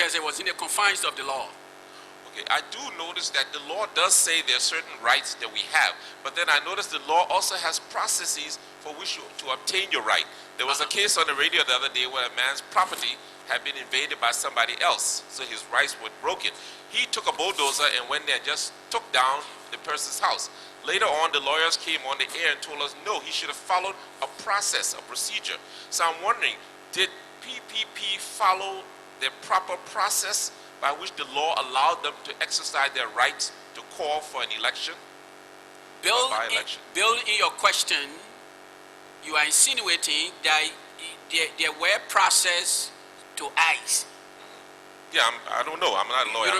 lawyers, it was in the confines of the law. Okay, I do notice that the law does say there are certain rights that we have, but then I notice the law also has processes for which to obtain your right. There was a case on the radio the other day where a man's property had been invaded by somebody else, so his rights were broken. He took a bulldozer and went there and just took down the person's house. Later on, the lawyers came on the air and told us, no, he should have followed a process, a procedure. So I'm wondering, did PPP follow the proper process by which the law allowed them to exercise their rights to call for an election? Bill, in your question, you are insinuating that there were process to ICE. Yeah, I don't know. I'm not a lawyer.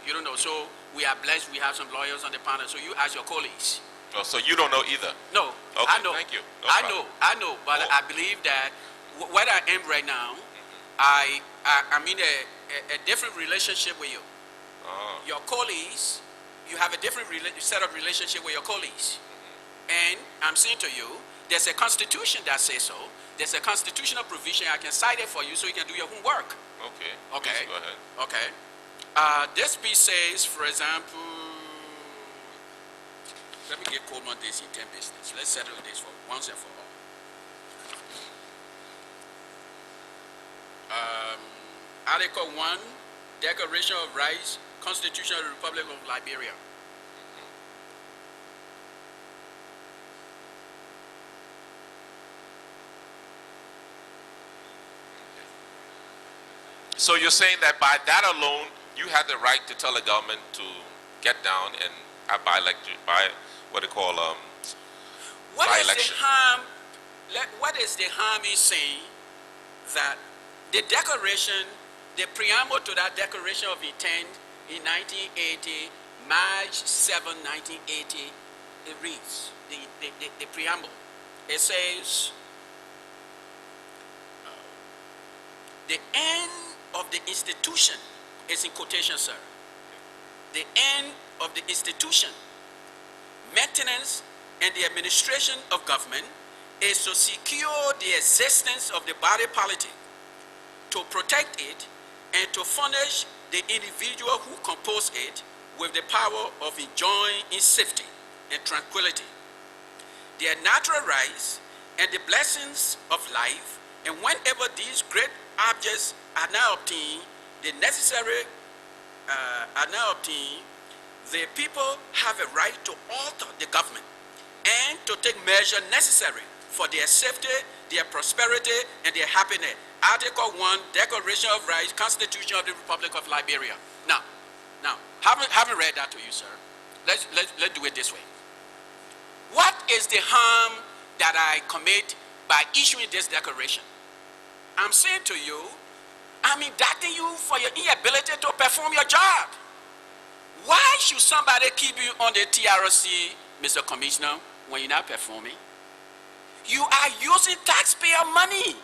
You don't know. So we are blessed. We have some lawyers on the panel. So you ask your colleagues. Oh, so you don't know either? No. Okay, I know. Thank you. I know. But I believe that where I am right now, I'm in a different relationship with you. Your colleagues, you have a different set of relationship with your colleagues. And I'm saying to you, there's a constitution that says so. There's a constitutional provision. I can cite it for you so you can do your homework. Okay. Okay. Please go ahead. Okay. This piece says, for example, let me get Coleman this in 10 business. Let's settle this for once and for all. Article 1, Declaration of Rights, Constitution of the Republic of Liberia. So you're saying that by that alone, you had the right to tell the government to get down and by what they call by-election. What is the harm in saying that the declaration, the preamble to that declaration of intent in 1980, March 7, 1980, it reads, the preamble, it says, the end of the institution is in quotation, sir. The end of the institution, maintenance and the administration of government is to secure the existence of the body politic, to protect it, and to furnish the individual who compose it with the power of enjoying in safety and tranquility their natural rights and the blessings of life, and whenever these great objects are now obtained, the people have a right to alter the government and to take measures necessary for their safety, their prosperity, and their happiness. Article 1, Declaration of Rights, Constitution of the Republic of Liberia. Now, haven't read that to you, sir. Let's do it this way. What is the harm that I commit by issuing this declaration? I'm saying to you, I'm indicting you for your inability to perform your job. Why should somebody keep you on the TRC, Mr. Commissioner, when you're not performing? You are using taxpayer money,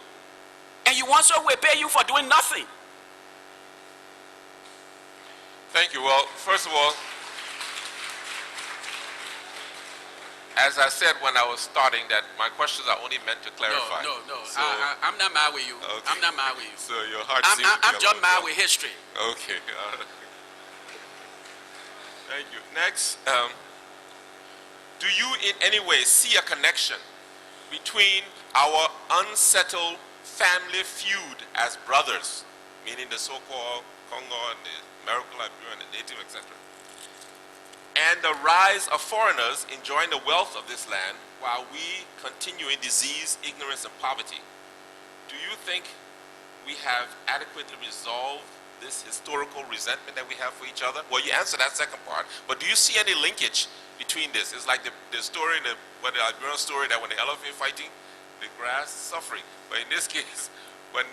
and you want someone to pay you for doing nothing. Thank you. Well, first of all, as I said when I was starting, that my questions are only meant to clarify. No. So, I'm not mad with you. Okay. I'm not mad with you. So your heart I'm just mad with history. Okay. Thank you. Next, do you in any way see a connection between our unsettled family feud as brothers, meaning the so-called Congo and the American Liberian and the Native, etc., and the rise of foreigners enjoying the wealth of this land while we continue in disease, ignorance, and poverty? Do you think we have adequately resolved this historical resentment that we have for each other? Well, you answered that second part, but do you see any linkage between this? It's like the story, the Liberian story, that when the elephant fighting, the grass is suffering. But in this case, when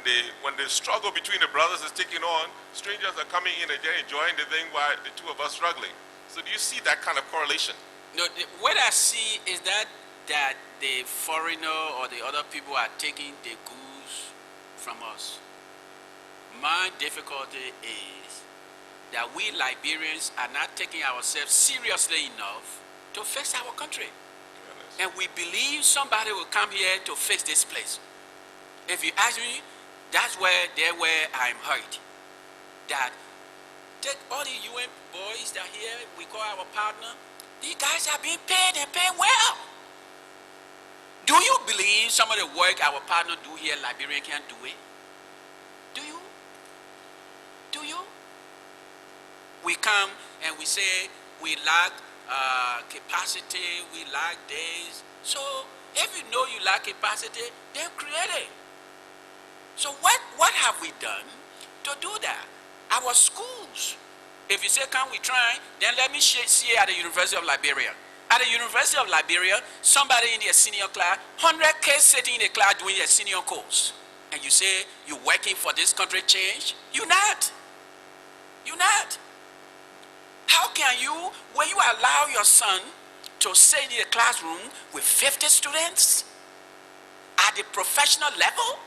the struggle between the brothers is taking on, strangers are coming in and they're enjoying the thing while the two of us struggling. So do you see that kind of correlation? No, what I see is that the foreigner or the other people are taking the goods from us. My difficulty is that we Liberians are not taking ourselves seriously enough to fix our country. And we believe somebody will come here to fix this place. If you ask me, that's where I'm hurt. that take all the UN boys that here we call our partner, these guys are being paid and paid well. Do you believe some of the work our partner do here, Liberian can't do it? Do you? Do you? We come and we say we lack capacity, we lack days. So if you know you lack capacity, then create it. So what have we done to do that? Our schools. If you say, can we try? Then let me see at the University of Liberia. At the University of Liberia, somebody in their senior class, 100 kids sitting in the class doing their senior course. And you say, you're working for this country change? You're not. You're not. How can you, when you allow your son to sit in the classroom with 50 students at the professional level?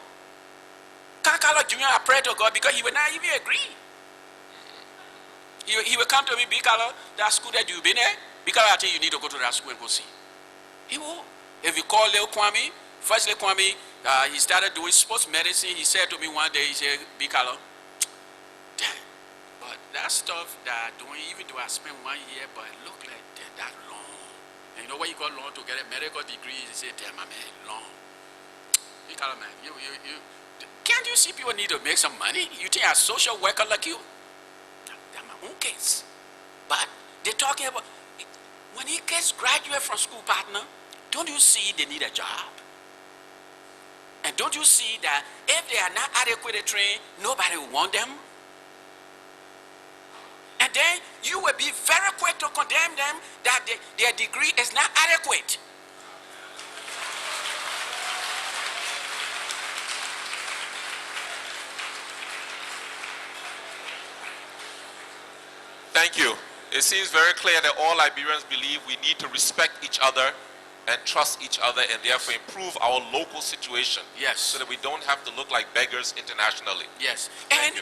Karn Carlor Jr. I pray to God because he will not even agree. He will come to me, Bikalo, that school that you've been at, because I think you need to go to that school and go see. He will. If you call Lil Kwame, first Lil Kwame, he started doing sports medicine. He said to me one day, he said, Bikalo, damn, but that stuff that I'm doing, even though I spent 1 year, but it look like that long. And you know what you got long to get a medical degree? He said, damn, my man, long. Bikalo, man, can't you see people need to make some money? You think a social worker like you? That's my own case. But they're talking about, when he gets graduate from school, partner, don't you see they need a job? And don't you see that if they are not adequately trained, nobody will want them? And then you will be very quick to condemn them that their degree is not adequate. Thank you. It seems very clear that all Liberians believe we need to respect each other and trust each other and therefore improve our local situation. Yes. So that we don't have to look like beggars internationally. Yes. And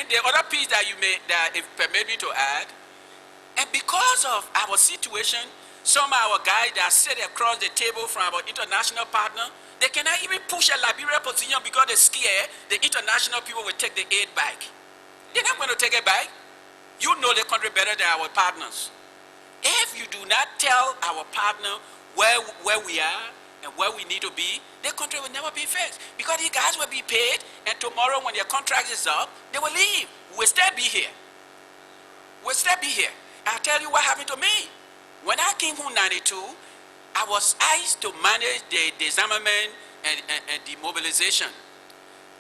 the other piece that you made, that if permit me to add, and because of our situation, some of our guys that sit across the table from our international partner, they cannot even push a Liberian position because they're scared the international people will take the aid back. They're not going to take it back. You know the country better than our partners. If you do not tell our partner where we are and where we need to be, the country will never be fixed. Because these guys will be paid, and tomorrow when their contract is up, they will leave. We'll still be here. We'll still be here. I'll tell you what happened to me. When I came home in 92, I was asked to manage the disarmament and demobilization.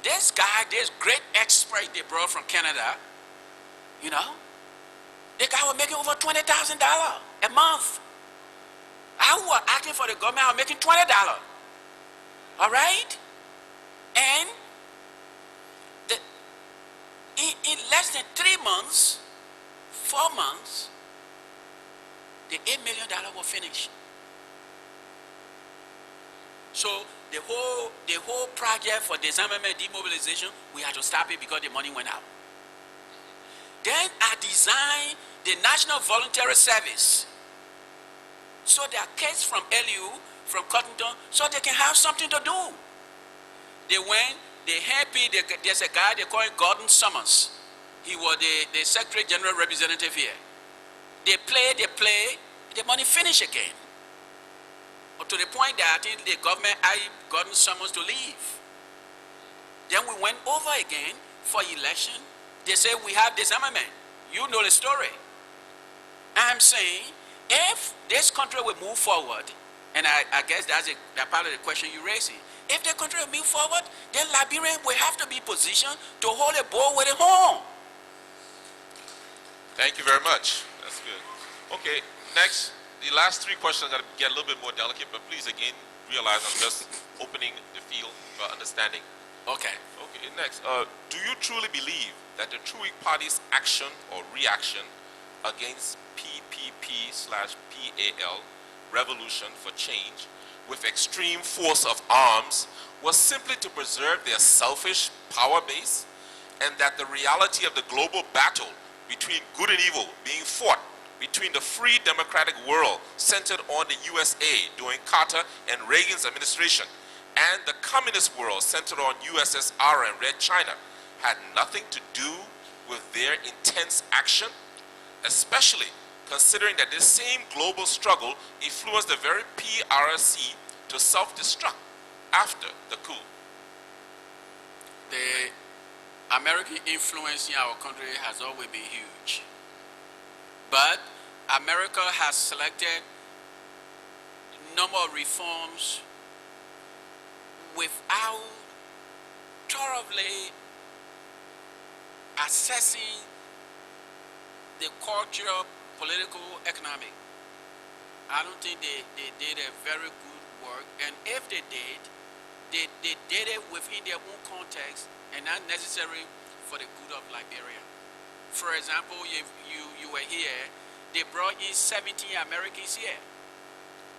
This guy, this great expert they brought from Canada, you know, the guy was making over $20,000 a month. I was acting for the government, I was making $20. All right? And in less than 3 months, 4 months, the $8 million was finished. So the whole project for disarmament and demobilization, we had to stop it because the money went out. Then I designed the National Voluntary Service. So there are kids from LU, from Cottonton, so they can have something to do. They went, they happy, there's a guy, they call him Gordon Summers. He was the Secretary General representative here. They play, the money finish again. But to the point that I think the government asked Gordon Summers to leave. Then we went over again for election. They say we have disarmament. You know the story. I'm saying if this country will move forward, and I guess that's part of the question you're raising. If the country will move forward, then Liberia will have to be positioned to hold a ball with a home. Thank you very much. That's good. Okay, next, the last 3 questions are going to get a little bit more delicate, but please again realize I'm just opening the field for understanding. Okay. Okay, next, do you truly believe that the Truic Party's action or reaction against PPP/PAL, Revolution for Change, with extreme force of arms was simply to preserve their selfish power base, and that the reality of the global battle between good and evil being fought between the free democratic world centered on the USA during Carter and Reagan's administration and the communist world centered on USSR and Red China had nothing to do with their very intense action, especially considering that this same global struggle influenced the very PRC to self-destruct after the coup? The American influence in our country has always been huge. But America has selected a number of reforms without thoroughly assessing the cultural, political, economic. I don't think they did a very good work, and if they did, they did it within their own context and not necessary for the good of Liberia. For example, if you were here, they brought in 17 Americans here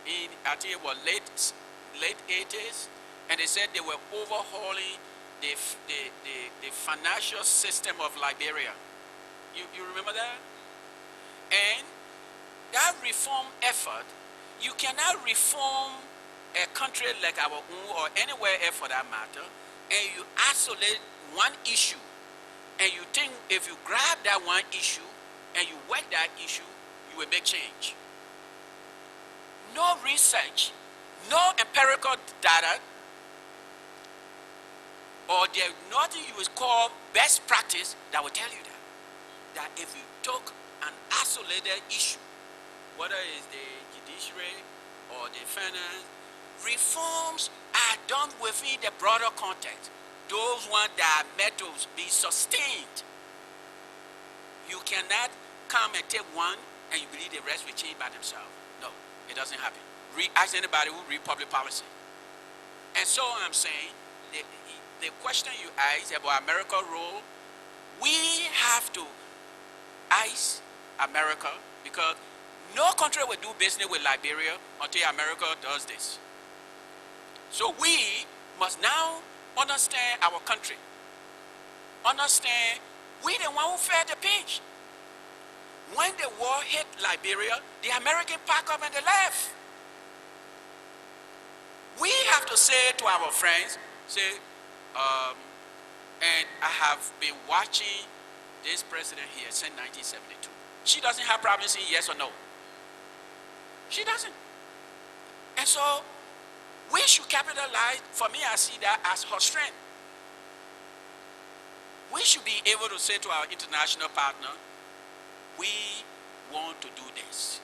in, I think it was late 80s, and they said they were overhauling the financial system of Liberia. You remember that? And that reform effort, you cannot reform a country like our own or anywhere else for that matter, and you isolate one issue, and you think if you grab that one issue and you work that issue, you will make change. No research, no empirical data, or there's nothing you would call best practice that will tell you that if you took an isolated issue, whether it's the judiciary or the finance, reforms are done within the broader context. Those ones that are meant to be sustained. You cannot come and take one and you believe the rest will change by themselves. No, it doesn't happen. Ask anybody who read public policy. And so I'm saying, the question you asked about America's role, we have to ice America, because no country will do business with Liberia until America does this. So we must now understand our country. Understand we the one who fed the pinch. When the war hit Liberia, the American packed up and they left. We have to say to our friends, and I have been watching this president here since 1972. She doesn't have problems saying yes or no. She doesn't. And so we should capitalize. For me, I see that as her strength. We should be able to say to our international partner, we want to do this.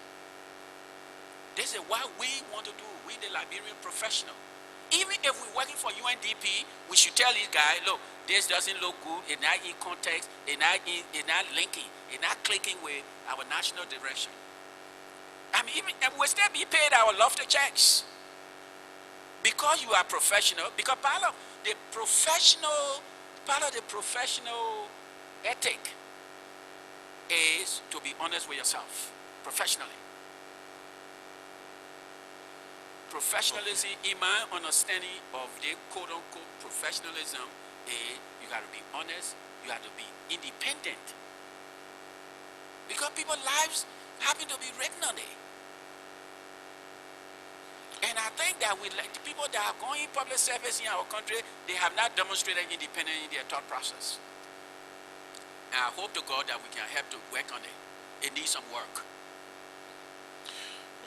This is what we want to do. We the Liberian professional. Even if we're working for UNDP, we should tell this guy, look, this doesn't look good, it's not in context, it's not linking, it's not clicking with our national direction. I mean, and we'll still be paid our lofty checks. Because you are professional, because part of the professional ethic is to be honest with yourself, professionally. Professionalism, in my understanding of the quote-unquote professionalism, is you got to be honest, you have to be independent. Because people's lives happen to be written on it. And I think that we like the people that are going public service in our country, they have not demonstrated independence in their thought process. And I hope to God that we can help to work on it. It needs some work.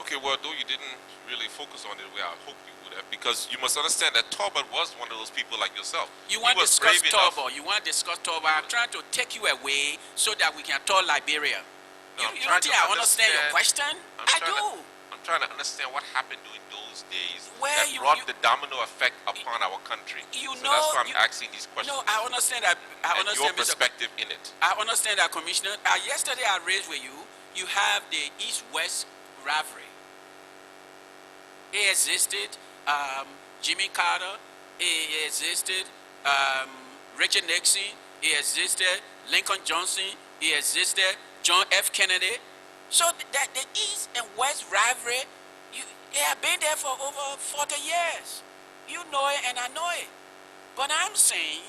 Okay, well, though you didn't really focus on it the way I hoped you would have, because you must understand that Torbert was one of those people like yourself. You want to discuss Torbert. You want to discuss Torbert. I'm trying to take you away so that we can talk Liberia. No, you don't think I understand your question? I do. I'm trying to understand what happened during those days Where that brought the domino effect upon our country. That's why I'm asking these questions. No, I understand that. I understand your perspective in it. I understand that, Commissioner. Yesterday I raised with you, you have the East-West rivalry. It existed, Jimmy Carter, it existed, Richard Nixon, it existed, Lincoln Johnson, it existed, John F. Kennedy. So that the East and West rivalry, it have been there for over 40 years. You know it and I know it. But I'm saying,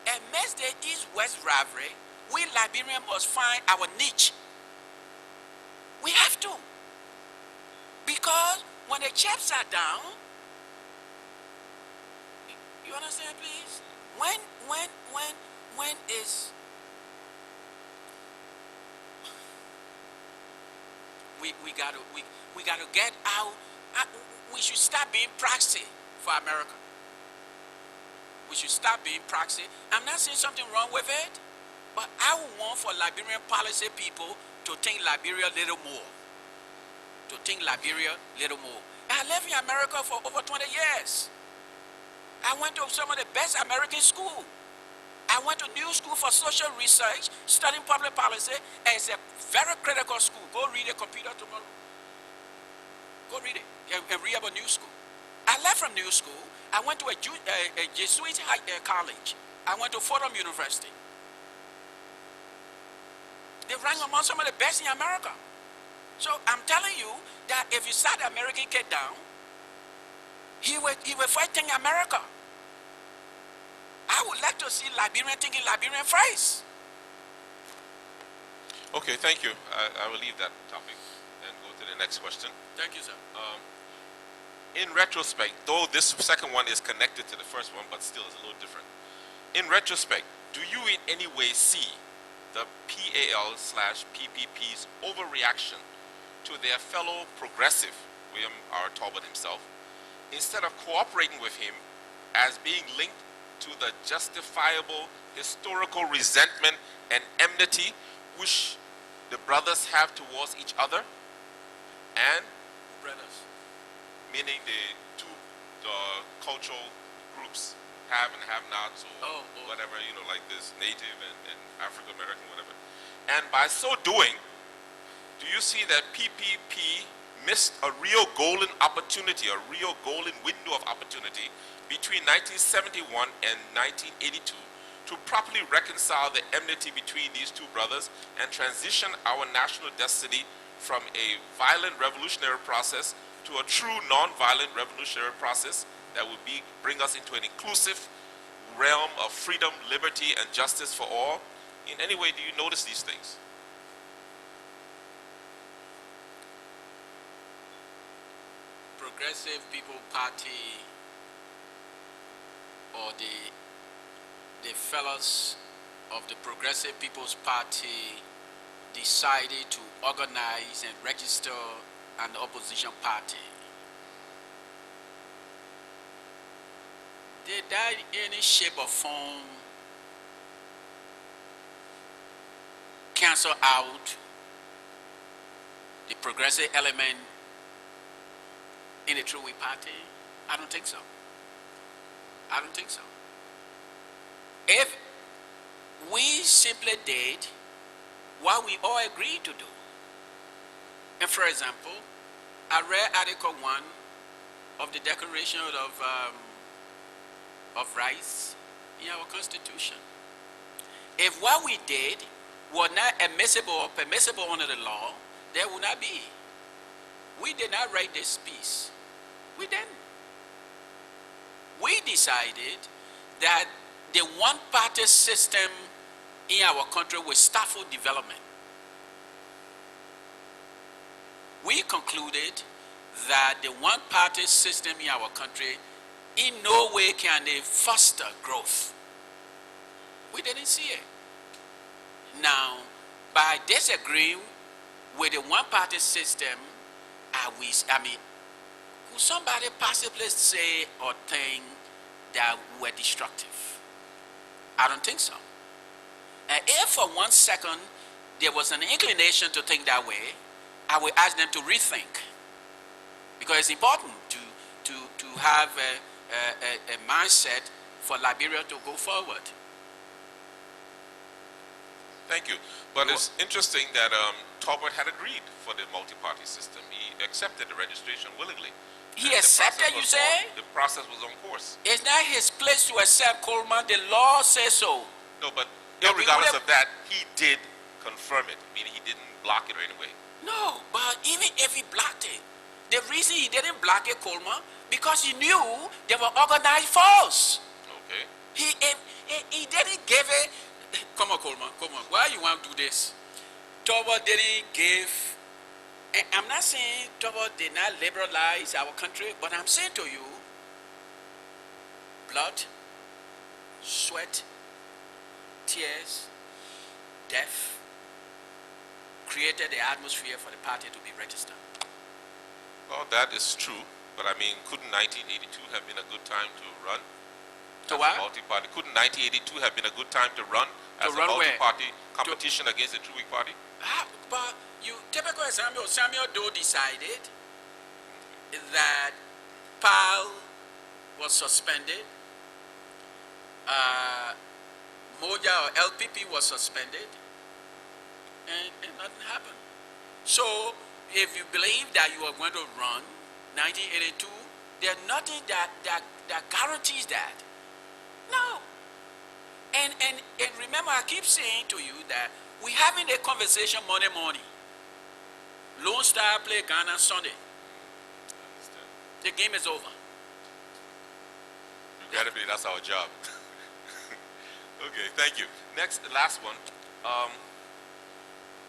amidst the East-West rivalry, we Liberians must find our niche. We have to. Because when the chips are down, you understand, please? When we gotta get out. We should stop being proxy for America. We should stop being proxy. I'm not saying something wrong with it, but I would want for Liberian policy people to think Liberia a little more. To think Liberia a little more. I lived in America for over 20 years. I went to some of the best American schools. I went to New School for Social Research, studying public policy, and it's a very critical school. Go read a computer tomorrow. Go read it and read about New School. I left from New School. I went to a Jesuit college. I went to Fordham University. They rank among some of the best in America. So I'm telling you that if you sat the American kid down, he will fight in America. I would like to see Liberian thinking Liberian phrase. Okay, thank you. I will leave that topic and go to the next question. Thank you, sir. In retrospect, though this second one is connected to the first one, but still is a little different. In retrospect, do you in any way see the PAL/PPP's overreaction to their fellow progressive, William R. Talbot himself, instead of cooperating with him as being linked to the justifiable historical resentment and enmity which the brothers have towards each other, and Brothers. meaning the two cultural groups, have and have nots, or whatever, like this native and African American, whatever. And by so doing, do you see that PPP missed a real golden opportunity, a real golden window of opportunity between 1971 and 1982 to properly reconcile the enmity between these two brothers and transition our national destiny from a violent revolutionary process to a true non-violent revolutionary process that would bring us into an inclusive realm of freedom, liberty, and justice for all? In any way, do you notice these things? Progressive People Party, or the fellows of the Progressive People's Party decided to organize and register an opposition party. Did that in any shape or form cancel out the progressive element in the True We Party? I don't think so. I don't think so. If we simply did what we all agreed to do, and for example, I read Article 1 of the Declaration of Rights in our Constitution. If what we did was not admissible or permissible under the law, there would not be. We did not write this piece. We didn't. We decided that the one-party system in our country will stifle development. We concluded that the one-party system in our country in no way can they foster growth. We didn't see it. Now, by disagreeing with the one-party system, could somebody possibly say or think that we're destructive? I don't think so. And if for 1 second there was an inclination to think that way, I will ask them to rethink. Because it's important to have a mindset for Liberia to go forward. Thank you. But it's interesting that Talbot had agreed for the multi-party system. He accepted the registration willingly. He accepted, you say? The process was on course. It's not his place to accept, Coleman. The law says so. No, but regardless of that, he did confirm it. Meaning he didn't block it or any way. No, but even if he blocked it, the reason he didn't block it, Coleman, because he knew they were organized force. Okay. He didn't give it. Come on, Coleman, come on. Why you want to do this? Talbot didn't give. I'm not saying Talbot did not liberalize our country, but I'm saying to you, blood, sweat, tears, death, created the atmosphere for the party to be registered. Well, that is true, but I mean, couldn't 1982 have been a good time to run? To as what? A multi-party. Couldn't 1982 have been a good time to run as run a where? multi-party competition against the two-week party? But you, typical Samuel Doe decided that PAL was suspended, Moja or LPP was suspended, and nothing happened. So if you believe that you are going to run 1982, there's nothing that guarantees that. No. And remember, I keep saying to you that we're having a conversation Monday morning. Lone Star play Ghana Sunday. The game is over. Regrettably, that's our job. Okay, thank you. Next, the last one.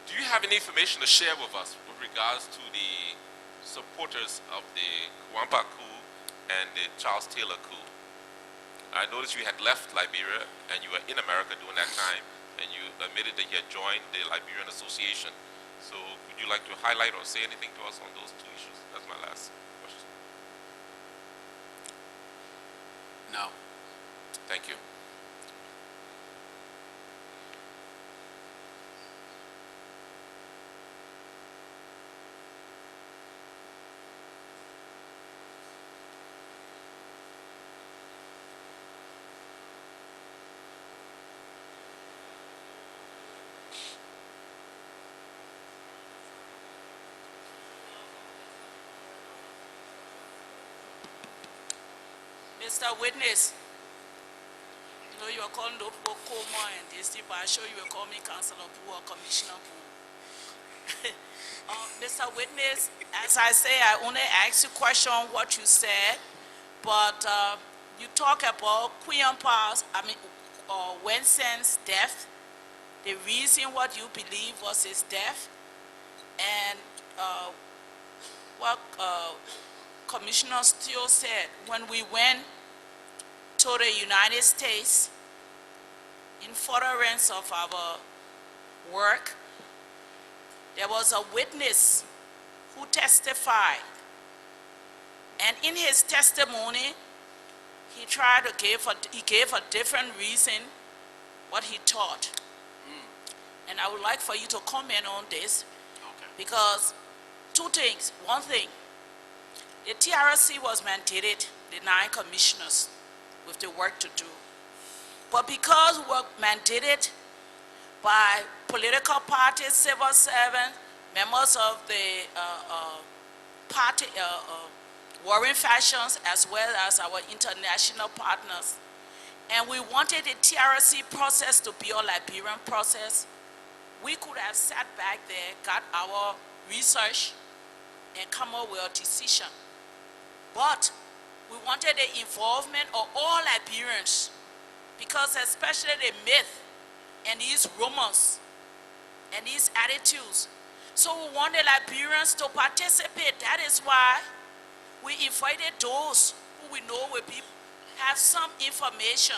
Do you have any information to share with us with regards to the supporters of the Wampa coup and the Charles Taylor coup? I noticed you had left Liberia and you were in America during that time, and you admitted that you had joined the Liberian Association. So would you like to highlight or say anything to us on those two issues? That's my last question. No. Thank you. Mr. Witness, you know you are calling those people Coma and this thing, but I sure you will call me Councilor Poo or Commissioner Poo. Mr. Witness, as I say, I only asked you question what you said, but you talk about Queen Pa's, Winston's death, the reason what you believe was his death, and what Commissioner Steele said when we went to the United States in furtherance of our work, there was a witness who testified, and in his testimony he gave a different reason what he taught. And I would like for you to comment on this. Okay. Because two things. One thing, the TRC was mandated, the 9 commissioners, with the work to do. But because we were mandated by political parties, civil servants, members of the party, warring factions, as well as our international partners, and we wanted the TRC process to be a Liberian process, we could have sat back there, got our research, and come up with a decision. But we wanted the involvement of all Liberians, because especially the myth and these rumors and these attitudes. So we wanted Liberians to participate. That is why we invited those who we know will have some information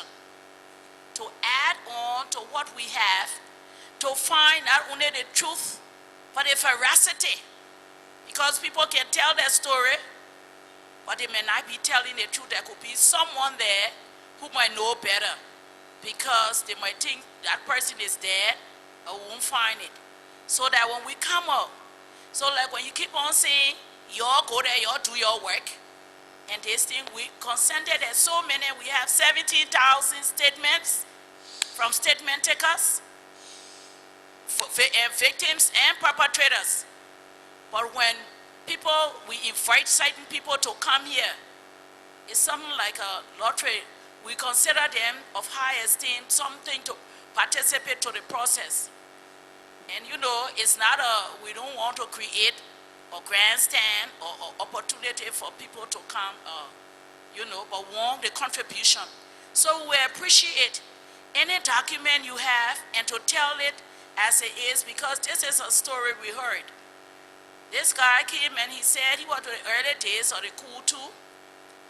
to add on to what we have, to find not only the truth, but the veracity. Because people can tell their story, but they may not be telling the truth. There could be someone there who might know better, because they might think that person is dead or won't find it. So that when we come up, so like when you keep on saying, y'all go there, y'all do your work, and this thing, we consented that so many, we have 17,000 statements from statement takers, victims and perpetrators. But when people, we invite certain people to come here, it's something like a lottery. We consider them of high esteem, something to participate to the process. And you know, it's not we don't want to create a grandstand or opportunity for people to come, you know, but want the contribution. So we appreciate any document you have and to tell it as it is, because this is a story we heard. This guy came and he said he was in the early days of the Coup too.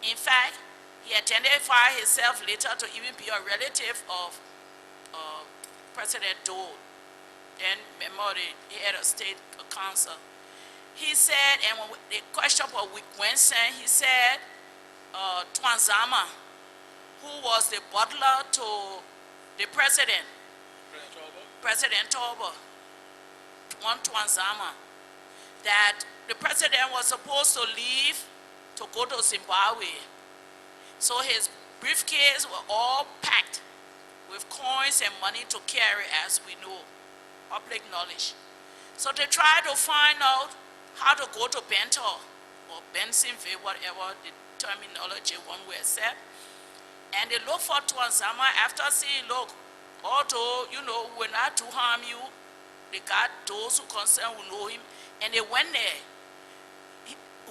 In fact, he identified himself later to even be a relative of President Dole. then member of the head of state council. He said, and when the question for Winston, he said, Twanzama, who was the butler to the president, President Torba, Twanzama, that the president was supposed to leave to go to Zimbabwe. So his briefcase were all packed with coins and money to carry, as we know, public knowledge. So they tried to find out how to go to Bento or Bensonville, whatever the terminology one will accept. And they looked for Twanzama after saying, look, although, you know, we're not to harm you, they got those who concerned who know him, and they went there.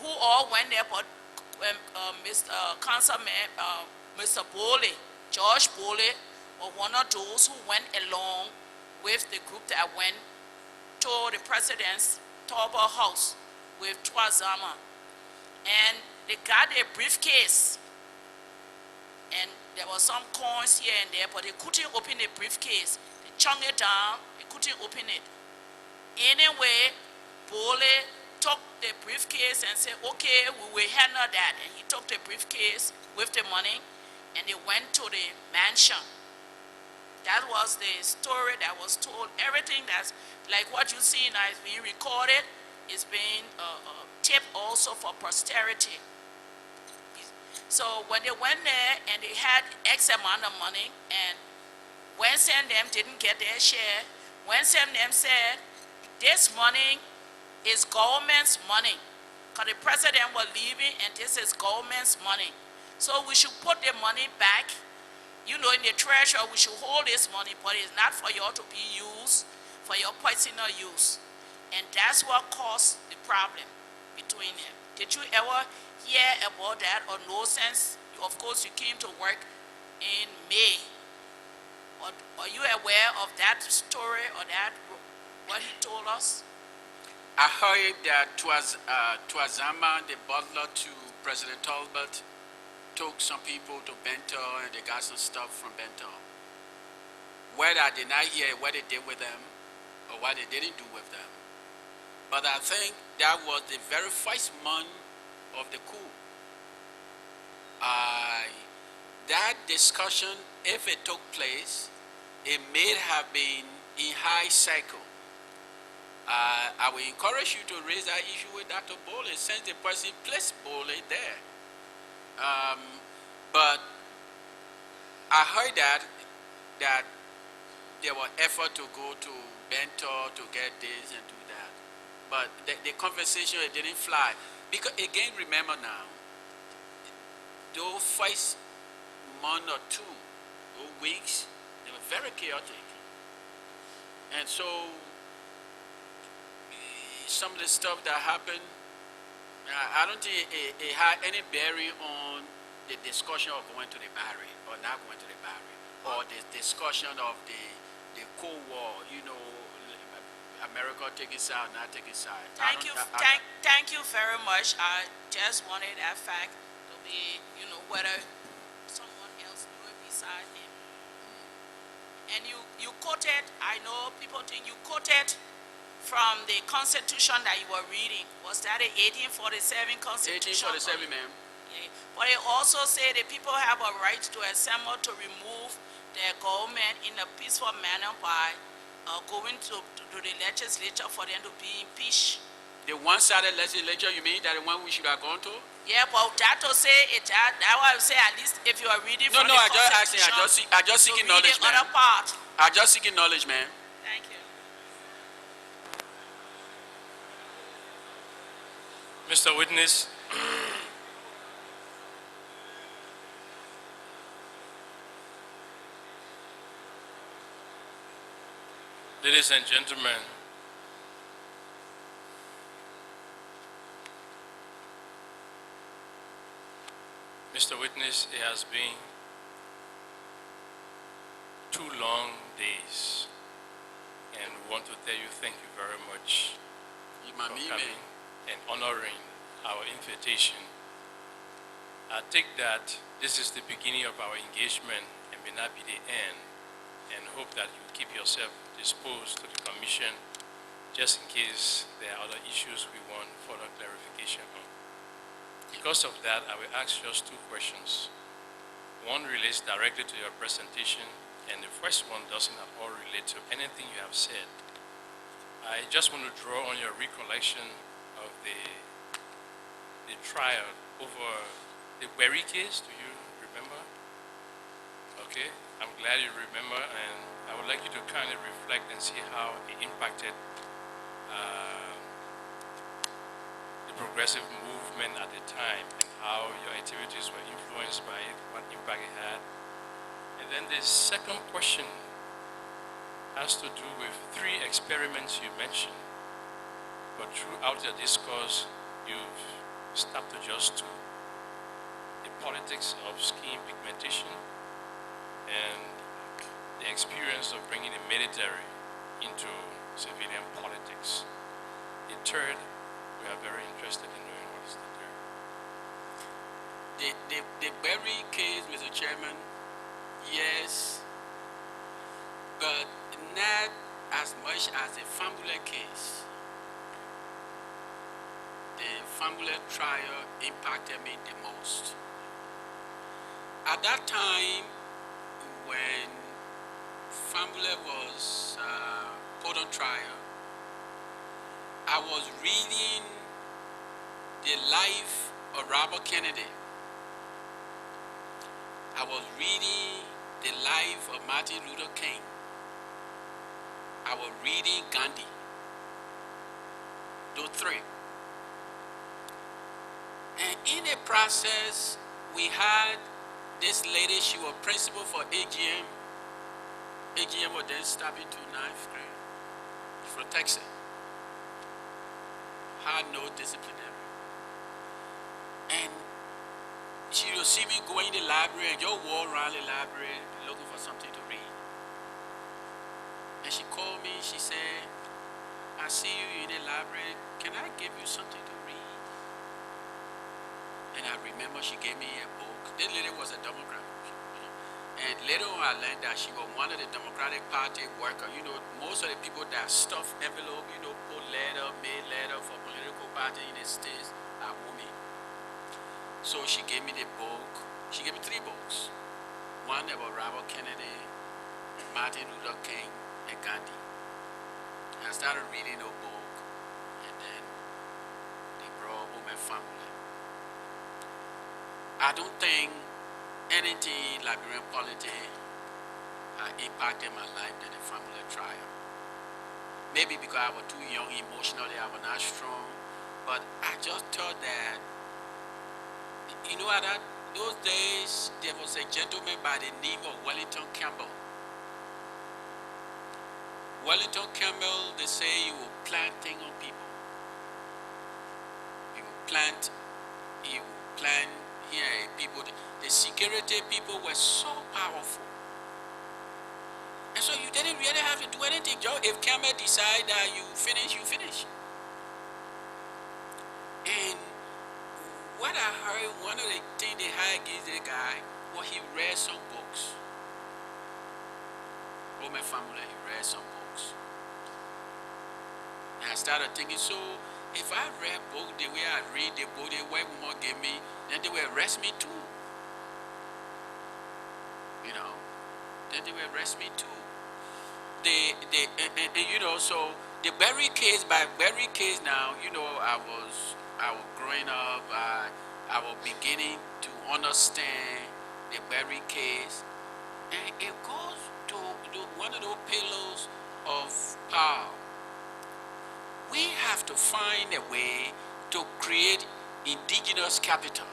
Who all went there, but Mr. Councilman, Mr. Bole, George Bole, or one of those who went along with the group that went to the president's Torba house with Twanzama. And they got a briefcase, and there was some coins here and there, but they couldn't open the briefcase. They chunked it down, they couldn't open it. Anyway, Bole took the briefcase and said, okay, we will handle that. And he took the briefcase with the money, and they went to the mansion. That was the story that was told. Everything that's like what you see now is being recorded, is being taped also for posterity. So when they went there and they had X amount of money, and Winston and them didn't get their share, Winston and them said, this money is government's money, because the president was leaving and this is government's money. So we should put the money back, you know, in the treasury. We should hold this money, but it's not for you to be used for your personal use. And that's what caused the problem between them. Did you ever hear about that, or no sense? Of course, you came to work in May. Are you aware of that story, or that, what he told us? I heard that Twanzama, the butler to President Talbot, took some people to Bento and they got some stuff from Bento. Whether I did not hear what they did with them or what they didn't do with them. But I think that was the very first month of the coup. That discussion, if it took place, it may have been in high cycle. I will encourage you to raise that issue with Dr. Bole, since the person placed Bole there. But I heard that there were efforts to go to Bento to get this and do that. But the conversation, it didn't fly. Because again, remember now, those first month or two, or weeks, they were very chaotic. And so, some of the stuff that happened, I don't think it had any bearing on the discussion of going to the Barry or not going to the Barry, or the discussion of the Cold War, you know, America taking side, not taking side. Thank you very much. I just wanted that fact to be, you know, whether someone else knew it beside him. And you quoted, I know people think you quoted from the Constitution that you were reading. Was that the 1847 Constitution? 1847, ma'am. Yeah. But it also said that people have a right to assemble to remove their government in a peaceful manner by going to the legislature for them to be impeached. The one-sided legislature, you mean that the one we should have gone to? Yeah, but that to say it, that I would say at least if you are reading from the Constitution, I just seeking knowledge, ma'am. I just seeking knowledge, ma'am. Thank you. Mr. Witness, ladies and gentlemen, Mr. Witness, it has been 2 long days, and we want to tell you thank you very much for coming and honoring our invitation. I take that this is the beginning of our engagement and may not be the end. and hope that you keep yourself disposed to the Commission just in case there are other issues we want further clarification on. Because of that, I will ask just two questions. One relates directly to your presentation, and the first one doesn't at all relate to anything you have said. I just want to draw on your recollection of the trial over the Bowier case. Do you remember? Okay, I'm glad you remember, and I would like you to kind of reflect and see how it impacted the progressive movement at the time and how your activities were influenced by it, what impact it had. And then the second question has to do with three experiments you mentioned, but throughout your discourse, you've stuck to just two: the politics of skin pigmentation and the experience of bringing the military into civilian politics. The third, we are very interested in knowing what is the third. The Bowier case, Mr. Chairman, yes, but not as much as the Fambule case. The Fambule trial impacted me the most. At that time, when Fambule was put on trial, I was reading the life of Robert Kennedy. I was reading the life of Martin Luther King. I was reading Gandhi. Those three. And in the process, we had this lady, she was principal for AGM. AGM was then stopped into 9th grade from Texas. Had no disciplinary. And she would see me going in the library and just walk around the library looking for something to read. And she called me, she said, I see you in the library, can I give you something to read? And I remember she gave me a book. This lady was a Democrat. And later on I learned that she was one of the Democratic Party workers. You know, most of the people that stuff envelope, you know, put letter, mail letter for political party in the States are women. So she gave me the book. She gave me 3 books. One about Robert Kennedy, Martin Luther King, and Gandhi. And I started reading the book, and then they brought women family. I don't think anything Liberian politics impacted my life than the family trial. Maybe because I was too young emotionally, I was not strong. But I just thought that, you know, at those days, there was a gentleman by the name of Wellington Campbell. Wellington Campbell, they say he will plant things on people. He will plant here people. The security people were so powerful. And so you didn't really have to do anything, Joe. If Campbell decided that you finish, you finish. And what I heard, one of the things they had against the guy was he read some books. Roman family, he read some books. And I started thinking, so if I read book the way I read the book, the way woman gave me, then they will arrest me too. You know, then they will arrest me too. You know, so the Bowier case, by Bowier case now, you know, I was growing up, I was beginning to understand the Bowier case, and it goes to one of those pillars of power. We have to find a way to create indigenous capital.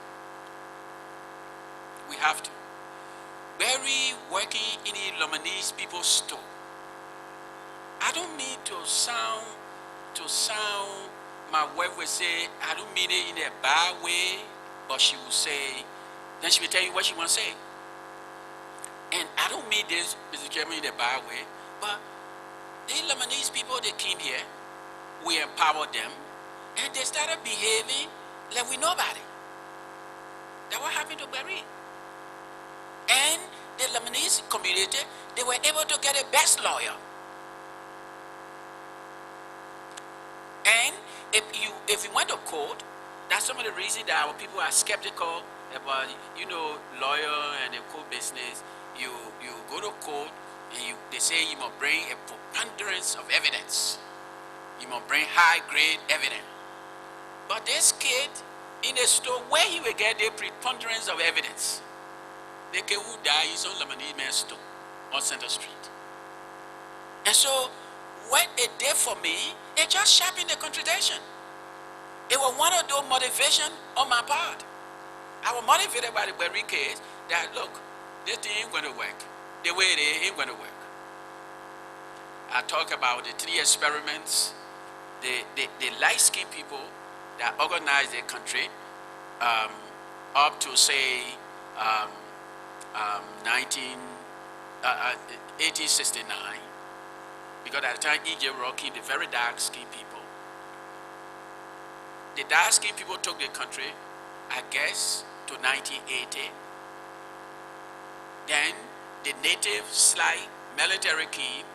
We have to. Bowier working in the Lomanese people's store. I don't mean to sound, my wife will say, I don't mean it in a bad way, but she will say, then she will tell you what she wants to say. And I don't mean this, Mr. Chairman, in a bad way, but the Lomanese people, they came here, we empowered them, and they started behaving like we nobody. That's what happened to Bowier. And the Lebanese community, they were able to get a best lawyer. And if you went to court, that's some of the reasons that our people are skeptical about, lawyer and the court business. You go to court and they say you must bring a preponderance of evidence. You must bring high-grade evidence. But this kid in a store, where he will get the preponderance of evidence? The kid who died is on Lebanese man's store on Center Street. And so, what it did for me, it just sharpened the contradiction. It was one of those motivation on my part. I was motivated by the Berry case that, look, this thing ain't going to work. The way it is ain't going to work. I talk about the 3 experiments, the light-skinned people that organized the country up to, say, 1869. Because at the time, E.J. Rock came, the very dark-skinned people. The dark-skinned people took the country, I guess, to 1980. Then the native slight military came.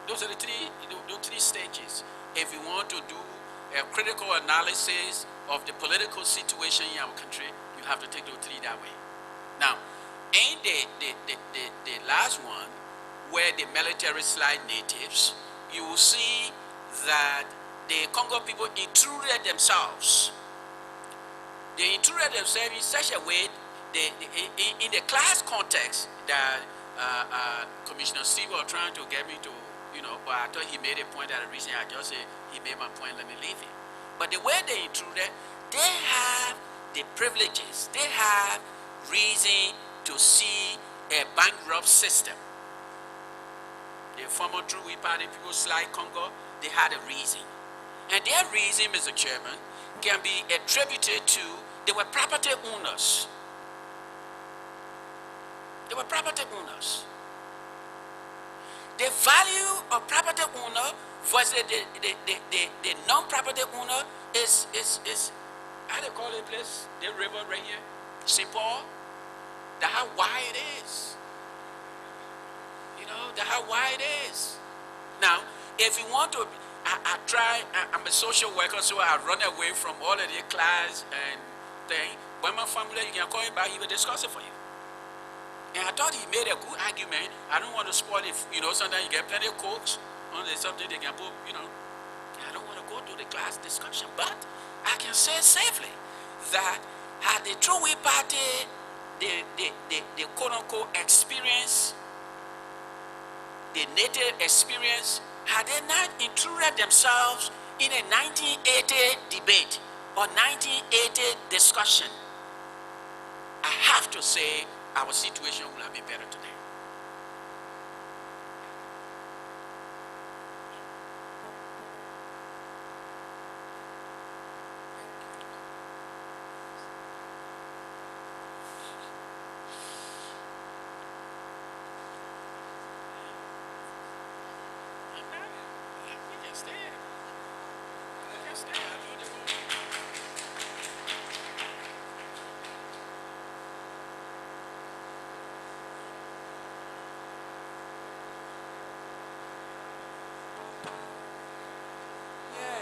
Those are the three stages. If you want to do a critical analysis of the political situation in our country, you have to take those 3 that way. Now, in the last one, where the military slide natives, you will see that the Congo people intruded themselves. They intruded themselves in such a way, in the class context that Commissioner Steve was trying to get me to, but I thought he made a point that the reason I just said he made my point, let me leave it. But the way they intruded, they have the privileges, they have reason to see a bankrupt system. The former True We Party people, like Congo, they had a reason. And their reason, Mr. Chairman, can be attributed to, they were property owners. They were property owners. The value of property owner versus the non-property owner is how do you call it place? The river right here, St. Paul. That's how wide it is. That's how wide it is. Now, if you want to, I'm a social worker, so I run away from all of the class and thing. When my family, you can call him back, he will discuss it for you. And I thought he made a good argument. I don't want to spoil it. Sometimes you get plenty of quotes on something they can put, I don't want to go through the class discussion, but I can say safely that had the True We Party, the quote-unquote experience, the native experience, had they not intruded themselves in a 1980 debate or 1980 discussion, I have to say our situation would have been better today.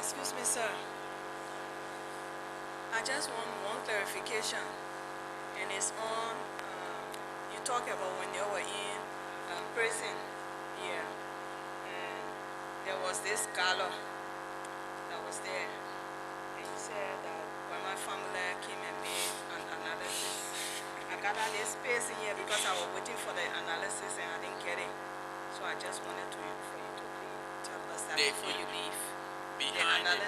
Excuse me, sir. I just want one clarification, and it's on, you talk about when they were in prison here, and there was this Carlor that was there, and he said that when my family came and made an analysis, I got out this space in here because I was waiting for the analysis and I didn't get it, so I just wanted for you to please tell us that before you leave. Behind the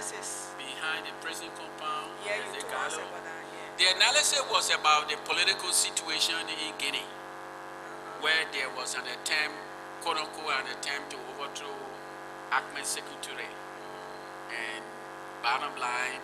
prison compound. Yeah, you told us about that, yeah. The analysis was about the political situation in Guinea, where there was an attempt, quote-unquote, an attempt to overthrow Ahmed Sékou Touré. And bottom line,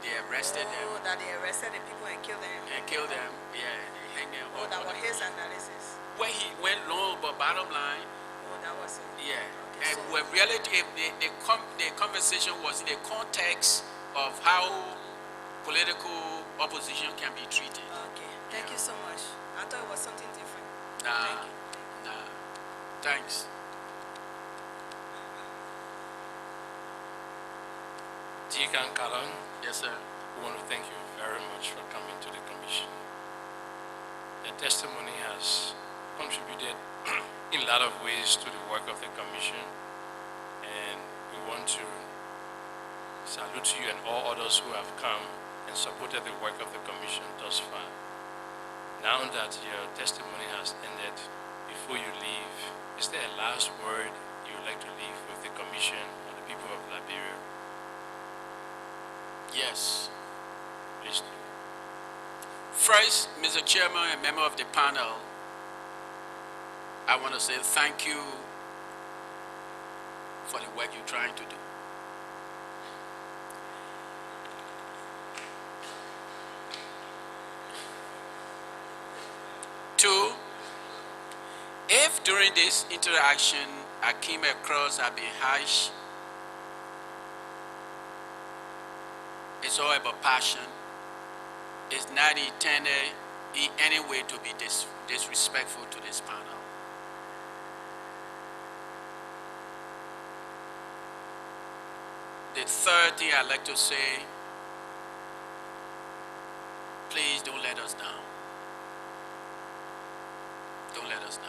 they arrested them. Oh, that they arrested the people and killed them. Yeah, they hanged them. Oh, that was his analysis. Where he went long, but bottom line. Oh, that was it. Yeah. Okay, And when reality, the conversation was in the context of how political opposition can be treated. Okay, thank you so much. I thought it was something different. Nah, Thank you. nah. Thanks. Karn Carlor, Yes, sir. we want to thank you very much for coming to the commission. The testimony has contributed in a lot of ways to the work of the commission, and we want to salute you and all others who have come and supported the work of the commission thus far. Now that your testimony has ended, before you leave, is there a last word you would like to leave with the commission and the people of Liberia? Yes. Please do. First, Mr. Chairman and member of the panel, I want to say thank you for the work you're trying to do. Two, if during this interaction I came across I've been harsh, it's all about passion. It's not intended in any way to be disrespectful to this panel. The third thing I'd like to say, please don't let us down. Don't let us down.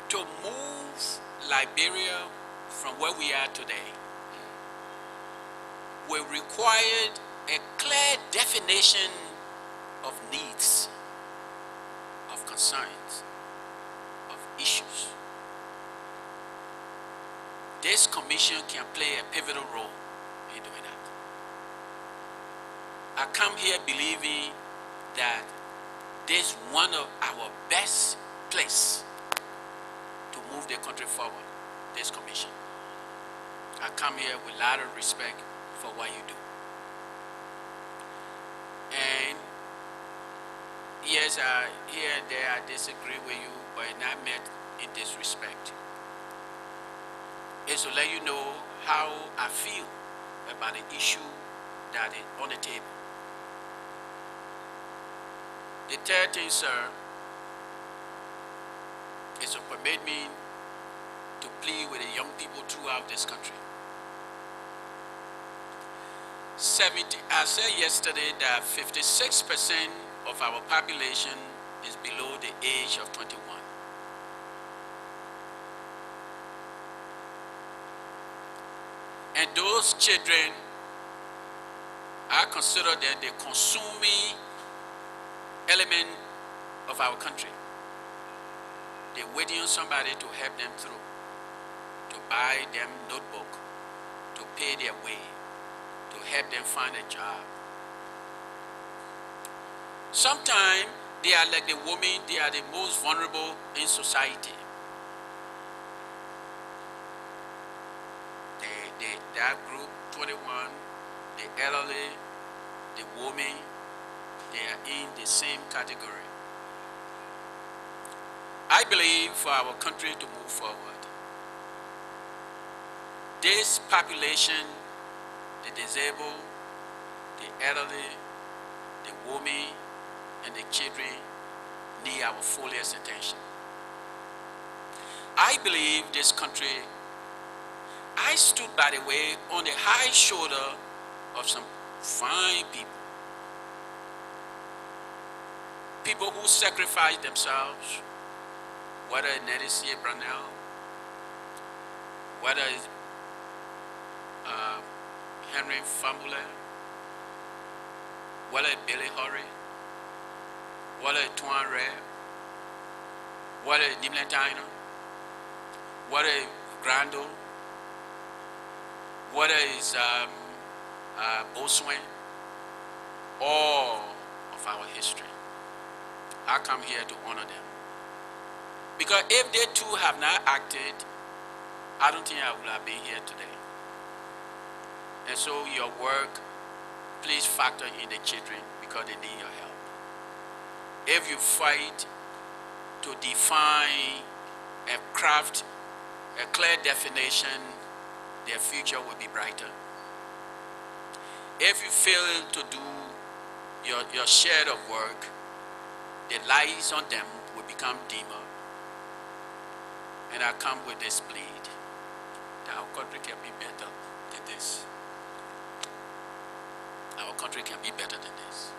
To move Liberia from where we are today will require a clear definition of needs, of concerns, of issues. This commission can play a pivotal role in doing that. I come here believing that this is one of our best place to move the country forward, this commission. I come here with a lot of respect for what you do. And yes, here and there I disagree with you, but not meant in disrespect. It's to let you know how I feel about the issue that is on the table. The third thing, sir, is to permit me to plead with the young people throughout this country. I said yesterday that 56% of our population is below the age of 21. And those children, I consider them the consuming element of our country. They're waiting on somebody to help them through, to buy them notebook, to pay their way, to help them find a job. Sometimes they are like the women, they are the most vulnerable in society. That group, 21, the elderly, the women, they are in the same category. I believe for our country to move forward, this population, the disabled, the elderly, the women, and the children need our fullest attention. I believe this country, I stood, by the way, on the high shoulder of some fine people. People who sacrifice themselves, whether it's Nettie C. Brownell, whether it's Henry Famule, whether it's Billy Horry, whether it's Tuan Ray, whether it's Nimlan Taina, whether it's Grando, whether it's Boswin, all of our history. I come here to honor them. Because if they too have not acted, I don't think I would have been here today. And so your work, please factor in the children because they need your help. If you fight to define and craft a clear definition, their future will be brighter. If you fail to do your share of work, the lies on them will become dimmer. And I come with this plea that our country can be better than this. Our country can be better than this.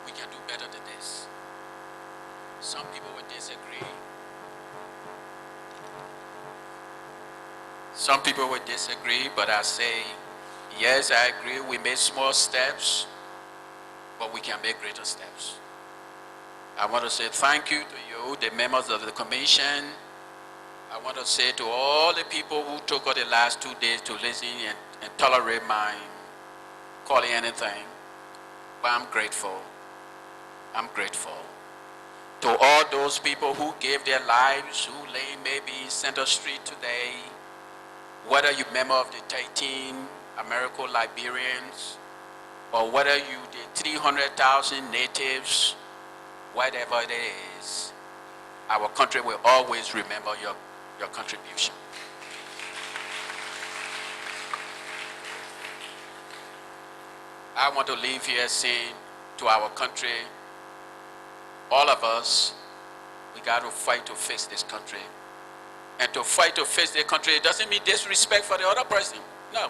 We can do better than this. Some people will disagree. Some people will disagree, but I say, yes, I agree, we made small steps, but we can make greater steps. I want to say thank you to you, the members of the commission. I want to say to all the people who took all the last 2 days to listen and tolerate my calling anything, but I'm grateful. I'm grateful. To all those people who gave their lives, who lay maybe in Center Street today, whether you're member of the 13 American Liberians, or whether you the 300,000 natives, whatever it is, our country will always remember your contribution. I want to leave here saying to our country, all of us, we got to fight to fix this country. And to fight to fix the country, it doesn't mean disrespect for the other person. No.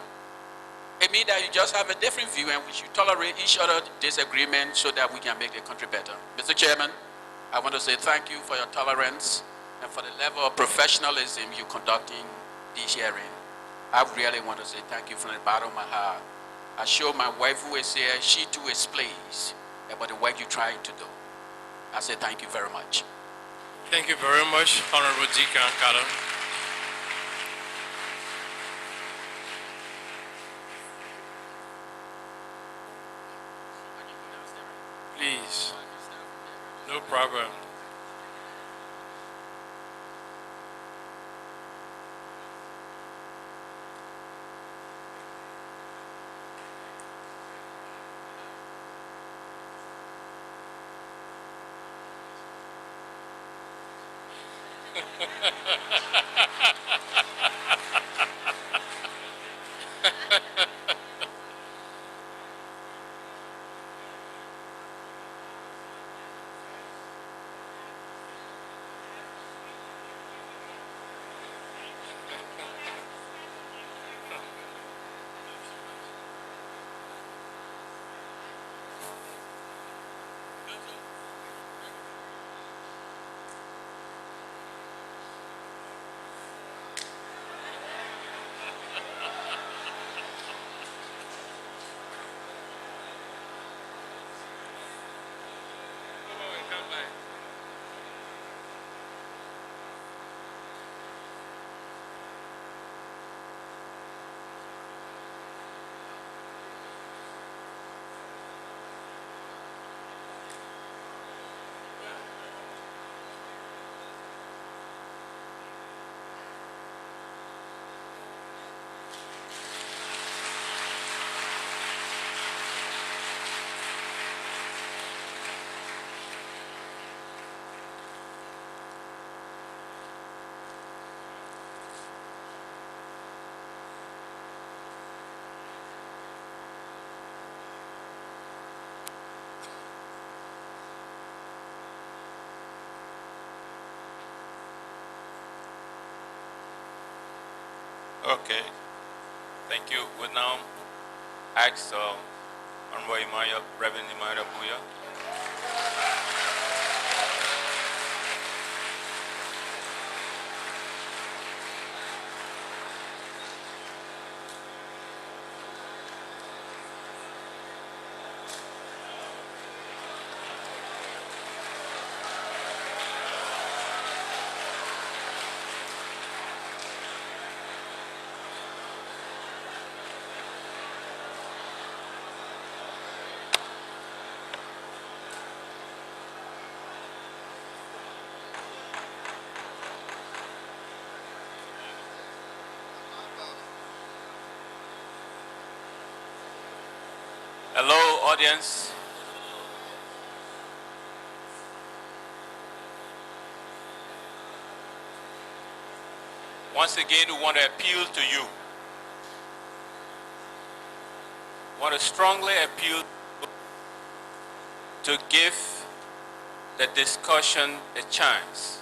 It means that you just have a different view and we should tolerate each other's disagreement so that we can make the country better. Mr. Chairman, I want to say thank you for your tolerance and for the level of professionalism you're conducting this hearing. I really want to say thank you from the bottom of my heart. I show my wife who is here, she too is pleased about the work you're trying to do. I say thank you very much. Thank you very much, Honorable D. Karn Carlor. Please, no problem. Okay, thank you. We'll now ask Honorable Emmanuel, Reverend Emmanuel Bowier. Hello, audience. Once again, we want to appeal to you. We want to strongly appeal to give the discussion a chance,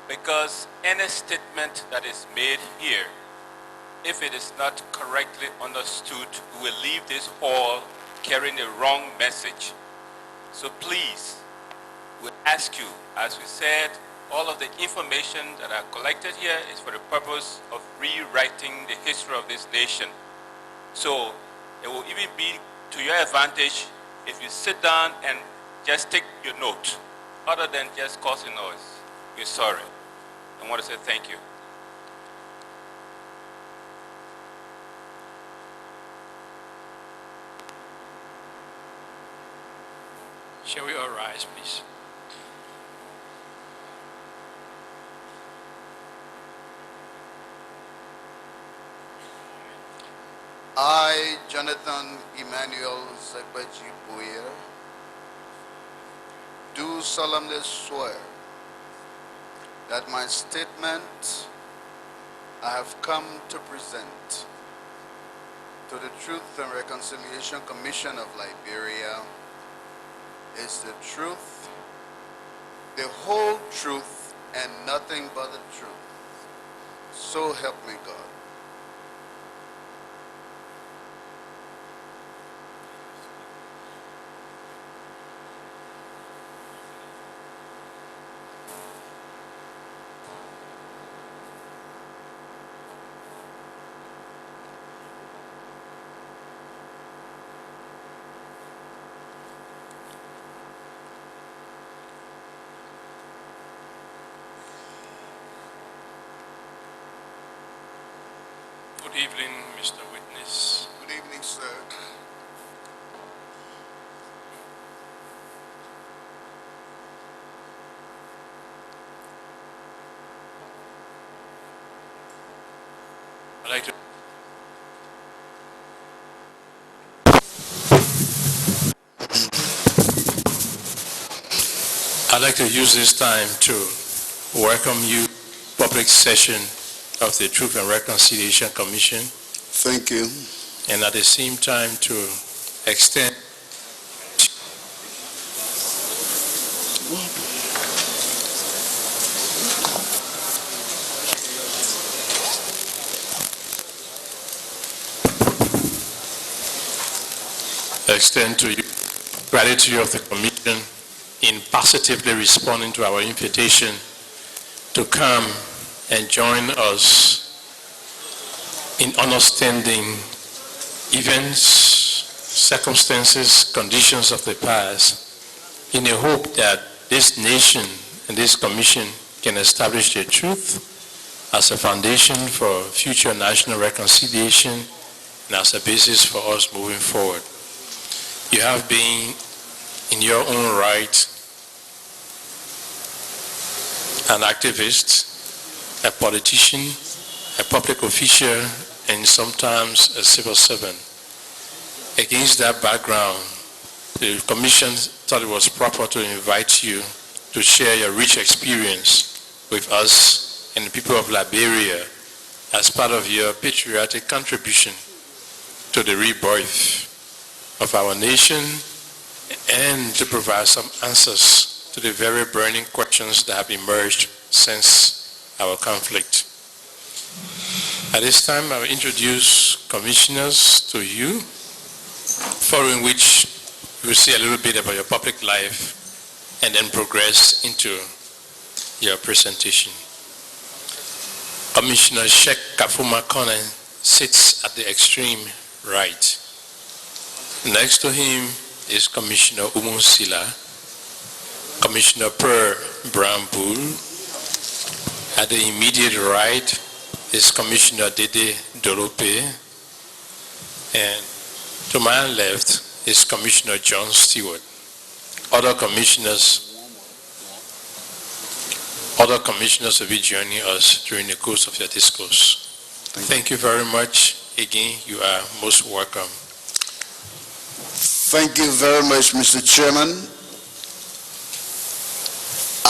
because any statement that is made here, if it is not correctly understood, we will leave this hall carrying a wrong message. So please, we ask you, as we said, all of the information that are collected here is for the purpose of rewriting the history of this nation. So it will even be to your advantage if you sit down and just take your note, other than just causing noise. We're sorry. I want to say thank you. Shall we all rise, please? I, Jonathan Emmanuel Bowier, do solemnly swear that my statement I have come to present to the Truth and Reconciliation Commission of Liberia is the truth, the whole truth, and nothing but the truth. So help me God. Good evening, Mr. Witness. Good evening, sir. I'd like to use this time to welcome you to the public session of the Truth and Reconciliation Commission, Thank you. and at the same time to extend to you gratitude of the Commission in positively responding to our invitation to come and join us in understanding events, circumstances, conditions of the past, in a hope that this nation and this commission can establish the truth as a foundation for future national reconciliation and as a basis for us moving forward. You have been, in your own right, an activist, a politician, a public official, and sometimes a civil servant. Against that background, the Commission thought it was proper to invite you to share your rich experience with us and the people of Liberia as part of your patriotic contribution to the rebirth of our nation and to provide some answers to the very burning questions that have emerged since our conflict. At this time, I will introduce commissioners to you, following which we will say a little bit about your public life and then progress into your presentation. Commissioner Sheikh Kafuma Konen sits at the extreme right. Next to him is Commissioner Umunsila, Commissioner Per Brown Bull. At the immediate right is Commissioner Dede Dorope, and to my left is Commissioner John Stewart. Other commissioners will be joining us during the course of your discourse. Thank you very much. Again, you are most welcome. Thank you very much, Mr. Chairman.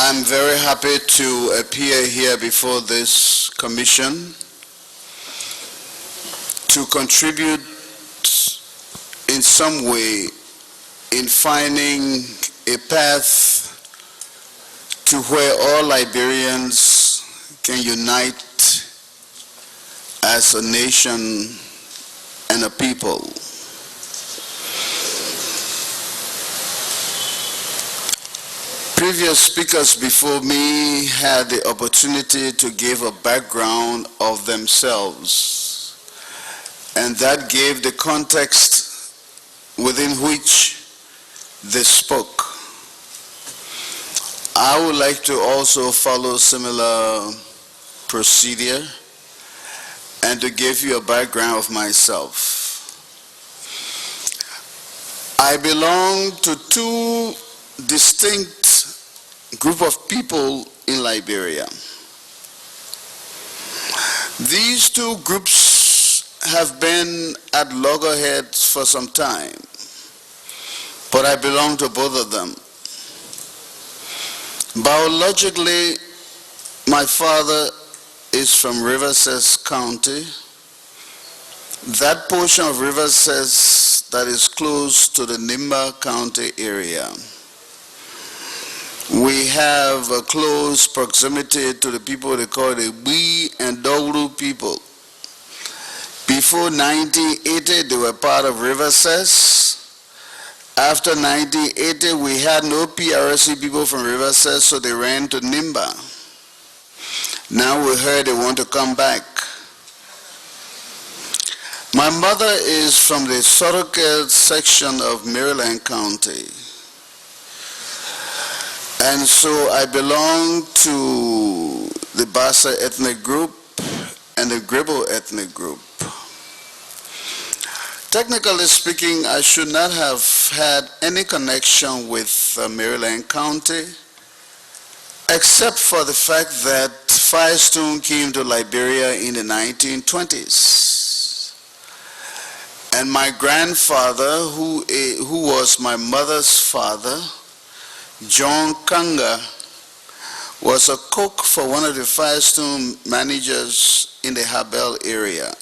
I'm very happy to appear here before this commission to contribute in some way in finding a path to where all Liberians can unite as a nation and a people. Previous speakers before me had the opportunity to give a background of themselves, and that gave the context within which they spoke. I would like to also follow similar procedure and to give you a background of myself. I belong to two distinct group of people in Liberia. These two groups have been at loggerheads for some time, but I belong to both of them. Biologically, my father is from Riverside County, that portion of Riverside that is close to the Nimba County area. We have a close proximity to the people they call the Bowier and Douru people. Before 1980, they were part of Riverside. After 1980, we had no PRC people from Riverside, so they ran to Nimba. Now we heard they want to come back. My mother is from the Socio-political section of Maryland County. And so I belong to the Bassa ethnic group and the Gribble ethnic group. Technically speaking, I should not have had any connection with Maryland County, except for the fact that Firestone came to Liberia in the 1920s. And my grandfather, who was my mother's father, John Kanga, was a cook for one of the Firestone managers in the Habel area,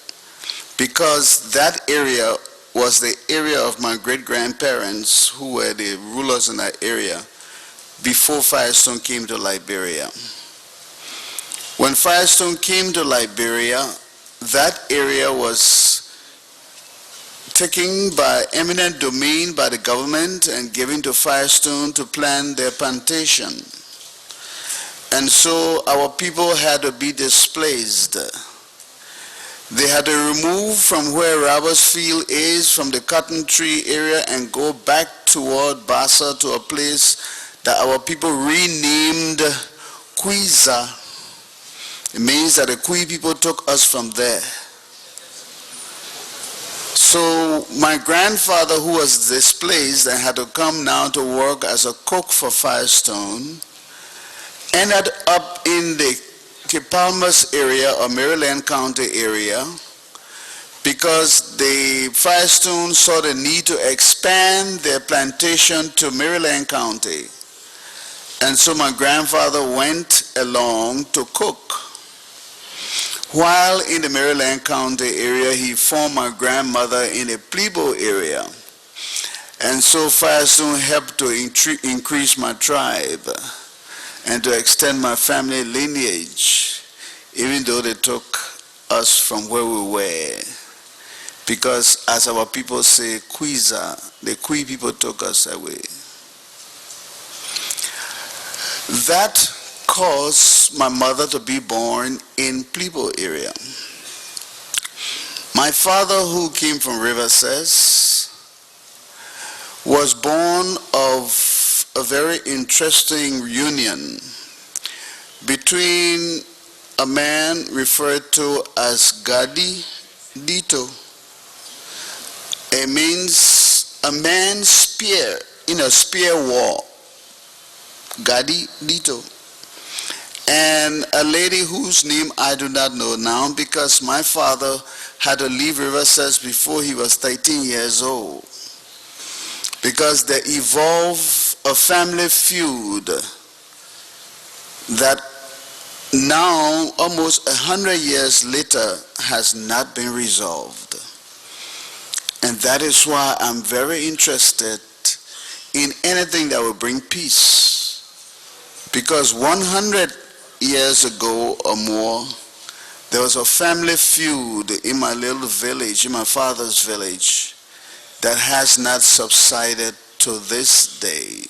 because that area was the area of my great-grandparents who were the rulers in that area before Firestone came to Liberia. When Firestone came to Liberia, that area was taken by eminent domain by the government and given to Firestone to plant their plantation. And so our people had to be displaced. They had to remove from where Robertsfield is, from the cotton tree area, and go back toward Bassa to a place that our people renamed Kwiza. It means that the Kui people took us from there. So my grandfather, who was displaced and had to come now to work as a cook for Firestone, ended up in the Kipalmas area or Maryland County area because the Firestone saw the need to expand their plantation to Maryland County. And so my grandfather went along to cook. While in the Maryland County area, he formed my grandmother in the Plea area. And so Firestone helped to increase my tribe and to extend my family lineage, even though they took us from where we were. Because as our people say, Kwiza, the Kui people took us away. That caused my mother to be born in Plebo area. My father, who came from Riverside, was born of a very interesting union between a man referred to as Gadi Dito. It means a man's spear in a spear war. Gadi Dito. And a lady whose name I do not know now, because my father had to leave Riverside before he was 13 years old. Because there evolved a family feud that now, almost 100 years later, has not been resolved. And that is why I'm very interested in anything that will bring peace Because 100 years ago or more, there was a family feud in my little village, in my father's village, that has not subsided to this day.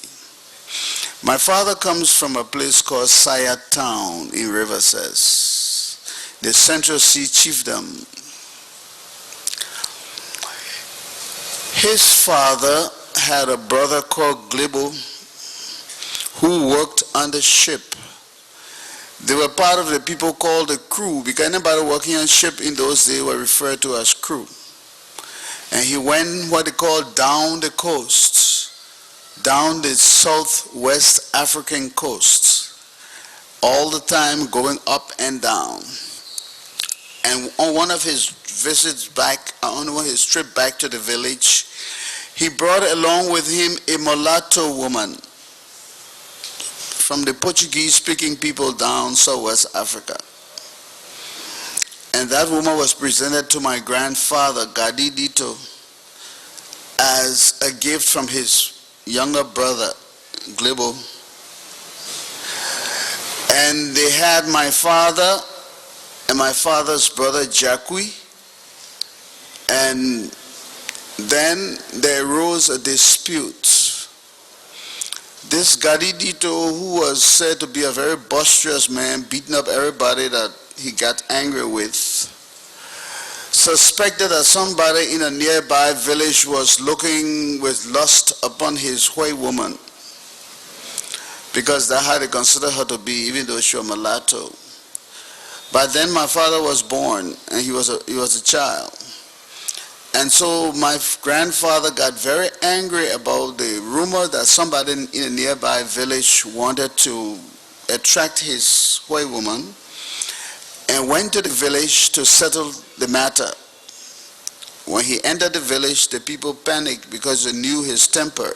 My father comes from a place called Sayat Town in Riverses, the Central Sea Chiefdom. His father had a brother called Glebo who worked on the ship. They were part of the people called the crew, because anybody working on ship in those days were referred to as crew. And he went what they call down the coast, down the southwest African coast, all the time going up and down. And on one of his visits back, on his trip back to the village, he brought along with him a mulatto woman from the Portuguese-speaking people down southwest Africa. And that woman was presented to my grandfather, Gadi Dito, as a gift from his younger brother, Glebo. And they had my father and my father's brother, Jacqui. And then there arose a dispute. This Gadi Dito, who was said to be a very boisterous man, beating up everybody that he got angry with, suspected that somebody in a nearby village was looking with lust upon his white woman, because that's how they considered her to be, even though she was mulatto. But then my father was born, and he was a child. And so my grandfather got very angry about the rumor that somebody in a nearby village wanted to attract his white woman, and went to the village to settle the matter. When he entered the village, the people panicked because they knew his temper.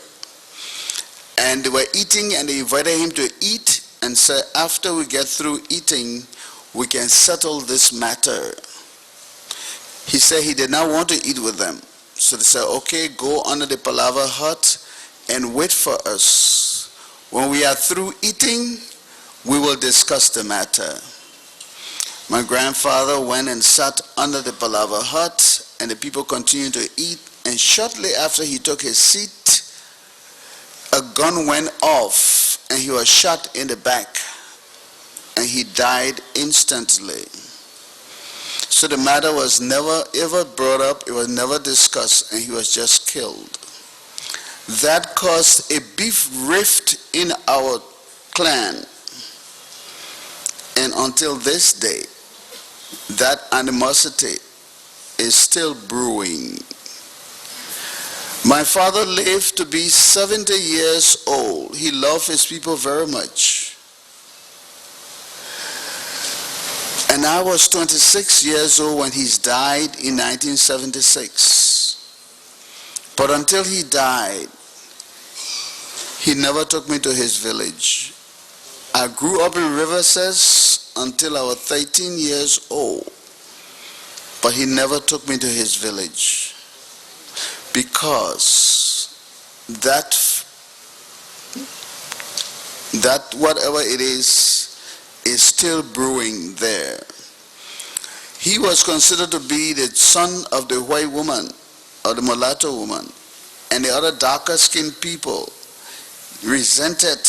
And they were eating, and they invited him to eat and said, after we get through eating, we can settle this matter. He said he did not want to eat with them. So they said, okay, go under the palaver hut and wait for us. When we are through eating, we will discuss the matter. My grandfather went and sat under the palaver hut, and the people continued to eat. And shortly after he took his seat, a gun went off, and he was shot in the back, and he died instantly. So the matter was never ever brought up, it was never discussed, and he was just killed. That caused a beef rift in our clan. And until this day, that animosity is still brewing. My father lived to be 70 years old. He loved his people very much. And I was 26 years old when he died in 1976. But until he died, he never took me to his village. I grew up in Riverses until I was 13 years old. But he never took me to his village. Because that whatever it is still brewing there. He was considered to be the son of the white woman, or the mulatto woman, and the other darker skinned people resented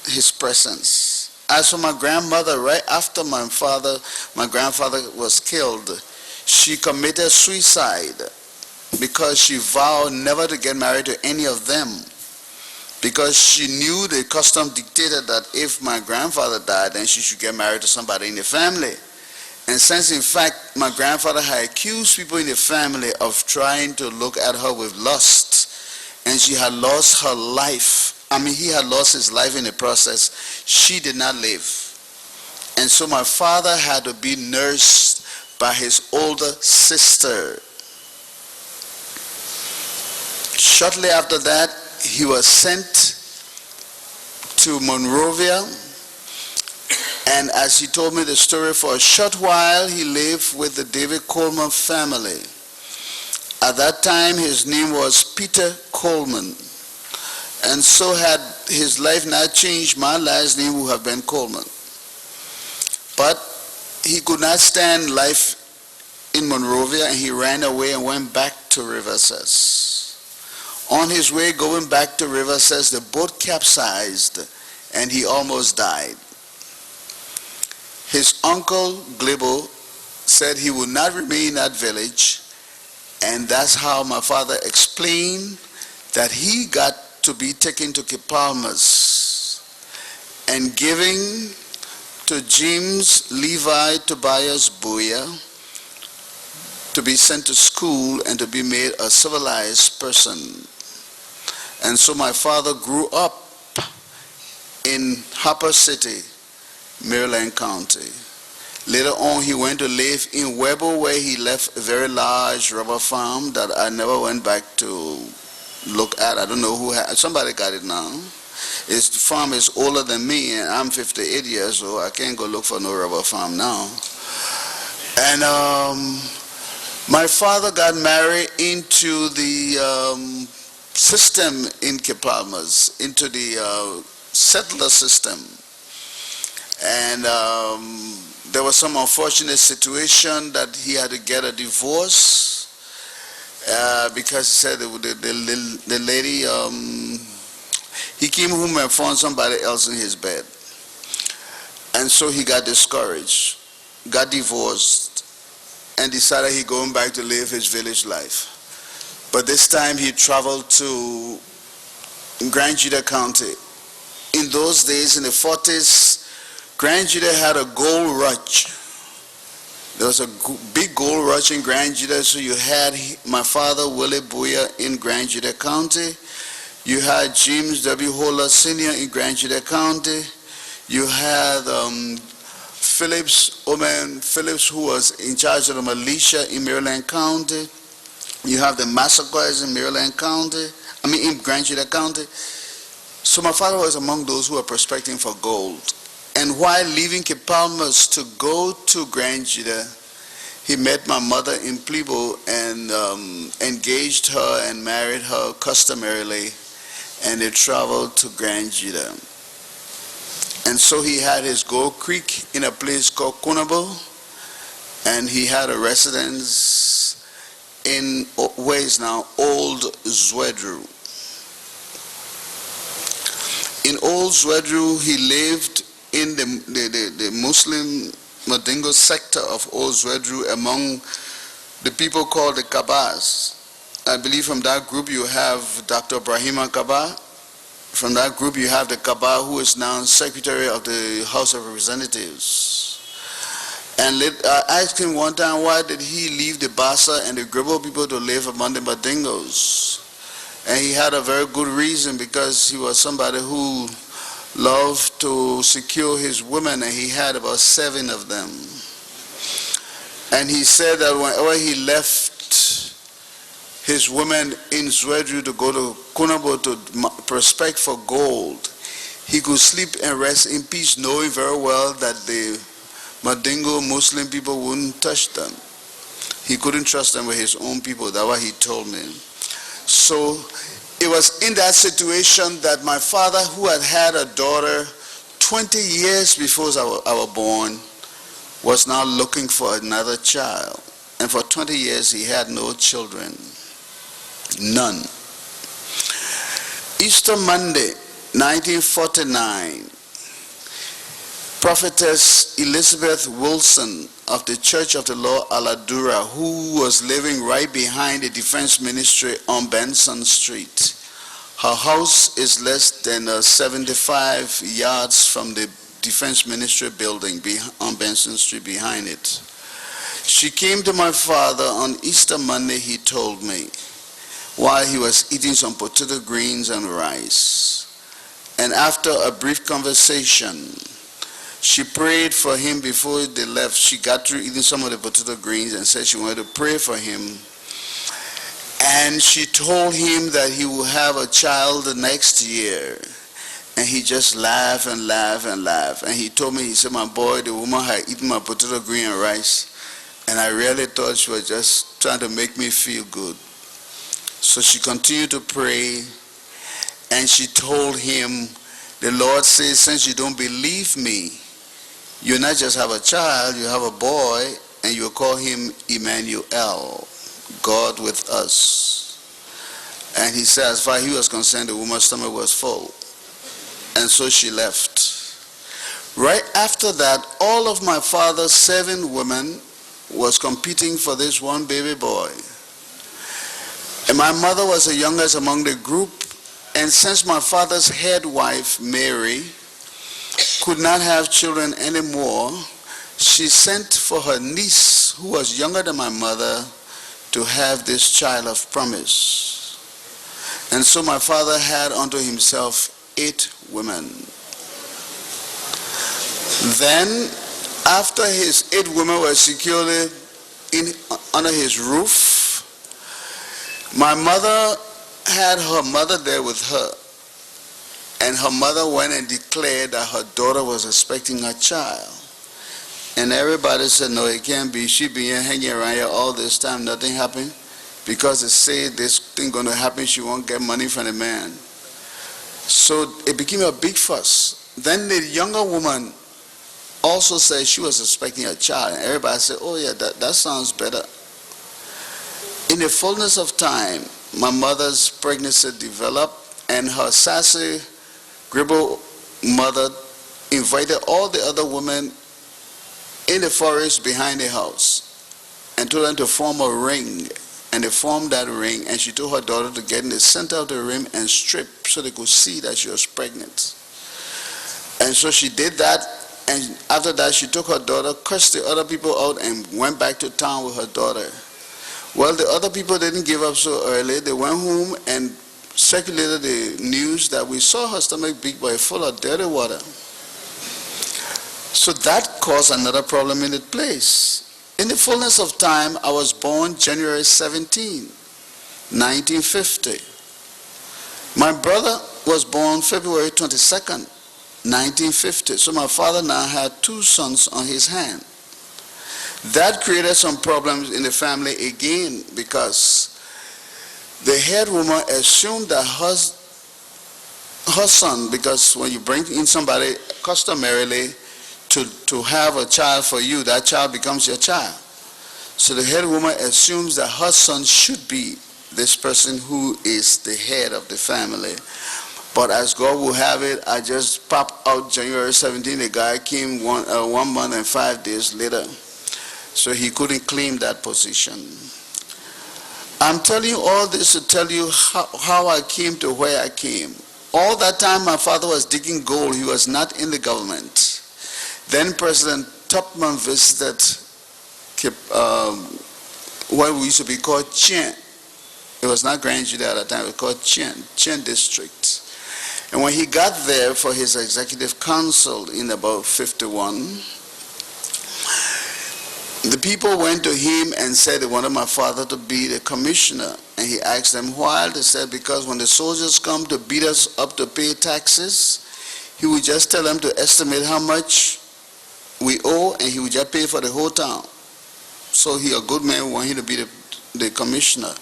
his presence. As for my grandmother, right after my grandfather was killed, she committed suicide because she vowed never to get married to any of them, because she knew the custom dictated that if my grandfather died, then she should get married to somebody in the family. And since, in fact, my grandfather had accused people in the family of trying to look at her with lust, and she had lost her life, he had lost his life in the process, she did not live. And so my father had to be nursed by his older sister. Shortly after that, he was sent to Monrovia, and as he told me the story, for a short while he lived with the David Coleman family. At that time his name was Peter Coleman, And so had his life not changed, my last name would have been Coleman. But he could not stand life in Monrovia, and he ran away and went back to River Cess. On his way going back to River Cess, the boat capsized and he almost died. His uncle Glebo said he would not remain in that village, and that's how my father explained that he got to be taken to Kipalmas and giving to James Levi Tobias Bowier to be sent to school and to be made a civilized person. And so my father grew up in Harper City, Maryland County. Later on, he went to live in Weber, where he left a very large rubber farm that I never went back to look at. I don't know who had, somebody got it now. The farm is older than me, and I'm 58 years old. I can't go look for no rubber farm now. And my father got married into the system in Kipalmas, into the settler system. And there was some unfortunate situation that he had to get a divorce because he said the lady, he came home and found somebody else in his bed. And so he got discouraged, got divorced, and decided he going back to live his village life. But this time he traveled to Grand Judah County. In those days, in the 40s, Grand Judah had a gold rush. There was a big gold rush in Grand Judah, so you had my father, Willie Bowier, in Grand Judah County. You had James W. Holler Sr. in Grand Judah County. You had Phillips, Oman Phillips, who was in charge of the militia in Maryland County. You have the massacres in Maryland County, in Grand Judah County. So my father was among those who were prospecting for gold. And while leaving Kipalmas to go to Grand Judah, he met my mother in Plea and engaged her and married her customarily, and they traveled to Grand Judah. And so he had his Gold Creek in a place called Kunabo, and he had a residence in where is now Old Zwedru. In Old Zwedru, he lived in the Muslim Mandingo sector of Old Zwedru among the people called the Kabas. I believe from that group you have Dr. Brahima Kaba. From that group you have the Kaba who is now Secretary of the House of Representatives. And I asked him one time, why did he leave the Bassa and the Gribble people to live among the Mandingos? And he had a very good reason, because he was somebody who loved to secure his women, and he had about 7 of them. And he said that whenever he left his women in Zwedru to go to Kunabo to prospect for gold, he could sleep and rest in peace, knowing very well that the Mandingo Muslim people wouldn't touch them. He couldn't trust them with his own people. That's what he told me. So it was in that situation that my father, who had a daughter 20 years before I was born, was now looking for another child. And for 20 years he had no children. None. Easter Monday, 1949, Prophetess Elizabeth Wilson of the Church of the Lord Aladura, who was living right behind the Defense Ministry on Benson Street. Her house is less than 75 yards from the Defense Ministry building on Benson Street behind it. She came to my father on Easter Monday, he told me, while he was eating some potato greens and rice. And after a brief conversation, she prayed for him before they left. She got through eating some of the potato greens and said she wanted to pray for him. And she told him that he will have a child the next year. And he just laughed and laughed and laughed. And he told me, he said, my boy, the woman had eaten my potato green and rice. And I really thought she was just trying to make me feel good. So she continued to pray. And she told him, the Lord says, since you don't believe me, you not just have a child, you have a boy, and you call him Emmanuel, God with us. And he said, as far as he was concerned, the woman's stomach was full. And so she left. Right after that, all of my father's 7 women was competing for this one baby boy. And my mother was the youngest among the group. And since my father's head wife, Mary, could not have children anymore, she sent for her niece, who was younger than my mother, to have this child of promise. And so my father had unto himself 8 women. Then, after his 8 women were securely under his roof, my mother had her mother there with her. And her mother went and declared that her daughter was expecting a child. And everybody said, no, it can't be. She been here hanging around here all this time, nothing happened. Because they say this thing going to happen, she won't get money from the man. So it became a big fuss. Then the younger woman also said she was expecting a child. And everybody said, oh yeah, that sounds better. In the fullness of time, my mother's pregnancy developed, and her sassy, gribble mother invited all the other women in the forest behind the house and told them to form a ring. And they formed that ring, and she told her daughter to get in the center of the ring and strip so they could see that she was pregnant. And so she did that, and after that she took her daughter, cursed the other people out, and went back to town with her daughter. Well, the other people didn't give up so early. They went home and circulated the news that we saw her stomach big but full of dirty water. So that caused another problem in the place. In the fullness of time, I was born January 17, 1950. My brother was born February 22nd, 1950. So my father now had 2 sons on his hand. That created some problems in the family again, because the head woman assumed that her son, because when you bring in somebody customarily to have a child for you, that child becomes your child. So the head woman assumes that her son should be this person who is the head of the family. But as God will have it, I just popped out January 17. The guy came 1 month and 5 days later. So he couldn't claim that position. I'm telling you all this to tell you how I came to where I came. All that time my father was digging gold. He was not in the government. Then President Tupman visited what we used to be called Chen. It was not Grand Jude at that time. It was called Chen District. And when he got there for his executive council in about 51, the people went to him and said they wanted my father to be the commissioner. And he asked them why. They said because when the soldiers come to beat us up to pay taxes, he would just tell them to estimate how much we owe, and he would just pay for the whole town. So he, a good man, wanted him to be the commissioner.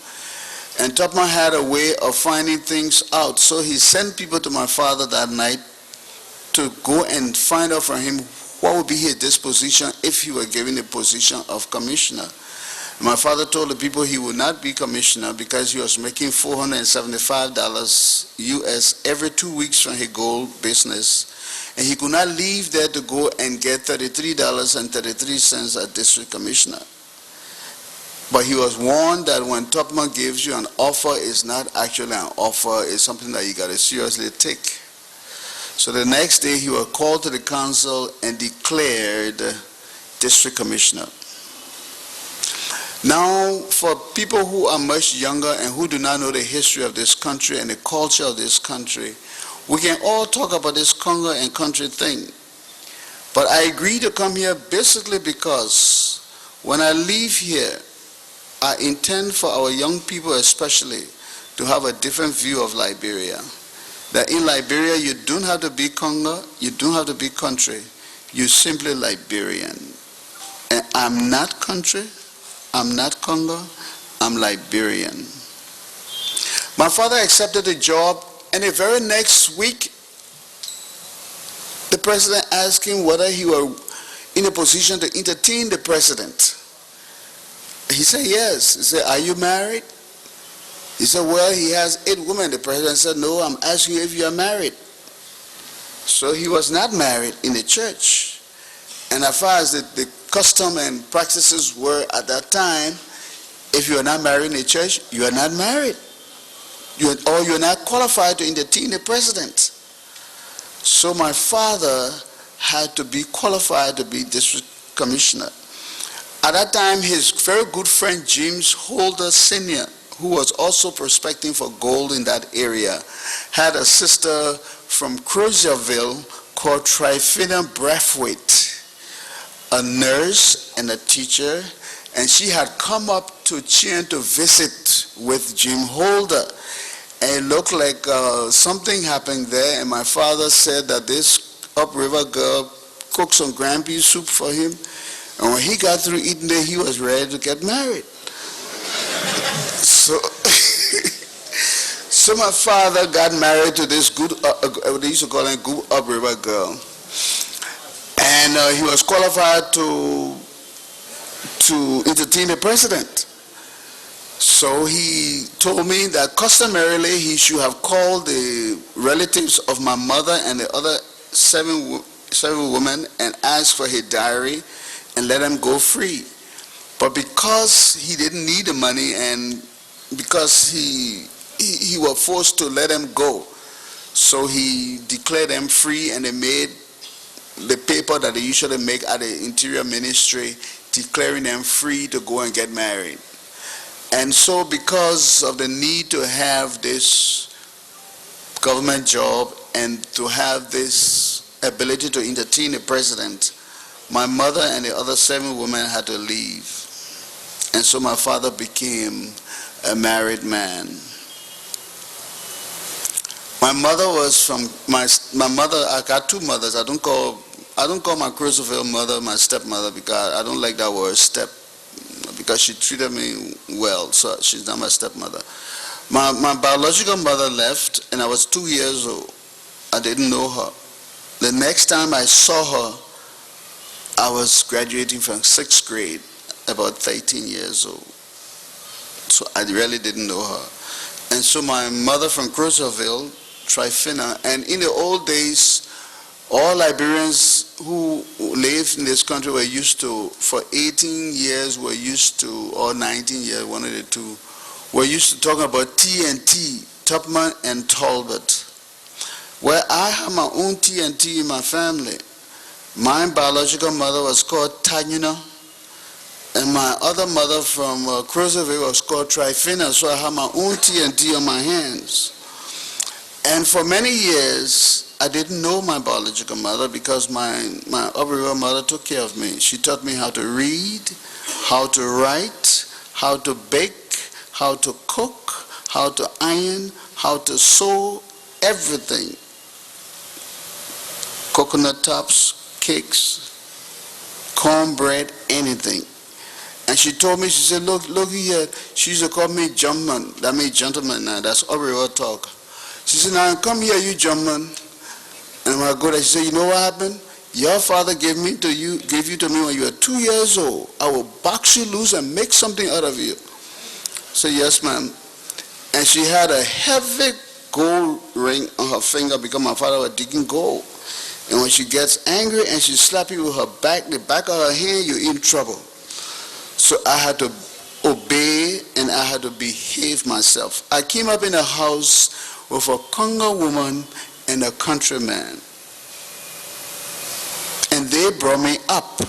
And Tupman had a way of finding things out. So he sent people to my father that night to go and find out from him what would be his disposition if he were given the position of commissioner. My father told the people he would not be commissioner because he was making $475 US every 2 weeks from his gold business. And he could not leave there to go and get $33.33 as district commissioner. But he was warned that when Tupman gives you an offer, it's not actually an offer, it's something that you got to seriously take. So the next day he was called to the council and declared district commissioner. Now, for people who are much younger and who do not know the history of this country and the culture of this country, we can all talk about this Congo and country thing. But I agreed to come here basically because when I leave here, I intend for our young people especially to have a different view of Liberia. That in Liberia, you don't have to be Congo, you don't have to be country, you're simply Liberian. And I'm not country, I'm not Congo, I'm Liberian. My father accepted the job, And the very next week, the president asked him whether he were in a position to entertain the president. He said yes. He said, are you married? He said, well, he has 8 women. The president said, no, I'm asking you if you are married. So he was not married in the church. And as far as the custom and practices were at that time, if you are not married in the church, you are not married. Or you are not qualified to entertain the president. So my father had to be qualified to be district commissioner. At that time, his very good friend James Holder Sr., who was also prospecting for gold in that area, had a sister from Crozierville called Tryphena Braithwaite, a nurse and a teacher, and she had come up to Chien to visit with Jim Holder. And it looked like something happened there, and my father said that this upriver girl cooked some ground beef soup for him, and when he got through eating it, he was ready to get married. So my father got married to this good, they used to call her good upriver girl, and he was qualified to entertain the president. So he told me that customarily he should have called the relatives of my mother and the other seven women and asked for his diary and let them go free. But because he didn't need the money and because he was forced to let them go, so he declared them free, and they made the paper that they usually make at the Interior Ministry declaring them free to go and get married. And so because of the need to have this government job and to have this ability to entertain the president, my mother and the other 7 women had to leave. And so my father became a married man. My mother was from, my mother, I got 2 mothers. I don't call my Cruzoville mother my stepmother because I don't like that word step, because she treated me well, so she's not my stepmother. My biological mother left, and I was 2 years old. I didn't know her. The next time I saw her, I was graduating from 6th grade, about 13 years old. So I really didn't know her. And so my mother from Cruzoville, Tryphena, and in the old days, all Liberians who lived in this country were used to, for 18 years, were used to, or 19 years, one of the two, were used to talking about T&T, Tubman and Talbot. Well, I have my own T&T in my family. My biological mother was called Tanyuna, and my other mother from Cruzoville was called Tryphena, so I have my own T&T on my hands. And for many years, I didn't know my biological mother because my upriver mother took care of me. She taught me how to read, how to write, how to bake, how to cook, how to iron, how to sew, everything. Coconut tops, cakes, cornbread, anything. And she told me, she said, look here. She used to call me Jumpman. That means gentleman now. That's upriver talk. She said, now come here, you Jumpman. And when I go there, she said, you know what happened? Your father gave you to me when you were 2 years old. I will box you loose and make something out of you. I said, yes, ma'am. And she had a heavy gold ring on her finger because my father was digging gold. And when she gets angry and she slaps you with her back, the back of her hand, you're in trouble. So I had to obey and I had to behave myself. I came up in a house with a Congo woman and a countryman. And they brought me up.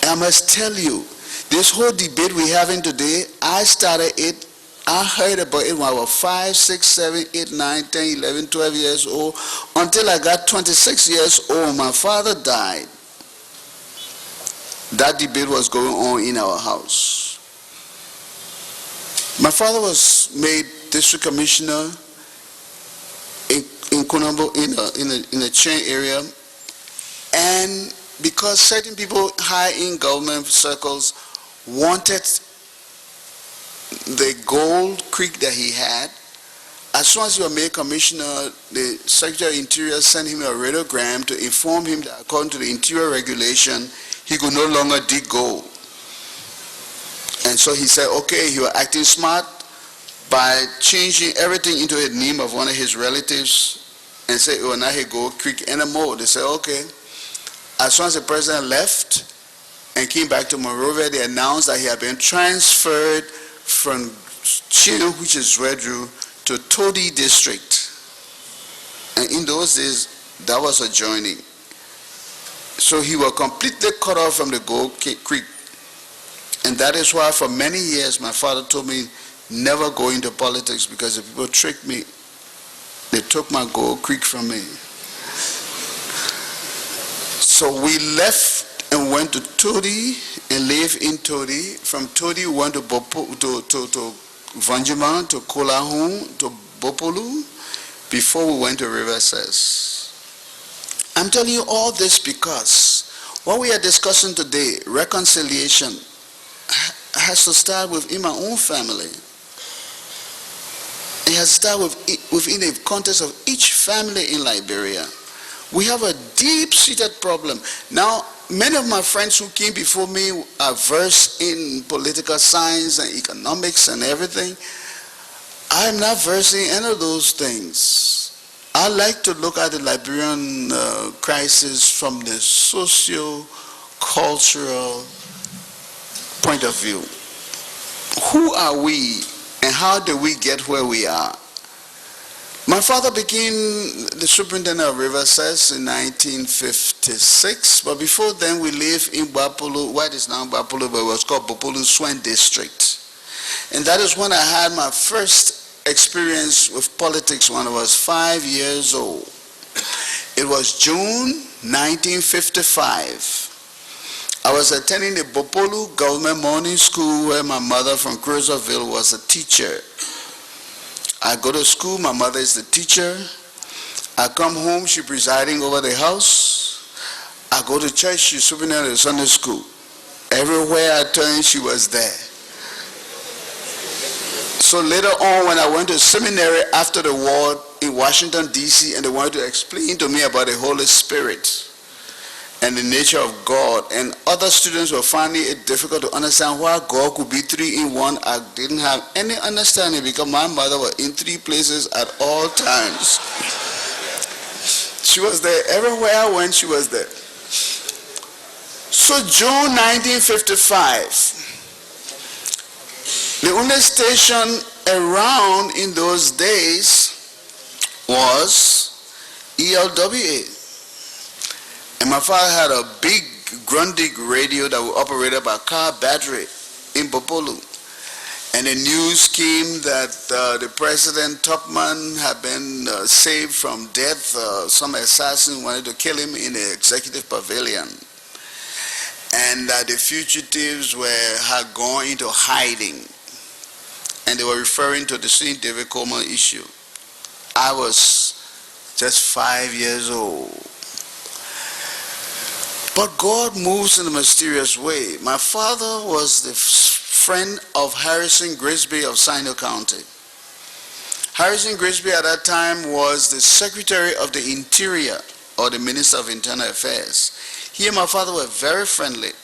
And I must tell you, this whole debate we're having today, I started it, I heard about it when I was 5, 6, 7, 8, 9, 10, 11, 12 years old, until I got 26 years old. My father died. That debate was going on in our house. My father was made district commissioner in Kunambo, in a chain area, and because certain people high in government circles wanted the gold creek that he had, as soon as he was made commissioner, the Secretary of Interior sent him a radiogram to inform him that according to the interior regulation, he could no longer dig gold. And so he said, okay, he was acting smart by changing everything into a name of one of his relatives and said, oh, now he go Creek anymore. They said, okay. As soon as the president left and came back to Monrovia, they announced that he had been transferred from Chino, which is Redru, to Todi district. And in those days, that was adjoining. So he was completely cut off from the Gold Creek. And that is why for many years my father told me never go into politics, because the people tricked me. They took my Gold Creek from me. So we left and went to Todi and lived in Todi. From Todi we went to Vanjima, to Kolahun, to Bopolu, before we went to River Cess. I'm telling you all this because what we are discussing today, reconciliation, has to start within my own family. It has to start within the context of each family in Liberia. We have a deep-seated problem. Now, many of my friends who came before me are versed in political science and economics and everything. I'm not versed in any of those things. I like to look at the Liberian crisis from the socio-cultural point of view. Who are we and how did we get where we are? My father became the superintendent of River Cess in 1956, but before then we lived in Bapolo, what is now Bapolo, but it was called Bopolu Swen District. And that is when I had my first experience with politics when I was 5 years old. It was June 1955. I was attending the Bopolu Government Morning School where my mother from Cruzerville was a teacher. I go to school, my mother is the teacher. I come home, she's presiding over the house. I go to church, she's superintendent of Sunday school. Everywhere I turned, she was there. So later on, when I went to seminary after the war in Washington, D.C., and they wanted to explain to me about the Holy Spirit and the nature of God, and other students were finding it difficult to understand why God could be three in one, I didn't have any understanding because my mother was in three places at all times. She was there. Everywhere I went, she was there. So June 1955, the only station around in those days was ELWA. And my father had a big Grundig radio that was operated by car battery in Bopolu. And the news came that the President Topman had been saved from death. Some assassin wanted to kill him in the executive pavilion. And the fugitives had gone into hiding. And they were referring to the St. David Coleman issue. I was just 5 years old. But God moves in a mysterious way. My father was the friend of Harrison Grisby of Sino County. Harrison Grisby at that time was the Secretary of the Interior, or the Minister of Internal Affairs. He and my father were very friendly.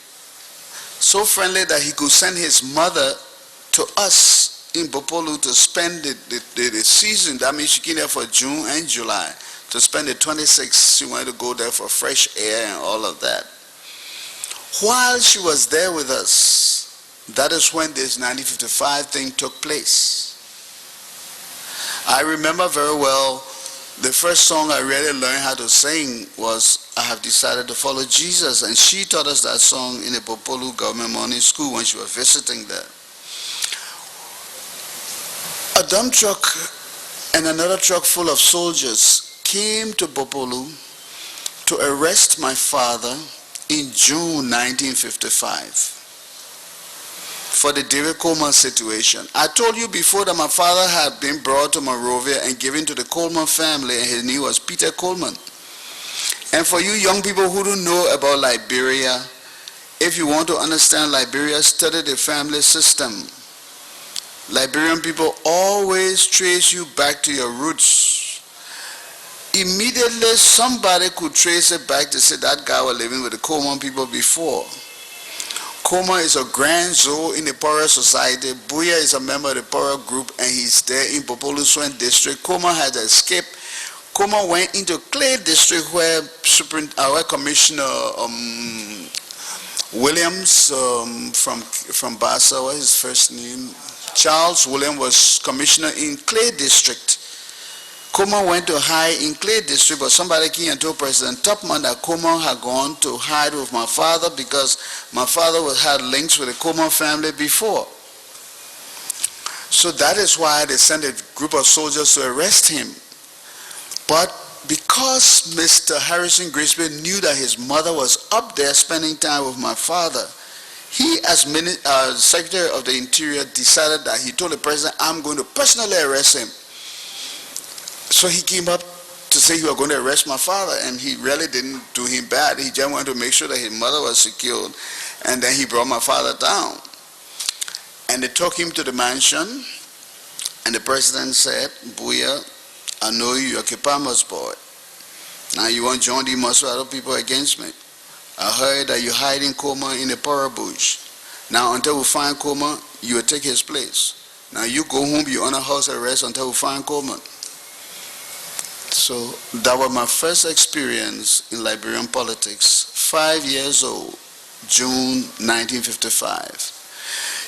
So friendly that he could send his mother to us in Bopolu to spend the season. That means she came there for June and July. To spend the 26th, she wanted to go there for fresh air and all of that. While she was there with us, that is when this 1955 thing took place. I remember very well, the first song I really learned how to sing was I Have Decided to Follow Jesus, and she taught us that song in the Bopolu Government Morning School when she was visiting there. A dump truck and another truck full of soldiers came to Bopolu to arrest my father in June 1955 for the David Coleman situation. I told you before that my father had been brought to Monrovia and given to the Coleman family, and his name was Peter Coleman. And for you young people who don't know about Liberia, if you want to understand Liberia, study the family system. Liberian people always trace you back to your roots. Immediately somebody could trace it back to say that guy was living with the Common people before. Common is a grand zoo in the Pora society. Bowier is a member of the Pora group and he's there in Popolusuan district. Common had escaped. Common went into Clay district where Commissioner Williams from Bassa, what is his first name? Charles Williams was commissioner in Clay district. Common went to hide in Clay district, but somebody came and told President Tupman that Common had gone to hide with my father because my father had links with the Common family before. So that is why they sent a group of soldiers to arrest him. But because Mr. Harrison Grisby knew that his mother was up there spending time with my father, he, as Secretary of the Interior, decided that he told the president, I'm going to personally arrest him. So he came up to say he was going to arrest my father, and he really didn't do him bad. He just wanted to make sure that his mother was secured, and then he brought my father down. And they took him to the mansion, and the president said, Bowier, I know you're a Kipama's boy. Now you want John D. Muscle other people against me. I heard that you're hiding Koma in the Pora bush. Now until we find Koma, you will take his place. Now you go home, you're on a house arrest until we find Koma. So that was my first experience in Liberian politics. 5 years old, June 1955.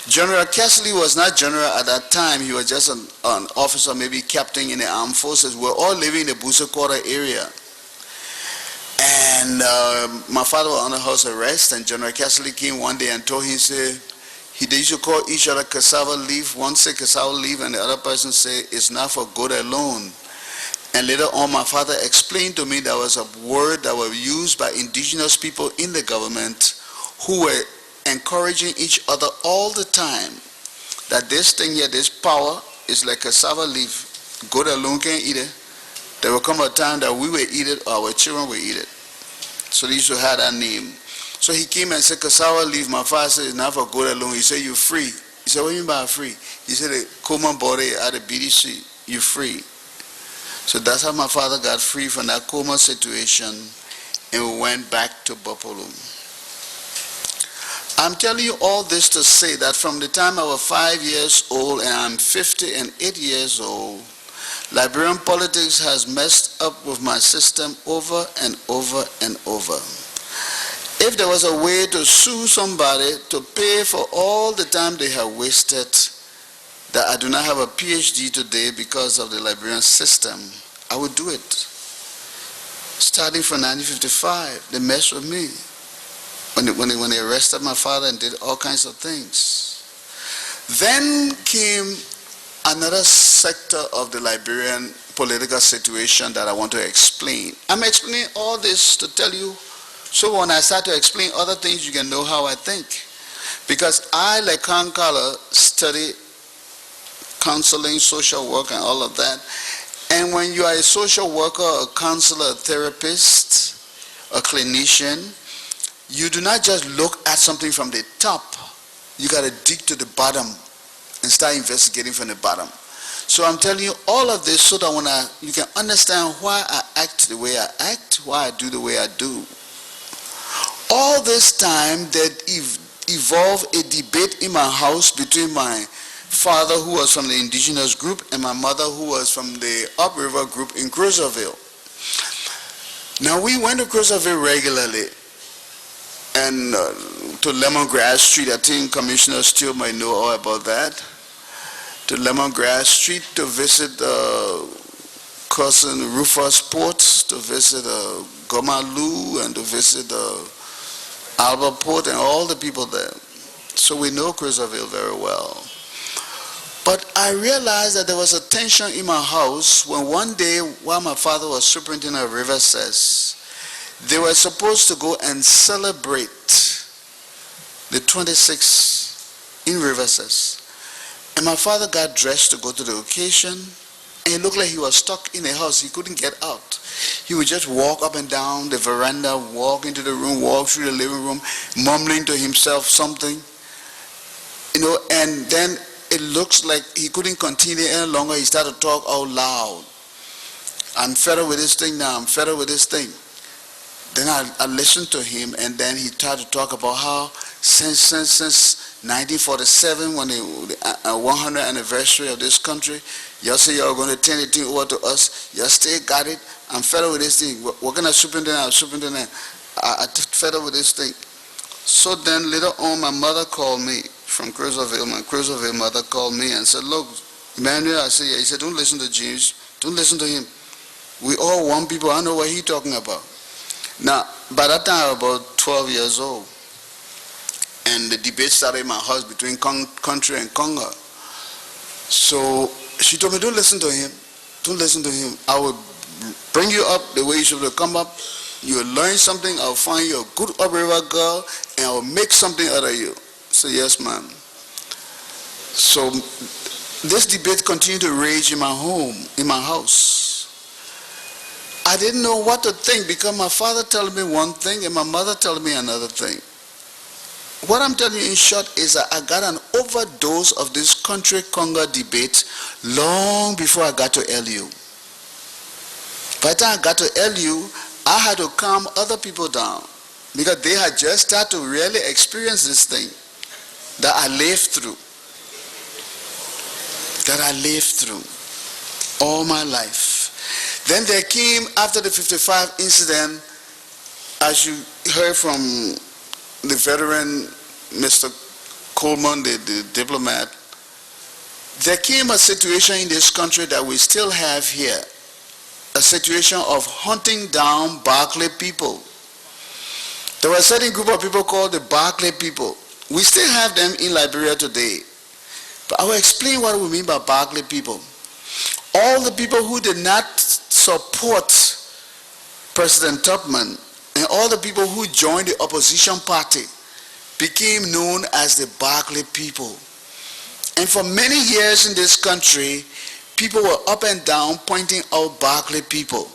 General Kessley was not general at that time. He was just an officer, maybe captain in the armed forces. We're all living in the Busa Quarter area. And my father was under house arrest, and General Kessley came one day and told him, they used to call each other cassava leaf. One said cassava leaf, and the other person said, it's not for good alone. And later on, my father explained to me that was a word that was used by indigenous people in the government who were encouraging each other all the time that this thing here, this power, is like cassava leaf. Good alone can't eat it. There will come a time that we will eat it or our children will eat it. So they used to have that name. So he came and said, cassava leaf. My father said, it's not for good alone. He said, you're free. He said, what do you mean by free? He said, the common body at the BDC, you're free. So that's how my father got free from that coma situation, and we went back to Buffalo. I'm telling you all this to say that from the time I was 5 years old and I'm 50 and 8 years old, Liberian politics has messed up with my system over and over and over. If there was a way to sue somebody to pay for all the time they have wasted, that I do not have a PhD today because of the Liberian system, I would do it. Starting from 1955, they messed with me. When they arrested my father and did all kinds of things. Then came another sector of the Liberian political situation that I want to explain. I'm explaining all this to tell you, so when I start to explain other things, you can know how I think. Because I, like Karn Carlor, study counseling, social work, and all of that. And when you are a social worker, a counselor, a therapist, a clinician, you do not just look at something from the top. You got to dig to the bottom and start investigating from the bottom. So I'm telling you all of this so that you can understand why I act the way I act, why I do the way I do. All this time that evolved a debate in my house between my father, who was from the indigenous group, and my mother, who was from the upriver group in Cruiserville. Now we went to Cruiserville regularly, and to Lemongrass Street. I think Commissioner Steele might know all about that. To Lemongrass Street to visit cousin Rufus Port, to visit Gomalu, and to visit Albert Port and all the people there. So we know Cruiserville very well. But I realized that there was a tension in my house when one day, while my father was superintendent of River Cess, they were supposed to go and celebrate the 26th in River Cess. And my father got dressed to go to the occasion, and it looked like he was stuck in the house. He couldn't get out. He would just walk up and down the veranda, walk into the room, walk through the living room, mumbling to himself something. And then it looks like he couldn't continue any longer, he started to talk out loud. I'm fed up with this thing now, I'm fed up with this thing. Then I listened to him, and then he started to talk about how since 1947, when the 100th anniversary of this country, y'all say y'all going to turn the thing over to us, y'all still got it, I'm fed up with this thing. What kind of superintendent? I'm fed up with this thing. So then later on, my mother called me from Cruiserville. My Cruiserville mother called me and said, look, Emmanuel, I said, yeah. He said, don't listen to James. Don't listen to him. We all one people. I know what he's talking about. Now, by that time, I was about 12 years old. And the debate started in my house between country and Congo. So she told me, don't listen to him. Don't listen to him. I will bring you up the way you should come up. You will learn something. I'll find you a good upriver girl, and I'll make something out of you. So yes, ma'am. So this debate continued to rage in my home, in my house. I didn't know what to think because my father told me one thing and my mother told me another thing. What I'm telling you in short is that I got an overdose of this country Congo debate long before I got to LU. By the time I got to LU, I had to calm other people down because they had just started to really experience this thing that I lived through. All my life. Then there came, after the 55 incident, as you heard from the veteran Mr. Coleman, the diplomat, there came a situation in this country that we still have here, a situation of hunting down Barclay people. There were a certain group of people called the Barclay people. We still have them in Liberia today. But I will explain what we mean by Barclay people. All the people who did not support President Tubman and all the people who joined the opposition party became known as the Barclay people. And for many years in this country, people were up and down pointing out Barclay people.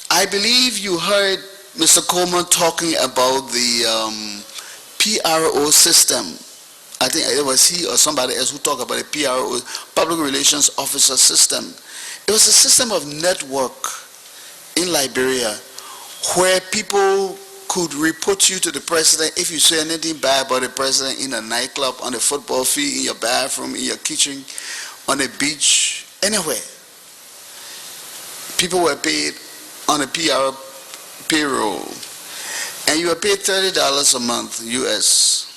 I believe you heard Mr. Coleman talking about the PRO system. I think it was he or somebody else who talked about the PRO, Public Relations Officer system. It was a system of network in Liberia where people could report you to the president if you say anything bad about the president in a nightclub, on a football field, in your bathroom, in your kitchen, on a beach, anywhere. People were paid on a payroll, and you were paid $30 a month US.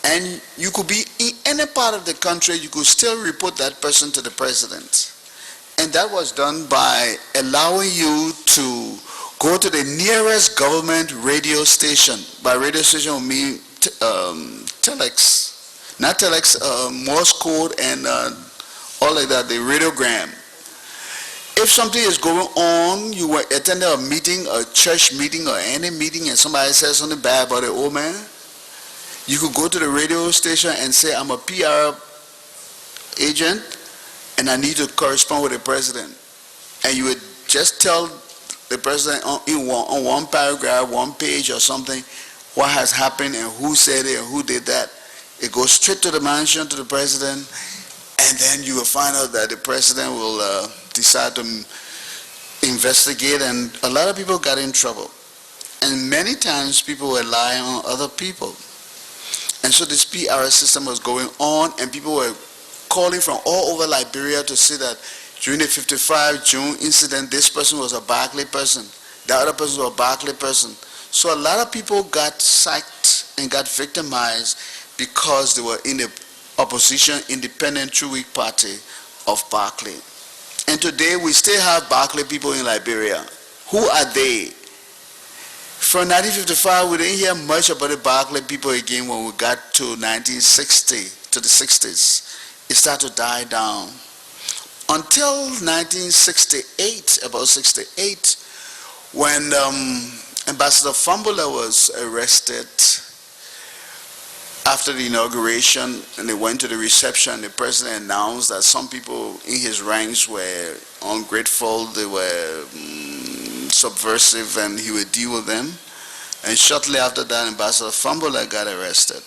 And you could be in any part of the country, you could still report that person to the president. And that was done by allowing you to go to the nearest government radio station. By radio station, we mean telex. Not telex, Morse code and all like that, the radiogram. If something is going on, you were attending a meeting, a church meeting or any meeting, and somebody says something bad about the old man, you could go to the radio station and say, I'm a PR agent and I need to correspond with the president. And you would just tell the president on one paragraph, one page or something, what has happened and who said it and who did that. It goes straight to the mansion, to the president, and then you will find out that the president will decide to investigate, and a lot of people got in trouble. And many times people were lying on other people. And so this PR system was going on, and people were calling from all over Liberia to say that during the 55 June incident, this person was a Barclay person, the other person was a Barclay person. So a lot of people got sacked and got victimized because they were in the opposition independent two-week party of Barclay. And today we still have Barclay people in Liberia. Who are they? From 1955, we didn't hear much about the Barclay people again. When we got to 1960, to the 60s, it started to die down. Until 1968, about 68, when Ambassador Fambula was arrested after the inauguration, and they went to the reception, the president announced that some people in his ranks were ungrateful, they were subversive, and he would deal with them. And shortly after that, Ambassador Fambula got arrested.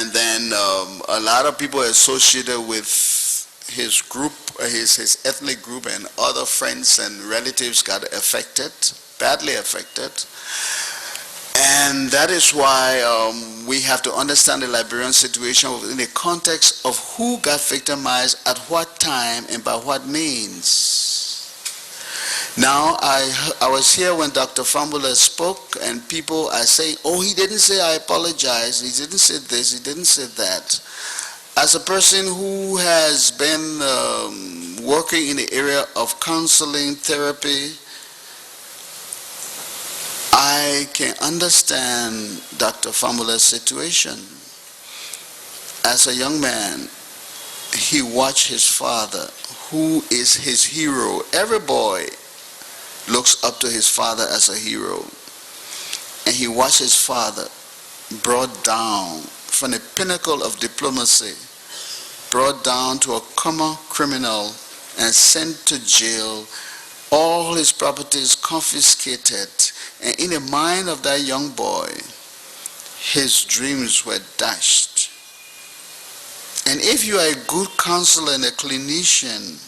and then a lot of people associated with his group, his ethnic group, and other friends and relatives got affected, badly affected. And that is why we have to understand the Liberian situation in the context of who got victimized at what time and by what means. Now, I was here when Dr. Fambula spoke, and people are saying, oh, he didn't say I apologize, he didn't say this, he didn't say that. As a person who has been working in the area of counseling, therapy, I can understand Dr. Fambula's situation. As a young man, he watched his father, who is his hero. Every boy looks up to his father as a hero. And he watched his father brought down from the pinnacle of diplomacy, brought down to a common criminal and sent to jail, all his properties confiscated. And in the mind of that young boy, his dreams were dashed. And if you are a good counselor and a clinician,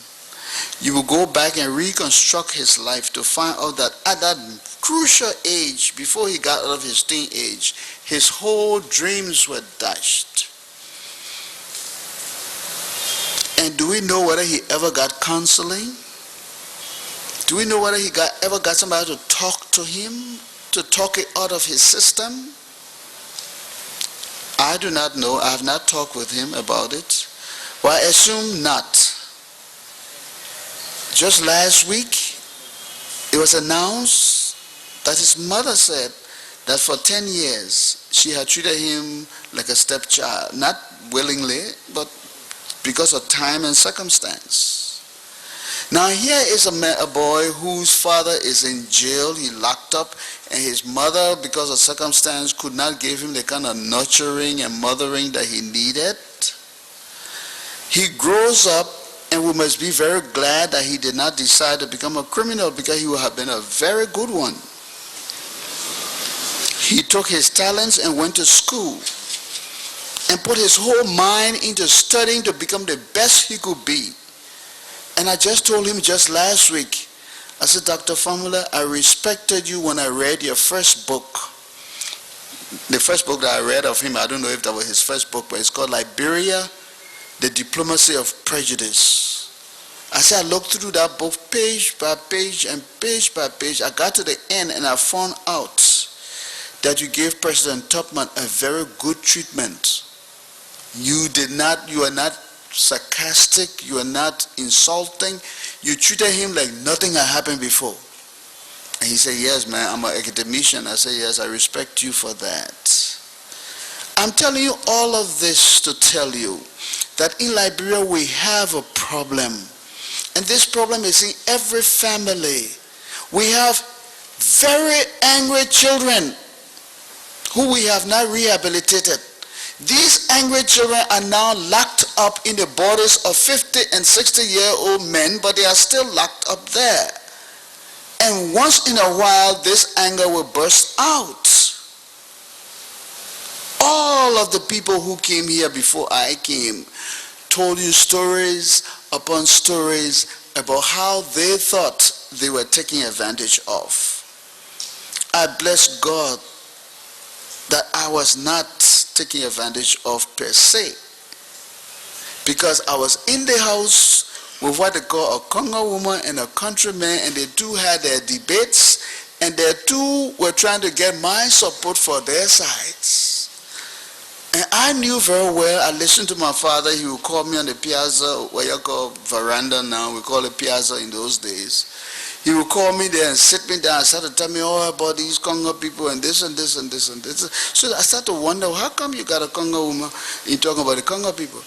you will go back and reconstruct his life to find out that at that crucial age, before he got out of his teen age, his whole dreams were dashed. And do we know whether he ever got counseling? Do we know whether he ever got somebody to talk to him, to talk it out of his system? I do not know. I have not talked with him about it. Well, I assume not. Just last week, it was announced that his mother said that for 10 years, she had treated him like a stepchild, not willingly, but because of time and circumstance. Now here is a boy whose father is in jail, he locked up, and his mother, because of circumstance, could not give him the kind of nurturing and mothering that he needed. He grows up, and we must be very glad that he did not decide to become a criminal, because he would have been a very good one. He took his talents and went to school and put his whole mind into studying to become the best he could be. And I just told him just last week, I said, Dr. Fambula, I respected you when I read your first book. The first book that I read of him, I don't know if that was his first book, but it's called Liberia, The Diplomacy of Prejudice. I said, I looked through that book page by page and page by page. I got to the end and I found out that you gave President Tubman a very good treatment. You are not sarcastic, you are not insulting. You treated him like nothing had happened before. And he said, yes, man, I'm an academician. I said, yes, I respect you for that. I'm telling you all of this to tell you that in Liberia we have a problem. And this problem is in every family. We have very angry children who we have not rehabilitated. These angry children are now locked up in the borders of 50 and 60-year-old men, but they are still locked up there. And once in a while, this anger will burst out. All of the people who came here before I came told you stories upon stories about how they thought they were taken advantage of. I bless God that I was not taking advantage of per se, because I was in the house with what they call a Congo woman and a countryman, and they two had their debates, and they two were trying to get my support for their sides. And I knew very well, I listened to my father. He would call me on the piazza, what you call veranda now, we call it piazza in those days. He would call me there and sit me down and start to tell me all about these Congo people and this and this and this and this. So I started to wonder, how come you got a Congo woman and talking about the Congo people?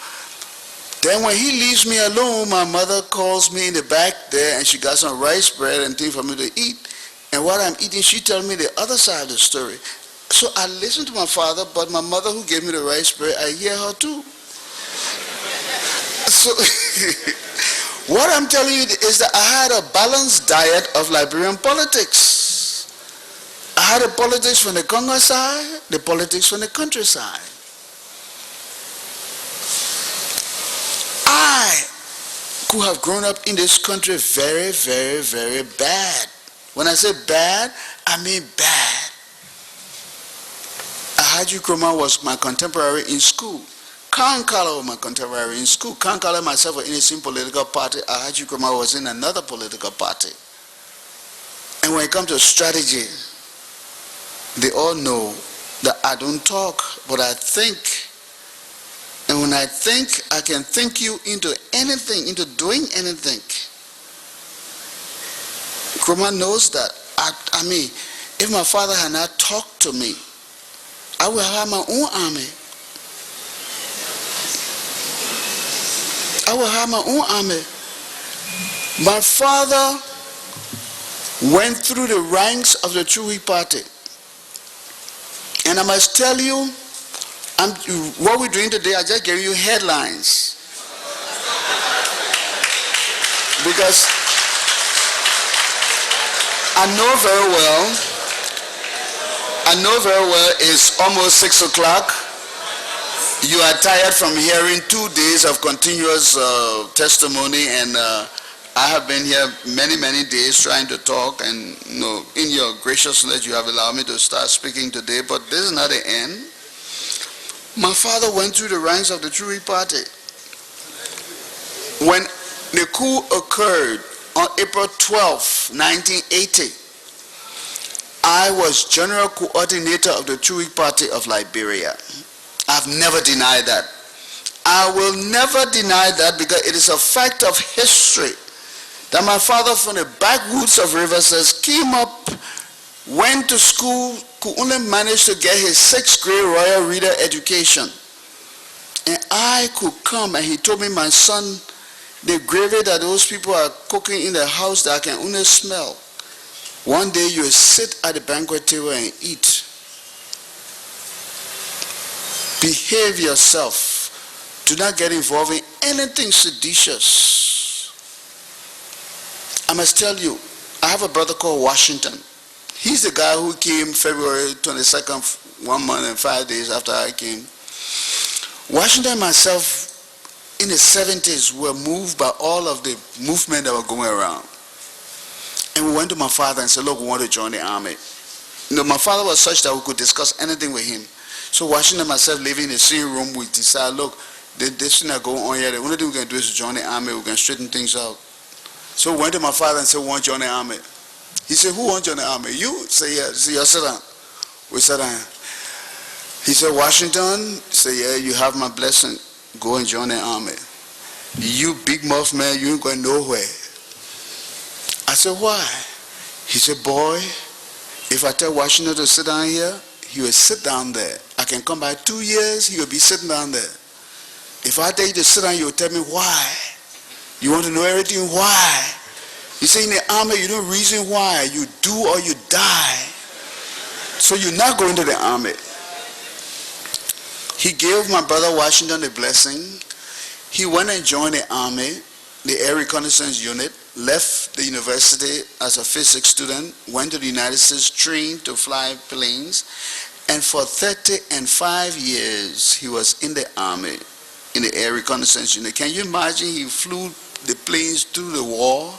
Then when he leaves me alone, my mother calls me in the back there and she got some rice bread and things for me to eat. And while I'm eating, she tells me the other side of the story. So I listen to my father, but my mother who gave me the rice bread, I hear her too. So what I'm telling you is that I had a balanced diet of Liberian politics. I had the politics from the Congo side, the politics from the countryside. who have grown up in this country very, very, very bad. When I say bad, I mean bad. Haji Nkrumah was my contemporary in school. Karn Carlor was my contemporary in school. Karn Carlor and myself were in the same political party. Haji Nkrumah was in another political party. And when it comes to strategy, they all know that I don't talk, but I think. And when I think, I can think you into anything, into doing anything. Nkrumah knows that. I mean, if my father had not talked to me, I would have my own army. I will have my own army. My father went through the ranks of the True Party. And I must tell you, what we're doing today, I just gave you headlines. Because I know very well it's almost 6 o'clock. You are tired from hearing 2 days of continuous testimony, and I have been here many, many days trying to talk, and in your graciousness you have allowed me to start speaking today, but this is not the end. My father went through the ranks of the True Party. When the coup occurred on April 12, 1980, I was General Coordinator of the True Party of Liberia. I've never denied that. I will never deny that, because it is a fact of history that my father from the backwoods of Rivers came up, went to school, could only manage to get his 6th grade Royal Reader education. And I could come, and he told me, my son, the gravy that those people are cooking in the house that I can only smell, one day you will sit at the banquet table and eat. Behave yourself. Do not get involved in anything seditious. I must tell you, I have a brother called Washington. He's the guy who came February 22nd, 1 month and 5 days after I came. Washington and myself in the 70s were moved by all of the movement that were going around. And we went to my father and said, look, we want to join the army. My father was such that we could discuss anything with him. So Washington and myself living in the same room, we decided, look, this thing that going on here, the only thing we can do is to join the army. We can straighten things out. So we went to my father and said, we want to join the army. He said, who wants to join the army? You? Say, yeah. He said, yeah, sit down. We sat down. He said, Washington? He said, yeah, you have my blessing. Go and join the army. You big mouth man, you ain't going nowhere. I said, why? He said, boy, if I tell Washington to sit down here, he will sit down there. I can come back 2 years, he will be sitting down there. If I tell you to sit down, you will tell me why. You want to know everything? Why? You say in the army, you don't reason why. You do or you die. So you're not going to the army. He gave my brother Washington a blessing. He went and joined the army, the Air Reconnaissance Unit, left the university as a physics student, went to the United States, trained to fly planes, and for 35 years he was in the army, in the Air Reconnaissance Unit. Can you imagine? He flew the planes through the wall,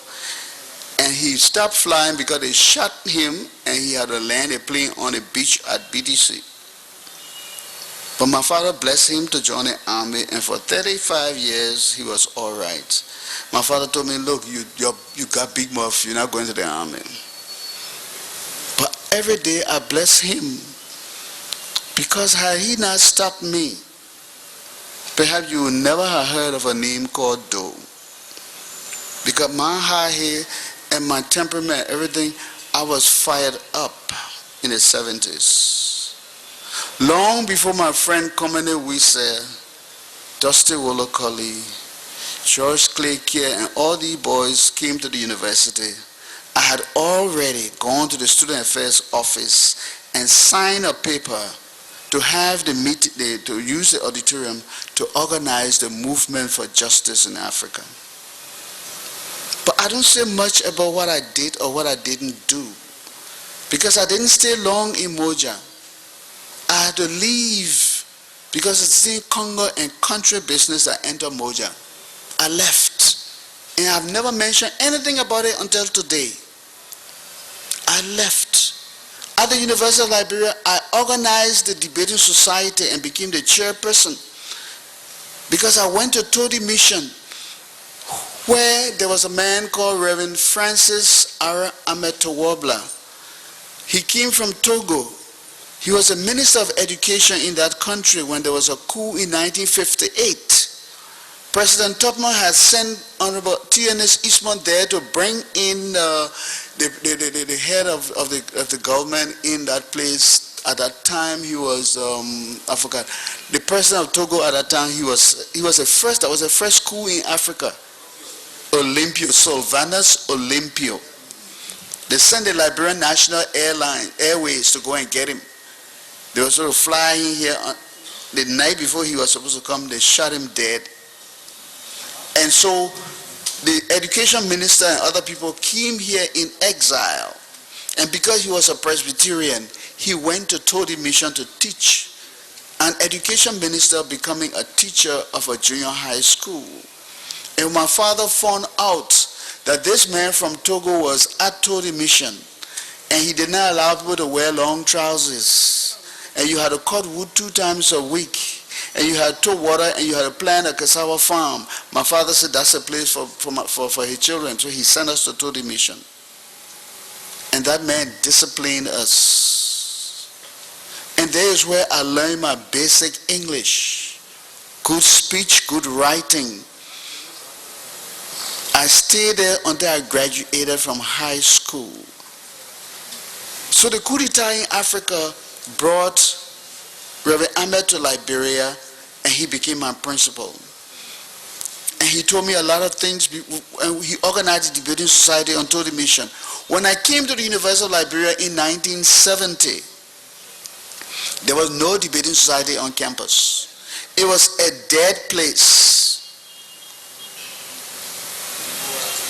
and he stopped flying because they shot him, and he had to land a plane on a beach at BTC. But my father blessed him to join the army, and for 35 years he was all right. My father told me, look, you got big mouth, you're not going to the army. But every day I bless him, because had he not stopped me, perhaps you would never have heard of a name called Doe. Because my high hair and my temperament, everything, I was fired up in the 70s. Long before my friend Comedy Weedeh, Dusty Wolokoli, George Clay Kier, and all these boys came to the university, I had already gone to the Student Affairs office and signed a paper to have the meeting, to use the auditorium to organize the movement for justice in Africa. But I don't say much about what I did or what I didn't do, because I didn't stay long in Moja. I had to leave because it's the Congo and country business that entered Moja. I left. And I've never mentioned anything about it until today. I left. At the University of Liberia, I organized the debating society and became the chairperson because I went to Todi Mission, where there was a man called Reverend Francis Ara Ametowobla. He came from Togo. He was a minister of education in that country when there was a coup in 1958. President Tubman had sent Honorable T.N.S. Eastman there to bring in the head of the government in that place. At that time, he was I forgot. The president of Togo at that time, that was the first coup in Africa. Olympio, Sylvanus Olympio. They sent the Liberian National Airways to go and get him. They were sort of flying here. The night before he was supposed to come, they shot him dead. And so the education minister and other people came here in exile. And because he was a Presbyterian, he went to Todi Mission to teach. An education minister becoming a teacher of a junior high school. And my father found out that this man from Togo was at Todi Mission, and he did not allow people to wear long trousers. And you had to cut wood 2 times a week. And you had to water, and you had to plant a cassava farm. My father said that's a place for his children. So he sent us to Todi Mission. And that man disciplined us. And there is where I learned my basic English. Good speech, good writing. I stayed there until I graduated from high school. So the coup d'etat in Africa brought Reverend Ahmed to Liberia, and he became my principal. And he told me a lot of things, and he organized the debating society on Todi Mission. When I came to the University of Liberia in 1970, there was no debating society on campus. It was a dead place.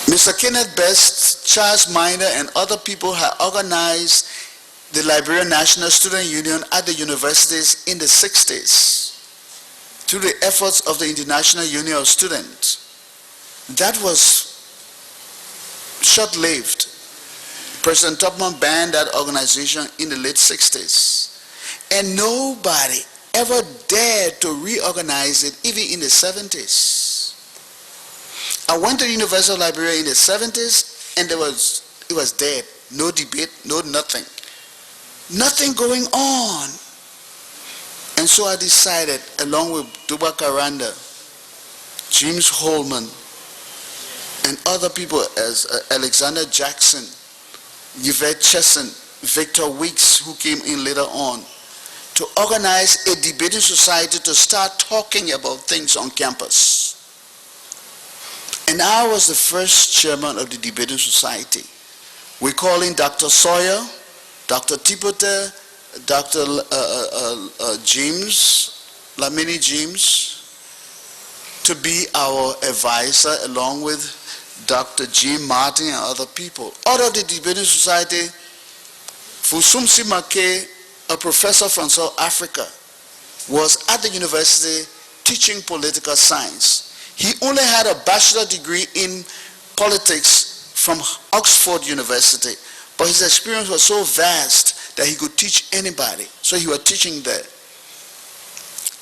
Mr. Kenneth Best, Charles Minor, and other people had organized the Liberian National Student Union at the universities in the 60s through the efforts of the International Union of Students. That was short-lived. President Tubman banned that organization in the late 60s. And nobody ever dared to reorganize it, even in the 70s. I went to the University of Liberia in the 70s, and it was dead. No debate, no nothing. Nothing going on. And so I decided, along with Duba Karanda, James Holman, and other people as Alexander Jackson, Yvette Chesson, Victor Weeks, who came in later on, to organize a debating society to start talking about things on campus. And I was the first chairman of the debating society. We call in Dr. Sawyer, Dr. Tipote, Dr. James, Lamini James, to be our advisor, along with Dr. Jim Martin and other people. Out of the debating society, Fusumsi Make, a professor from South Africa, was at the university teaching political science. He only had a bachelor degree in politics from Oxford University, but his experience was so vast that he could teach anybody. So he was teaching there.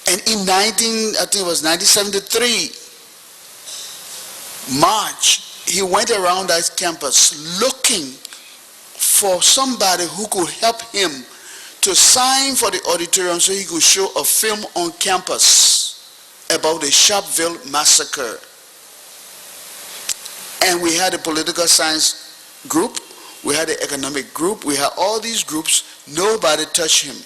And in 1973, March, he went around that campus looking for somebody who could help him to sign for the auditorium so he could show a film on campus about the Sharpeville massacre. And we had a political science group, we had an economic group, we had all these groups. Nobody touched him.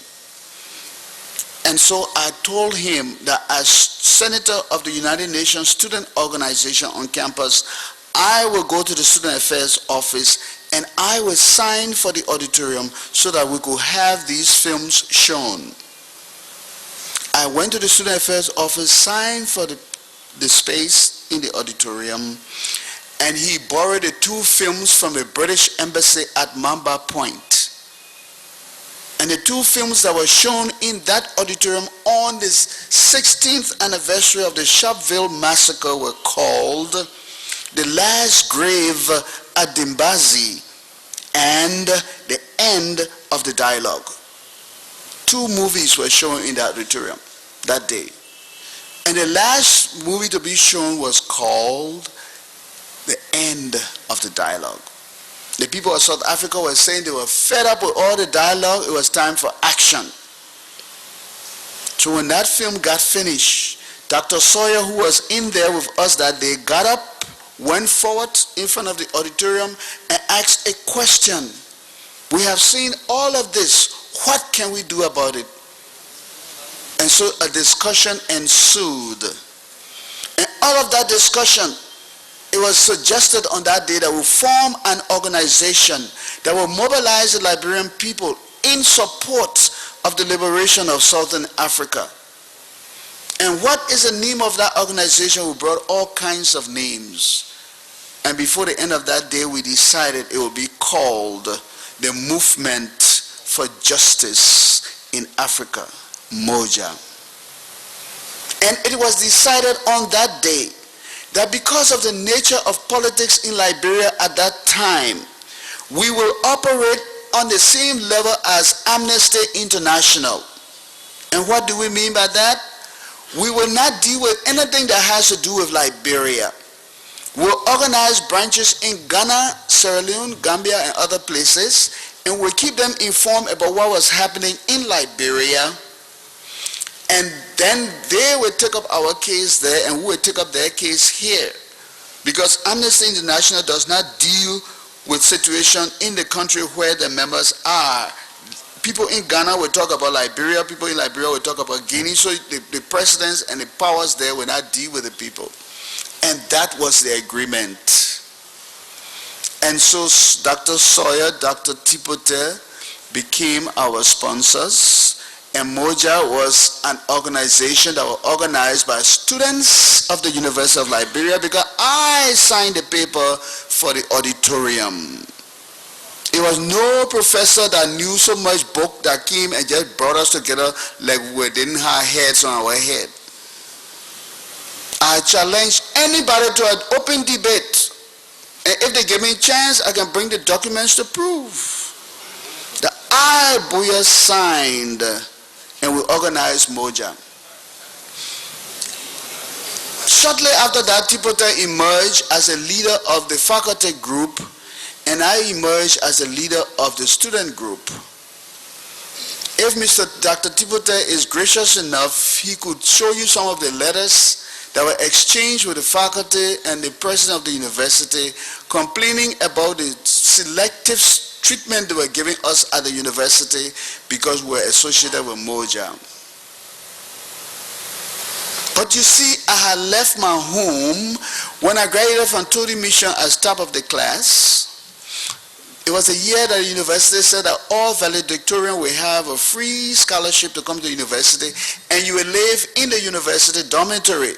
And so I told him that as senator of the United Nations Student Organization on campus, I will go to the Student Affairs Office and I will sign for the auditorium so that we could have these films shown. I went to the Student Affairs Office, signed for the space in the auditorium, and he borrowed the 2 films from the British Embassy at Mamba Point. And the 2 films that were shown in that auditorium on the 16th anniversary of the Sharpeville massacre were called The Last Grave at Dimbazi, and The End of the Dialogue. 2 movies were shown in the auditorium that day. And the last movie to be shown was called The End of the Dialogue. The people of South Africa were saying they were fed up with all the dialogue. It was time for action. So when that film got finished, Dr. Sawyer, who was in there with us that day, got up, went forward in front of the auditorium and asked a question. We have seen all of this. What can we do about it? And so a discussion ensued. And all of that discussion, it was suggested on that day that we form an organization that will mobilize the Liberian people in support of the liberation of Southern Africa. And what is the name of that organization? We brought all kinds of names. And before the end of that day, we decided it would be called the Movement for Justice in Africa, MOJA. And it was decided on that day that because of the nature of politics in Liberia at that time, we will operate on the same level as Amnesty International. And what do we mean by that? We will not deal with anything that has to do with Liberia. We'll organize branches in Ghana, Sierra Leone, Gambia, and other places, and we'll keep them informed about what was happening in Liberia. And then they will take up our case there, and we will take up their case here. Because Amnesty International does not deal with situation in the country where the members are. People in Ghana will talk about Liberia, people in Liberia will talk about Guinea, so the presidents and the powers there will not deal with the people. And that was the agreement. And so Dr. Sawyer, Dr. Tipote became our sponsors, and MOJA was an organization that was organized by students of the University of Liberia, because I signed the paper for the auditorium. It was no professor that knew so much book that came and just brought us together like we didn't have heads on our head. I challenge anybody to an open debate. And if they give me a chance, I can bring the documents to prove that I, Bowier, signed and we organized MOJA. Shortly after that, Tipote emerged as a leader of the faculty group, and I emerged as a leader of the student group. If Dr. Tipote is gracious enough, he could show you some of the letters that were exchanged with the faculty and the president of the university, complaining about the selective treatment they were giving us at the university because we were associated with MOJA. But you see, I had left my home when I graduated from Todi Mission as top of the class. It was a year that the university said that all valedictorians will have a free scholarship to come to the university, and you will live in the university dormitory.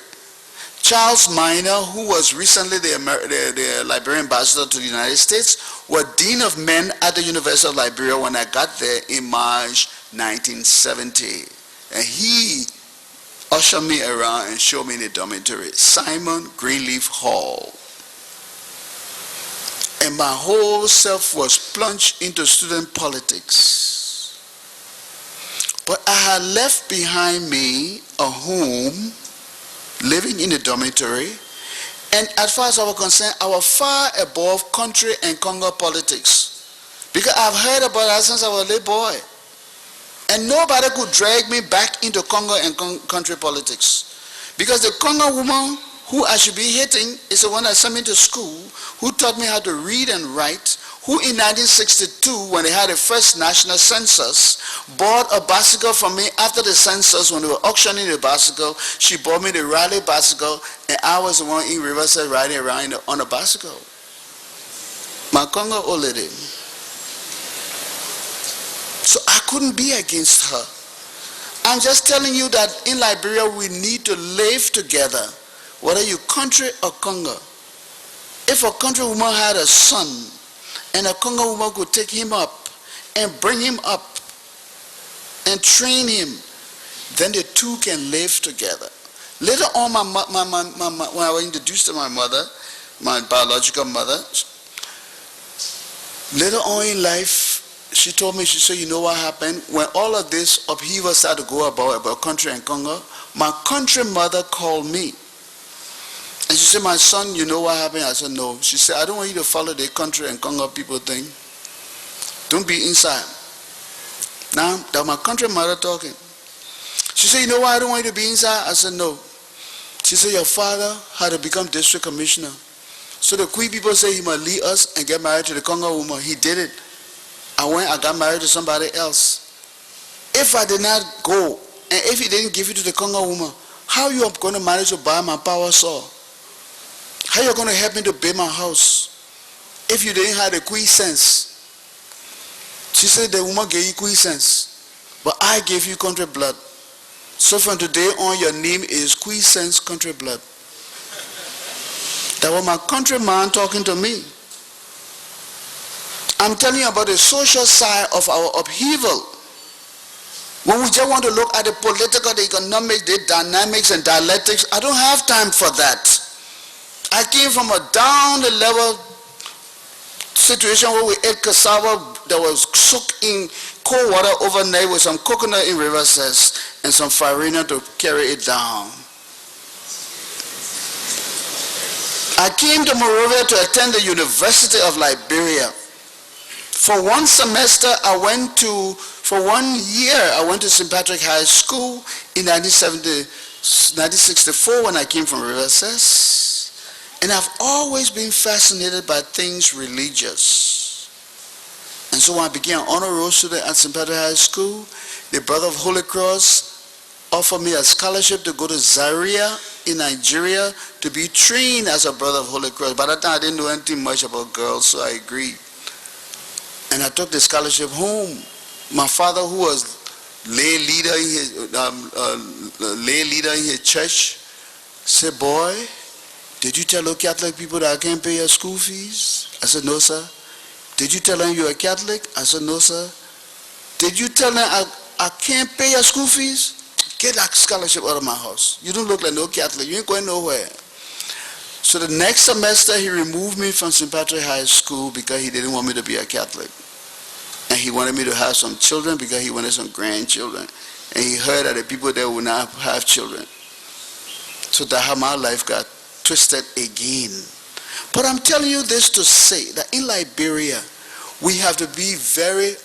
Charles Minor, who was recently the Liberian ambassador to the United States, was Dean of Men at the University of Liberia when I got there in March 1970. And he ushered me around and showed me the dormitory, Simon Greenleaf Hall. And my whole self was plunged into student politics. But I had left behind me a home, living in a dormitory, and as far as I was concerned, I was far above country and Congo politics, because I've heard about that since I was a little boy, and nobody could drag me back into Congo and country politics, because the Congo woman who I should be hating is the one that sent me to school, who taught me how to read and write, who in 1962, when they had the first national census, bought a bicycle from me after the census. When they were auctioning the bicycle, she bought me the Raleigh bicycle, and I was the one in Riverside riding around on a bicycle. My Congo old lady. So I couldn't be against her. I'm just telling you that in Liberia we need to live together, whether you country or Congo. If a country woman had a son, and a Congo woman could take him up and bring him up and train him, then the two can live together. Later on, when I was introduced to my mother, my biological mother. Later on in life, she told me, she said, you know what happened? When all of this upheaval started to go about country and Congo, my country mother called me. And she said, my son, you know what happened? I said, no. She said, I don't want you to follow the country and Congo people thing. Don't be inside. Now, that's my country mother talking. She said, you know why I don't want you to be inside? I said, no. She said, your father had to become district commissioner. So the Coup people say he must leave us and get married to the Congo woman. He did it. I got married to somebody else. If I did not go, and if he didn't give it to the Congo woman, how you are going to manage to buy my power saw? How you going to help me to build my house? If you didn't have the quiescence. She said the woman gave you quiescence, but I gave you country blood. So from today on, your name is quiescence country blood. That was my countryman talking to me. I'm telling you about the social side of our upheaval. When we just want to look at the political, the economic, the dynamics and dialectics, I don't have time for that. I came from a down the level situation where we ate cassava that was soaked in cold water overnight with some coconut in river cess and some farina to carry it down. I came to Monrovia to attend the University of Liberia. For one semester, for 1 year, I went to St. Patrick High School in 1964 when I came from River Cess. And I've always been fascinated by things religious. And so when I became an honor roll student at St. Patrick High School, the Brother of Holy Cross offered me a scholarship to go to Zaria in Nigeria to be trained as a Brother of Holy Cross. By that time, I didn't know anything much about girls, so I agreed. And I took the scholarship home. My father, who was lay leader in his church, said, boy, did you tell the Catholic people that I can't pay your school fees? I said, no, sir. Did you tell them you're a Catholic? I said, no, sir. Did you tell them I can't pay your school fees? Get that scholarship out of my house. You don't look like no Catholic. You ain't going nowhere. So the next semester, he removed me from St. Patrick High School because he didn't want me to be a Catholic. And he wanted me to have some children because he wanted some grandchildren. And he heard that the people there would not have children. So that's how my life got twisted again. But I'm telling you this to say that in Liberia, we have to be very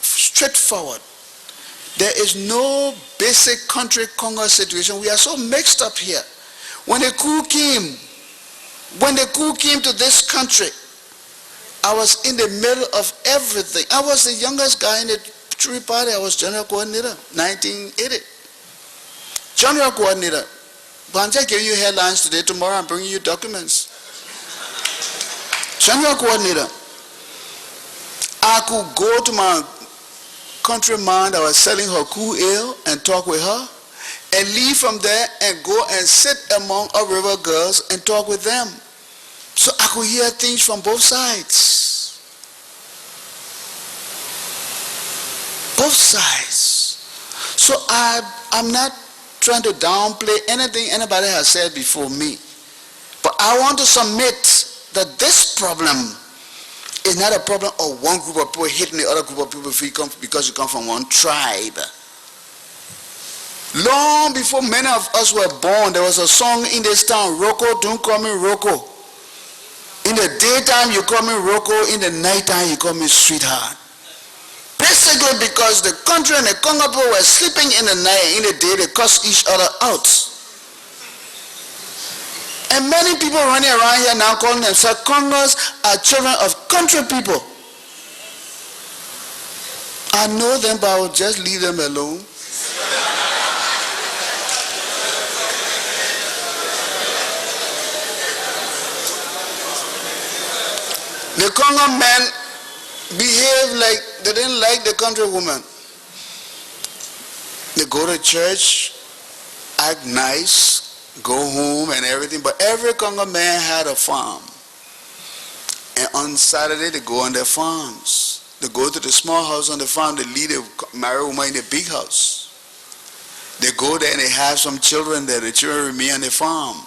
straightforward. There is no basic country Congo situation. We are so mixed up here. When the coup came to this country, I was in the middle of everything. I was the youngest guy in the Tree Party. I was general coordinator, 1980. General coordinator. But I'm just giving you headlines today. Tomorrow I'm bringing you documents. General coordinator. I could go to my countryman that was selling her Coup ale and talk with her, and leave from there and go and sit among our river girls and talk with them. So I could hear things from both sides. Both sides. So I'm not trying to downplay anything anybody has said before me. But I want to submit that this problem is not a problem of one group of people hitting the other group of people because you come from one tribe. Long before many of us were born, there was a song in this town, Roko, don't call me Roko. In the daytime, you call me Roko. In the nighttime, you call me sweetheart. Basically because the country and the Congo people were sleeping in the night, in the day, they cussed each other out. And many people running around here now calling themselves Congos are children of country people. I know them, but I will just leave them alone. The Congo men behave like they didn't like the country woman. They go to church, act nice, go home and everything, but every Congo man had a farm. And on Saturday, they go on their farms. They go to the small house on the farm, they leave a married woman in the big house. They go there and they have some children there, the children remain on the farm.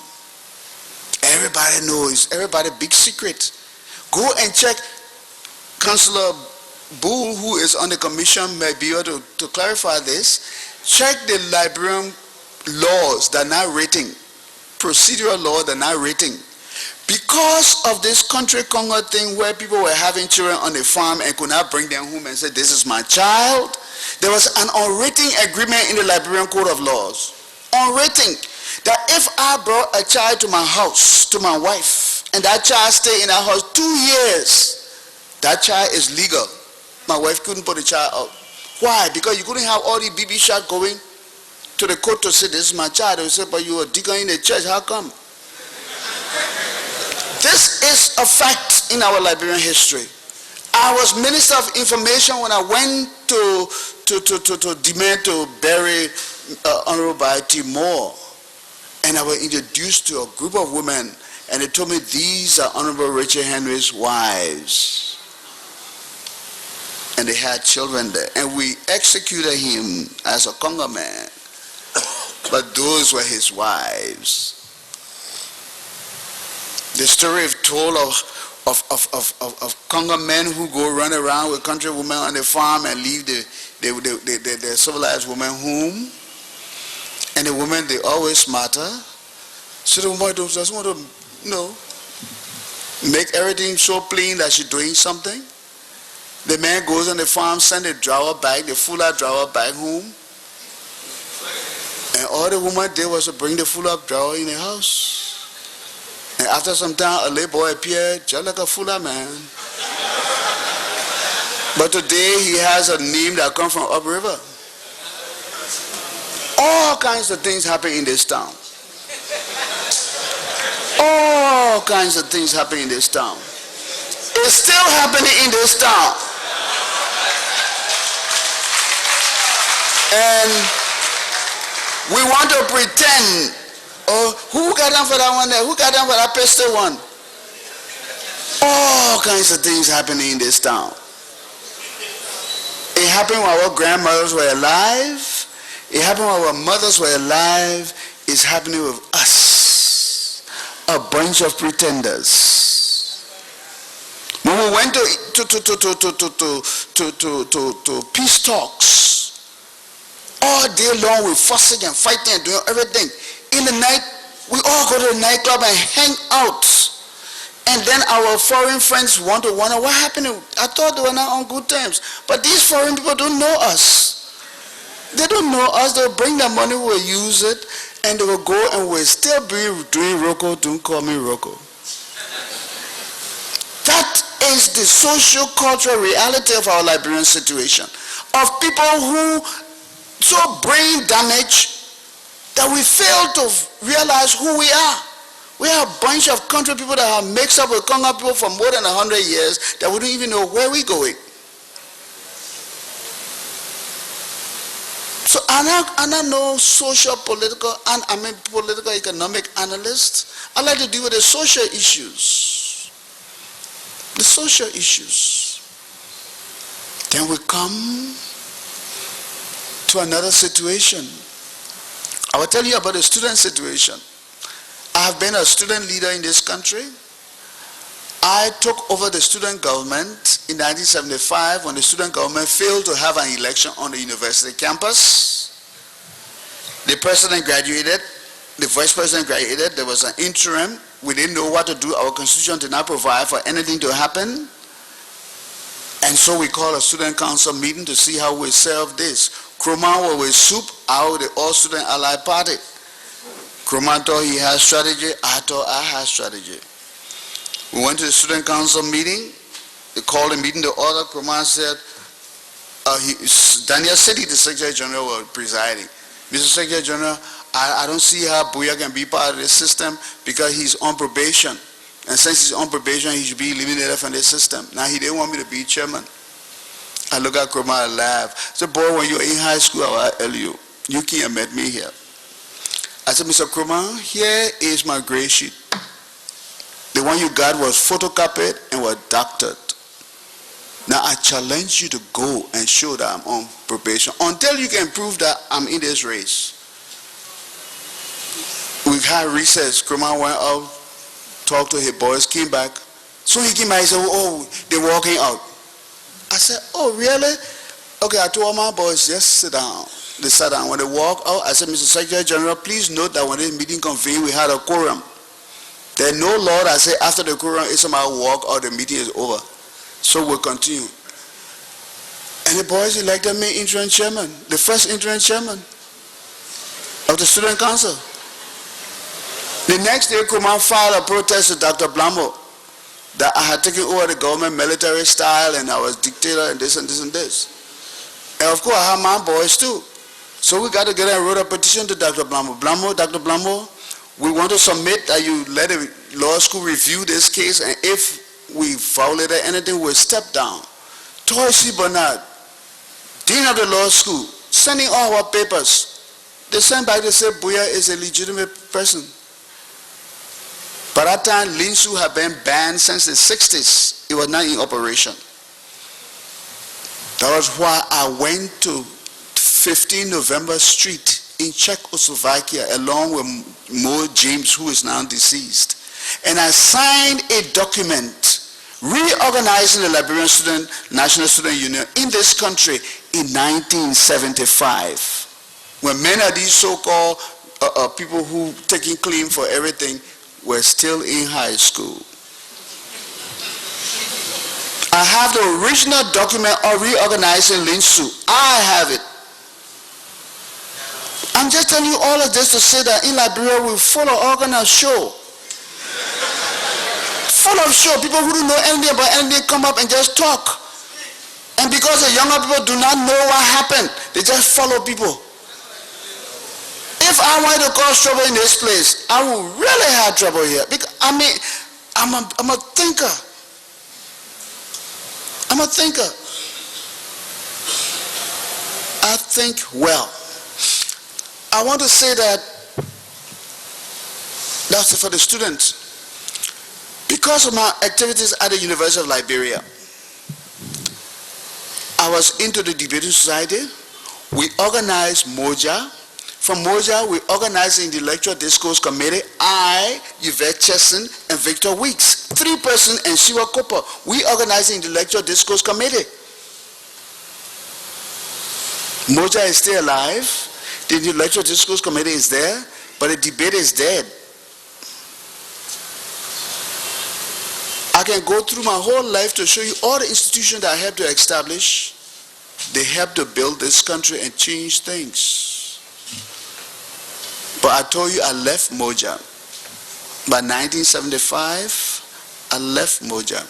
everybody knows, everybody big secret. Go and check. Councillor Bull, who is on the commission, may be able to clarify this. Check the Liberian laws, the narrating, procedural law, the narrating. Because of this country Congo thing where people were having children on the farm and could not bring them home and say, this is my child, there was an unwritten agreement in the Liberian Code of Laws, unwritten, that if I brought a child to my house, to my wife, and that child stayed in our house 2 years, that child is legal. My wife couldn't put the child out. Why? Because you couldn't have all the BB shot going to the court to say, this is my child. They would say, but you were deacon in the church, how come? This is a fact in our Liberian history. I was Minister of Information when I went to demand to bury Honorable T. Moore. And I was introduced to a group of women, and they told me these are Honorable Richard Henry's wives. And they had children there. And we executed him as a Congo man. But those were his wives. The story is told of Congo men who go run around with country women on the farm and leave the civilized women home. And the women, they always matter. So the woman doesn't want to, make everything so plain that she's doing something. The man goes on the farm, send the drawer bag, the full-up drawer bag home. And all the woman did was to bring the full-up drawer in the house. And after some time, a little boy appeared, just like a full-up man. But today, he has a name that comes from upriver. All kinds of things happen in this town. All kinds of things happen in this town. It's still happening in this town. And we want to pretend, oh, who got down for that one there? Who got down for that pistol one? All kinds of things happening in this town. It happened while our grandmothers were alive. It happened while our mothers were alive. It's happening with us. A bunch of pretenders. When we went to peace talks, all day long we're fussing and fighting and doing everything. In the night, we all go to the nightclub and hang out. And then our foreign friends want to wonder what happened. I thought they were not on good terms. But these foreign people don't know us. They don't know us. They'll bring their money, we'll use it, and they will go and we'll still be doing Rocco, don't call me Rocco. That is the socio-cultural reality of our Liberian situation. Of people who so brain damaged that we fail to realize who we are. We are a bunch of country people that have mixed up with Congo people for more than 100 years that we don't even know where we're going. So I'm not no socio-political, political economic analyst. I like to deal with the social issues. The social issues. Then we come to another situation. I will tell you about the student situation. I have been a student leader in this country. I took over the student government in 1975 when the student government failed to have an election on the university campus. The president graduated, the vice president graduated, there was an interim. We didn't know what to do. Our constitution did not provide for anything to happen. And so we called a student council meeting to see how we serve this. Kroman was with soup out the All Student Allied Party. Kroman thought he had strategy, I thought I had strategy. We went to the student council meeting. They called the meeting to order. Kroman said, Daniel City, the Secretary General, was presiding. Mr. Secretary General, I don't see how Bowier can be part of the system because he's on probation. And since he's on probation, he should be eliminated from the system. Now he didn't want me to be chairman. I look at Kroman and laugh. I said, boy, when you're in high school, I will tell you, you can't met me here. I said, Mr. Kroman, here is my gray sheet. The one you got was photocopied and was doctored. Now I challenge you to go and show that I'm on probation until you can prove that I'm in this race. We had recess. Kroman went out, talked to his boys, came back. So he came back and said, oh, they're walking out. I said, oh, really? Okay, I told all my boys, just sit down. They sat down. When they walked out, I said, Mr. Secretary General, please note that when this meeting convened, we had a quorum. There's no law that says after the quorum, if somebody walk out, the meeting is over. So we'll continue. And the boys elected me interim chairman, the first interim chairman of the student council. The next day, Kuma filed a protest to Dr. Blambo that I had taken over the government military style and I was dictator and this and this and this. And of course, I had my boys too. So we got together and wrote a petition to Dr. Blambo. Dr. Blambo, we want to submit that you let the law school review this case, and if we violated anything, we'll step down. Toysi Bernard, dean of the law school, sending all our papers. They sent back, they said Bowier is a legitimate person. By that time, Linsu had been banned since the 60s. It was not in operation. That was why I went to 15 November Street in Czechoslovakia along with Mo James, who is now deceased. And I signed a document reorganizing the Liberian National Student Union in this country in 1975. When many of these so-called people who taking claim for everything were still in high school. I have the original document of reorganizing Linsu. I have it. I'm just telling you all of this to say that in Liberia we're full of organized show. Full of show. People who don't know anything about anything come up and just talk. And because the younger people do not know what happened, they just follow people. If I wanted to cause trouble in this place, I would really have trouble here. Because I mean, I'm a thinker. I'm a thinker. I think well. I want to say that that's for the students. Because of my activities at the University of Liberia, I was into the debating society. We organized Moja. From Moja, we organized the Intellectual Discourse Committee. I, Yvette Chesson, and Victor Weeks. 3 persons and Siwa Cooper. We organized the Intellectual Discourse Committee. Moja is still alive. The Intellectual Discourse Committee is there, but the debate is dead. I can go through my whole life to show you all the institutions that I helped to establish. They helped to build this country and change things. But I told you I left Moja. By 1975, I left Moja.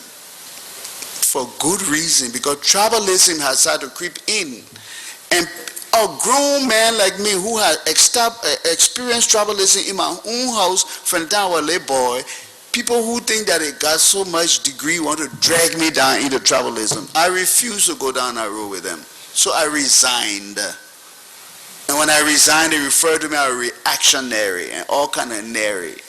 For good reason, because tribalism had started to creep in. And a grown man like me who had experienced tribalism in my own house from the time I was a little boy, people who think that they got so much degree want to drag me down into tribalism. I refused to go down that road with them. So I resigned. And when I resigned, they referred to me as a reactionary and all kind of nary.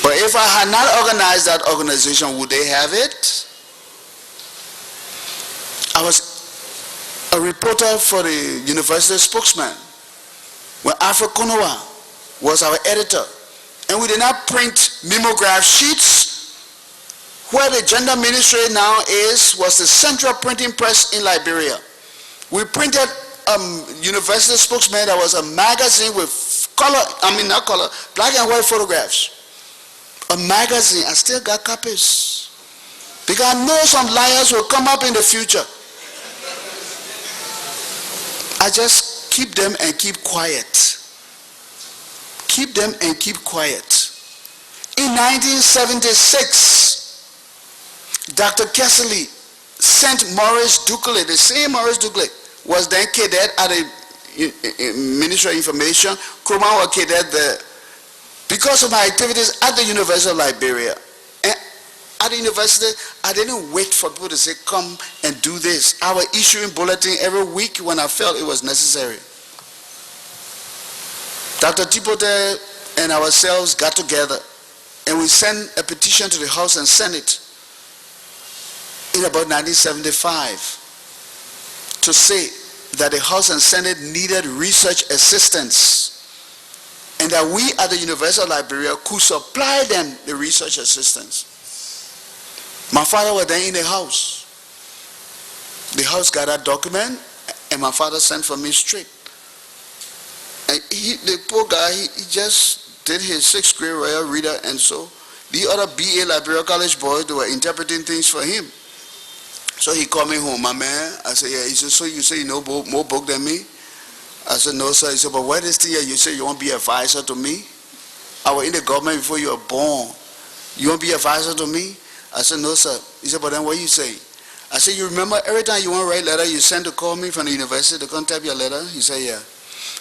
But if I had not organized that organization, would they have it? I was a reporter for the university spokesman when Alfred Konowa was our editor. And we did not print mimeograph sheets. Where the gender ministry now was the central printing press in Liberia. We printed university spokesman that was a magazine with black and white photographs. A magazine. I still got copies. Because I know some liars will come up in the future. I just keep them and keep quiet. Keep them and keep quiet. In 1976, Dr. Kessley sent Maurice Duclay, the same Maurice Duclay, was then cadet at the Ministry of Information. Krumah was cadet there. Because of my activities at the University of Liberia. And at the university, I didn't wait for people to say, come and do this. I was issuing bulletin every week when I felt it was necessary. Dr. Tipote and ourselves got together and we sent a petition to the House and Senate in about 1975 to say that the House and Senate needed research assistance and that we at the University of Liberia could supply them the research assistance. My father was then in the house. The house got that document, and my father sent for me straight. And the poor guy, he just did his 6th grade royal reader, and so the other BA Liberia College boys, they were interpreting things for him. So he called me home, my man. I said, yeah. He said, so you say you know more book than me? I said, no, sir. He said, but why this thing here? You say you won't be advisor to me? I was in the government before you were born. You won't be advisor to me? I said, no, sir. He said, but then what you say? I said, you remember every time you want to write letter, you send to call me from the university to come type your letter? He said, yeah.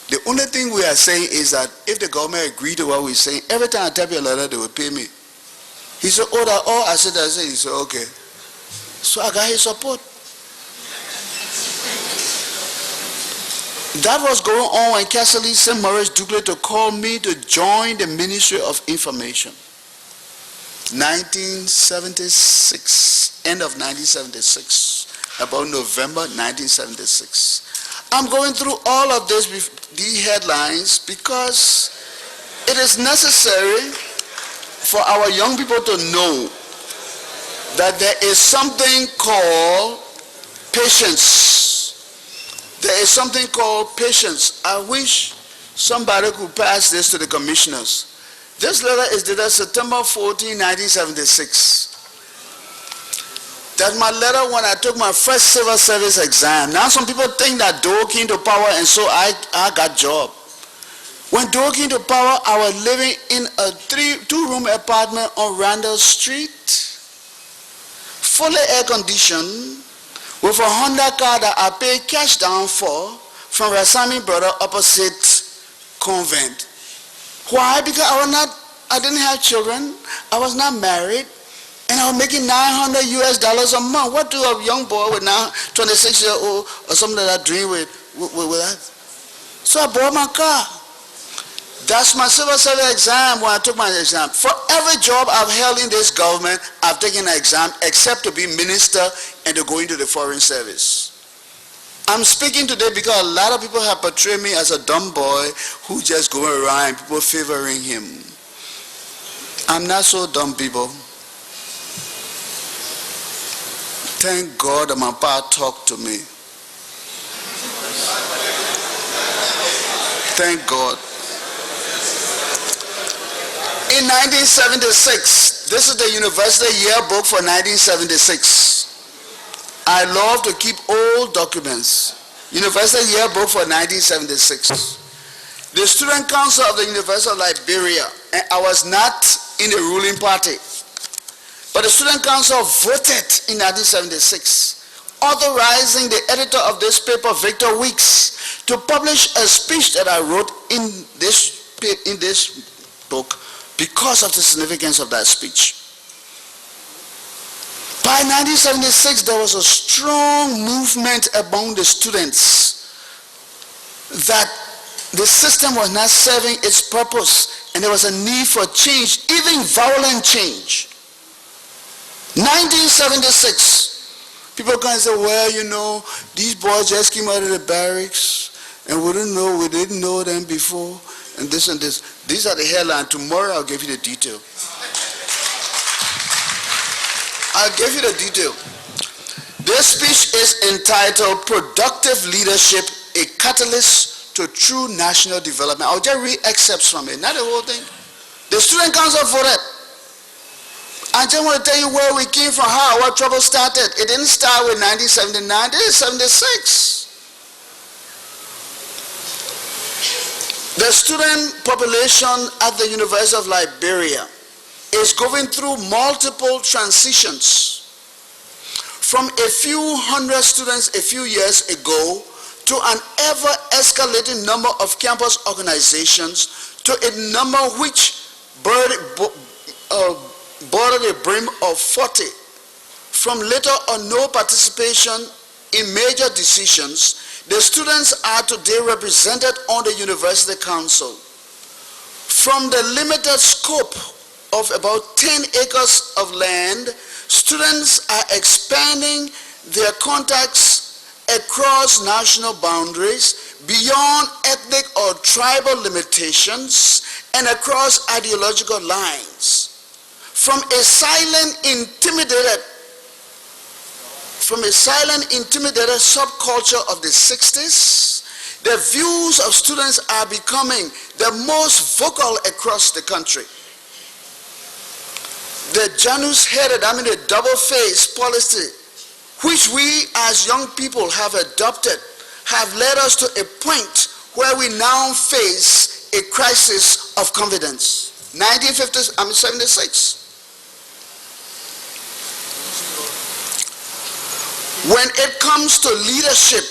The only thing we are saying is that if the government agreed to what we're saying, every time I type your letter, they will pay me. He said, oh, that all? I said, that's it. He said, okay. So I got his support. That was going on when Cassidy sent Maurice Douglas to call me to join the Ministry of Information. 1976, end of 1976, about November 1976. I'm going through all of this, these headlines, because it is necessary for our young people to know that there is something called patience. There is something called patience. I wish somebody could pass this to the commissioners. This letter is dated September 14, 1976. That's my letter when I took my first civil service exam. Now some people think that Doe came to power and so I got job. When Doe came to power, I was living in a 2-room apartment on Randall Street, fully air conditioned, with a Honda car that I paid cash down for from Rasami brother opposite convent. Why? Because I didn't have children, I was not married, and I was making $900 US a month. What do a young boy with now 26-year-old or something like that dream with that? So I bought my car. That's my civil service exam when I took my exam. For every job I've held in this government, I've taken an exam except to be minister and to go into the foreign service. I'm speaking today because a lot of people have portrayed me as a dumb boy who just going around and people favoring him. I'm not so dumb, people. Thank God that my pa talked to me. Thank God. In 1976, this is the university yearbook for 1976. I love to keep old documents. University yearbook for 1976. The student council of the University of Liberia, and I was not in the ruling party, but the student council voted in 1976, authorizing the editor of this paper, Victor Weeks, to publish a speech that I wrote in this book because of the significance of that speech. By 1976, there was a strong movement among the students that the system was not serving its purpose and there was a need for change, even violent change. 1976, people can say, well, you know, these boys just came out of the barracks and we didn't know them before, and this and this. These are the headlines. Tomorrow I'll give you the detail. I'll give you the detail. This speech is entitled Productive Leadership, a Catalyst to True National Development. I'll just read excerpts from it, not the whole thing. The student council voted. I just want to tell you where we came from, how our trouble started. It didn't start with 1979, this is 76. The student population at the University of Liberia is going through multiple transitions. From a few hundred students a few years ago to an ever-escalating number of campus organizations to a number which bordered the brim of 40. From little or no participation in major decisions, the students are today represented on the University Council. From the limited scope of about 10 acres of land, students are expanding their contacts across national boundaries, beyond ethnic or tribal limitations and across ideological lines. From a silent, intimidated subculture of the 60s, the views of students are becoming the most vocal across the country. The Janus-headed, the double-faced policy, which we as young people have adopted, have led us to a point where we now face a crisis of confidence. 1976. When it comes to leadership,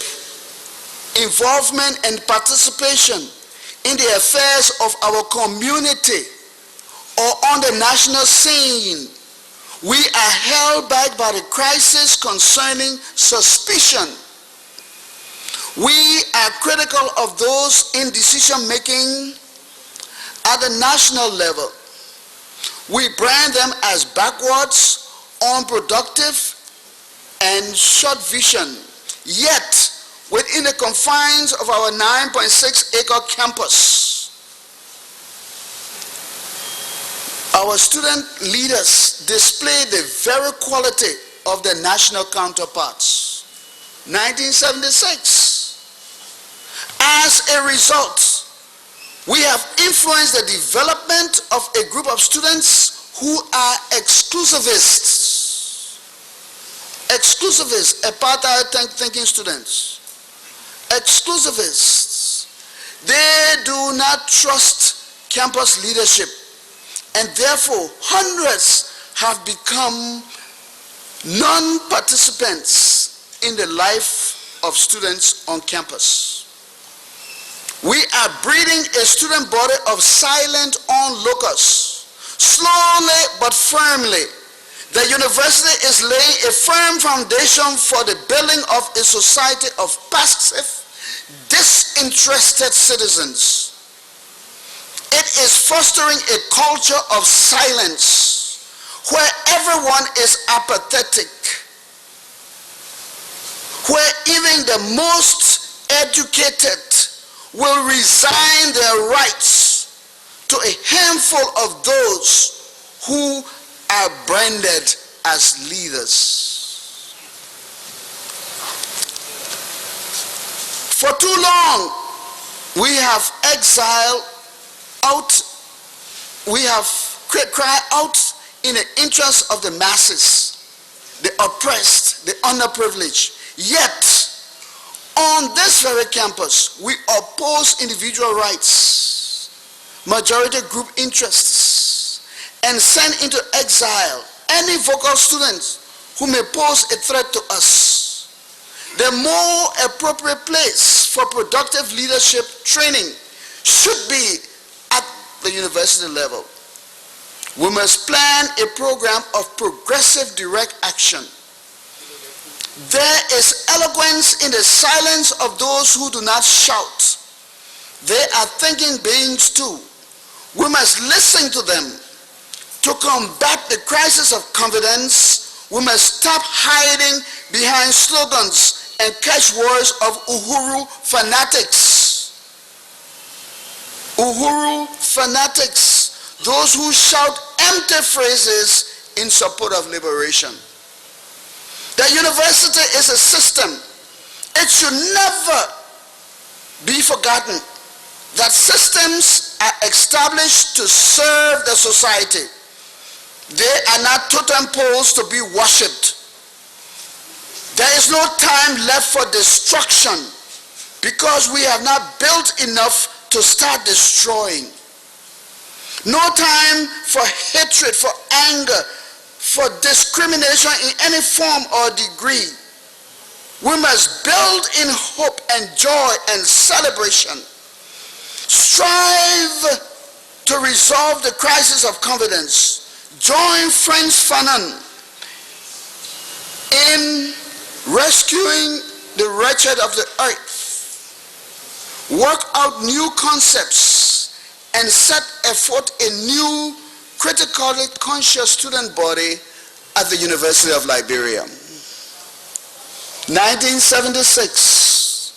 involvement and participation in the affairs of our community or on the national scene, we are held back by the crisis concerning suspicion. We are critical of those in decision-making at the national level. We brand them as backwards, unproductive, and short vision. Yet, within the confines of our 9.6-acre campus, our student leaders display the very quality of their national counterparts. 1976. As a result, we have influenced the development of a group of students who are exclusivists, apartheid-thinking students, exclusivists. They do not trust campus leadership, and therefore hundreds have become non-participants in the life of students on campus. We are breeding a student body of silent onlookers. Slowly but firmly, the university is laying a firm foundation for the building of a society of passive, disinterested citizens. It is fostering a culture of silence where everyone is apathetic, where even the most educated will resign their rights to a handful of those who are branded as leaders. For too long, we have cried out in the interest of the masses, the oppressed, the underprivileged. Yet, on this very campus, we oppose individual rights, majority group interests, and send into exile any vocal students who may pose a threat to us. The more appropriate place for productive leadership training should be at the university level. We must plan a program of progressive direct action. There is eloquence in the silence of those who do not shout. They are thinking beings too. We must listen to them. To combat the crisis of confidence, we must stop hiding behind slogans and catchwords of Uhuru fanatics. Uhuru fanatics, those who shout empty phrases in support of liberation. The university is a system. It should never be forgotten that systems are established to serve the society. They are not totem poles to be worshipped. There is no time left for destruction because we have not built enough to start destroying. No time for hatred, for anger, for discrimination in any form or degree. We must build in hope and joy and celebration. Strive to resolve the crisis of confidence. Join Frantz Fanon in rescuing the wretched of the earth. Work out new concepts and set afoot a new critically conscious student body at the University of Liberia. 1976.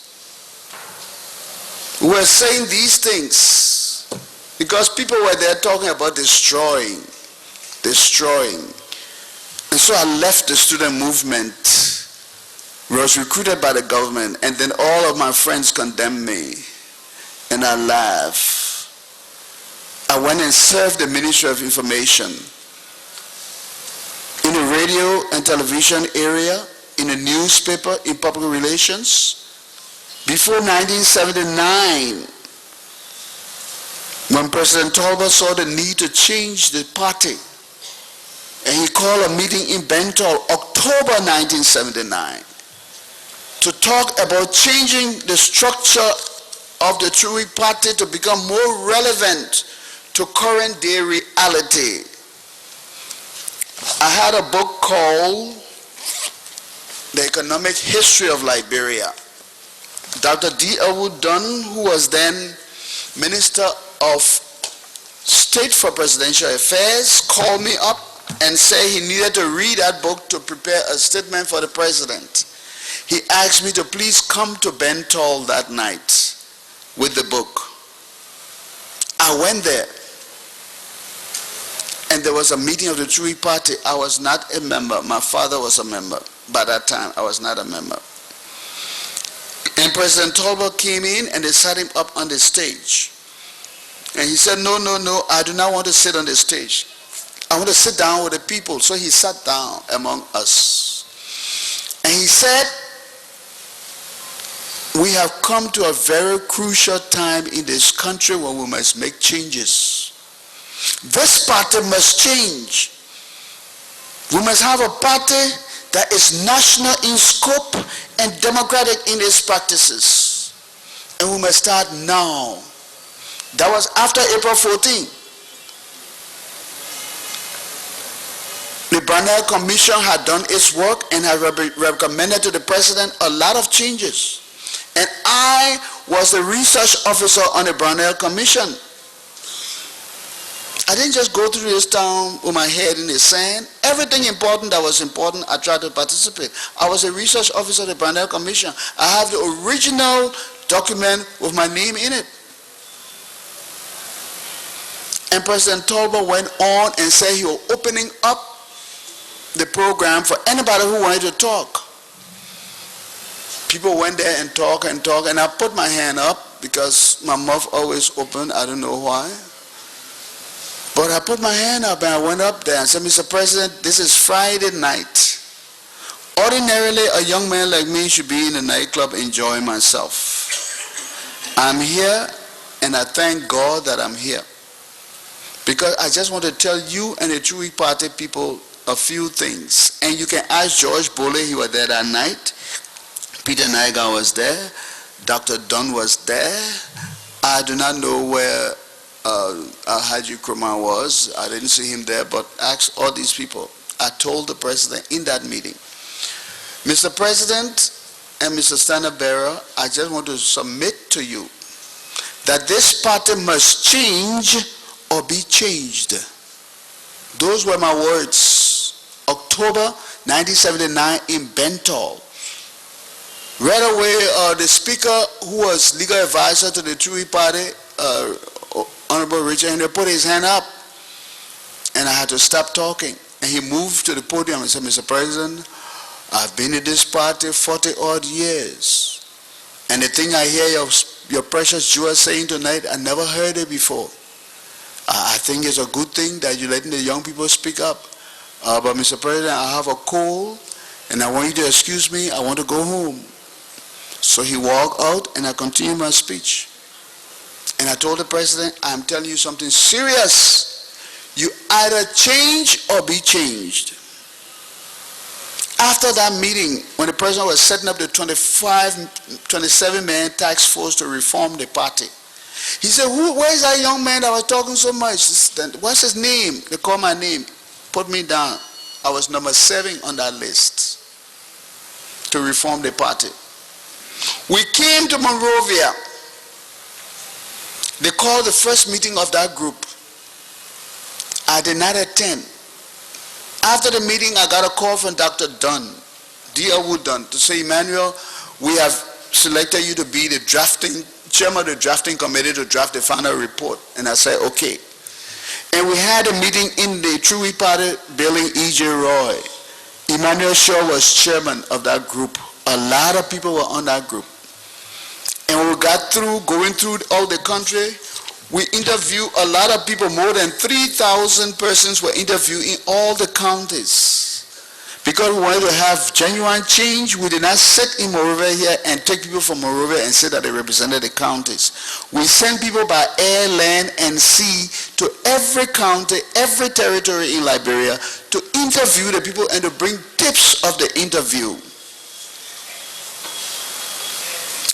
We were saying these things because people were there talking about destroying. And so I left the student movement, was recruited by the government, and then all of my friends condemned me. And I laughed. I went and served the Ministry of Information in the radio and television area, in the newspaper, in public relations. Before 1979, when President Tolbert saw the need to change the party, and he called a meeting in Bentall, October 1979, to talk about changing the structure of the True Party to become more relevant to current day reality. I had a book called The Economic History of Liberia. Dr. D. Elwood Dunn, who was then Minister of State for Presidential Affairs, called me up and said he needed to read that book to prepare a statement for the president. He asked me to please come to Bentall that night with the book. I went there, and there was a meeting of the True Party. I was not a member. My father was a member. By that time, I was not a member. And President Tolbert came in, and they sat him up on the stage. And he said, no, I do not want to sit on the stage. I want to sit down with the people. So he sat down among us. And he said, we have come to a very crucial time in this country where we must make changes. This party must change. We must have a party that is national in scope and democratic in its practices. And we must start now. That was after April 14. The Brownell Commission had done its work and had recommended to the president a lot of changes. And I was the research officer on the Brownell Commission. I didn't just go through this town with my head in the sand. Everything important that was important, I tried to participate. I was a research officer of the Brownell Commission. I have the original document with my name in it. And President Tolbert went on and said he was opening up the program for anybody who wanted to talk. People went there and talk, and I put my hand up because my mouth always open. I don't know why. But I put my hand up and I went up there and said, Mr. President, this is Friday night. Ordinarily, a young man like me should be in a nightclub enjoying myself. I'm here, and I thank God that I'm here. Because I just want to tell you and the True Party people a few things. And you can ask George Bowier, he was there that night. Peter Naiga was there. Dr. Dunn was there. I do not know where Haji Krumah was. I didn't see him there, but ask all these people. I told the president in that meeting, Mr. President and Mr. Standard Bearer, I just want to submit to you that this party must change or be changed. Those were my words. October 1979 in Bentall. Right away, the speaker who was legal advisor to the True Party, Honorable Richard Henry, put his hand up, and I had to stop talking. And he moved to the podium and said, Mr. President, I've been in this party 40 odd years. And the thing I hear your precious Jewess saying tonight, I never heard it before. I think it's a good thing that you're letting the young people speak up. But Mr. President, I have a cold, and I want you to excuse me. I want to go home. So he walked out, and I continued my speech. And I told the president, I'm telling you something serious. You either change or be changed. After that meeting, when the president was setting up the 27-man task force to reform the party, he said, where is that young man that was talking so much? What's his name? They called my name. Put me down. I was number 7 on that list to reform the party. We came to Monrovia. They called the first meeting of that group. I did not attend. After the meeting, I got a call from Dr. Dunn, D. Elwood Dunn, to say, Emmanuel, we have selected you to be the drafting chairman of the drafting committee to draft the final report. And I said, okay. And we had a meeting in the True Party building, E.J. Roy. Emmanuel Shaw was chairman of that group. A lot of people were on that group. And when we got through, going through all the country, we interviewed a lot of people. More than 3,000 persons were interviewed in all the counties. Because we wanted to have genuine change, we did not sit in Monrovia here and take people from Monrovia and say that they represented the counties. We sent people by air, land, and sea to every county, every territory in Liberia to interview the people and to bring tips of the interview.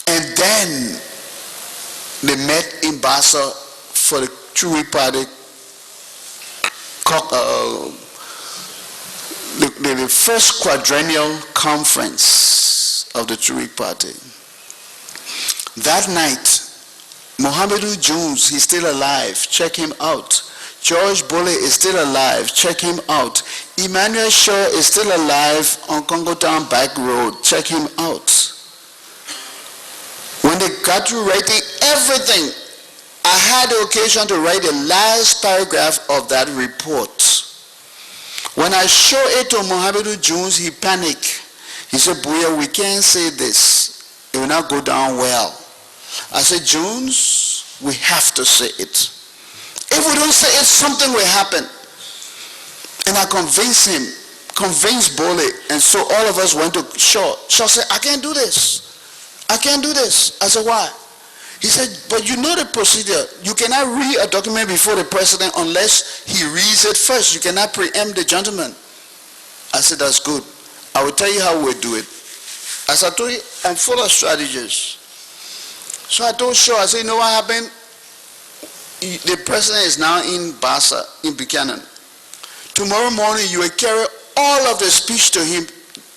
And then they met in Bassa for the True Party the first quadrennial conference of the True Party. That night, Mohamedou Jones, he's still alive, check him out. George Bowier is still alive, check him out. Emmanuel Shaw is still alive on Congo Town Back Road, check him out. When they got through writing everything, I had the occasion to write the last paragraph of that report. When I showed it to Mohamedou Jones, he panicked. He said, Bowier, we can't say this. It will not go down well. I said, Jones, we have to say it. If we don't say it, something will happen. And I convinced him, convinced Bowier, and so all of us went to Shaw. Shaw said, I can't do this. I can't do this. I said, why? He said, but you know the procedure. You cannot read a document before the president unless he reads it first. You cannot preempt the gentleman. I said, that's good. I will tell you how we'll do it. As I told you, I'm full of strategies. So I told Shaw, I said, you know what happened? The president is now in Bassa, in Buchanan. Tomorrow morning, you will carry all of the speech to him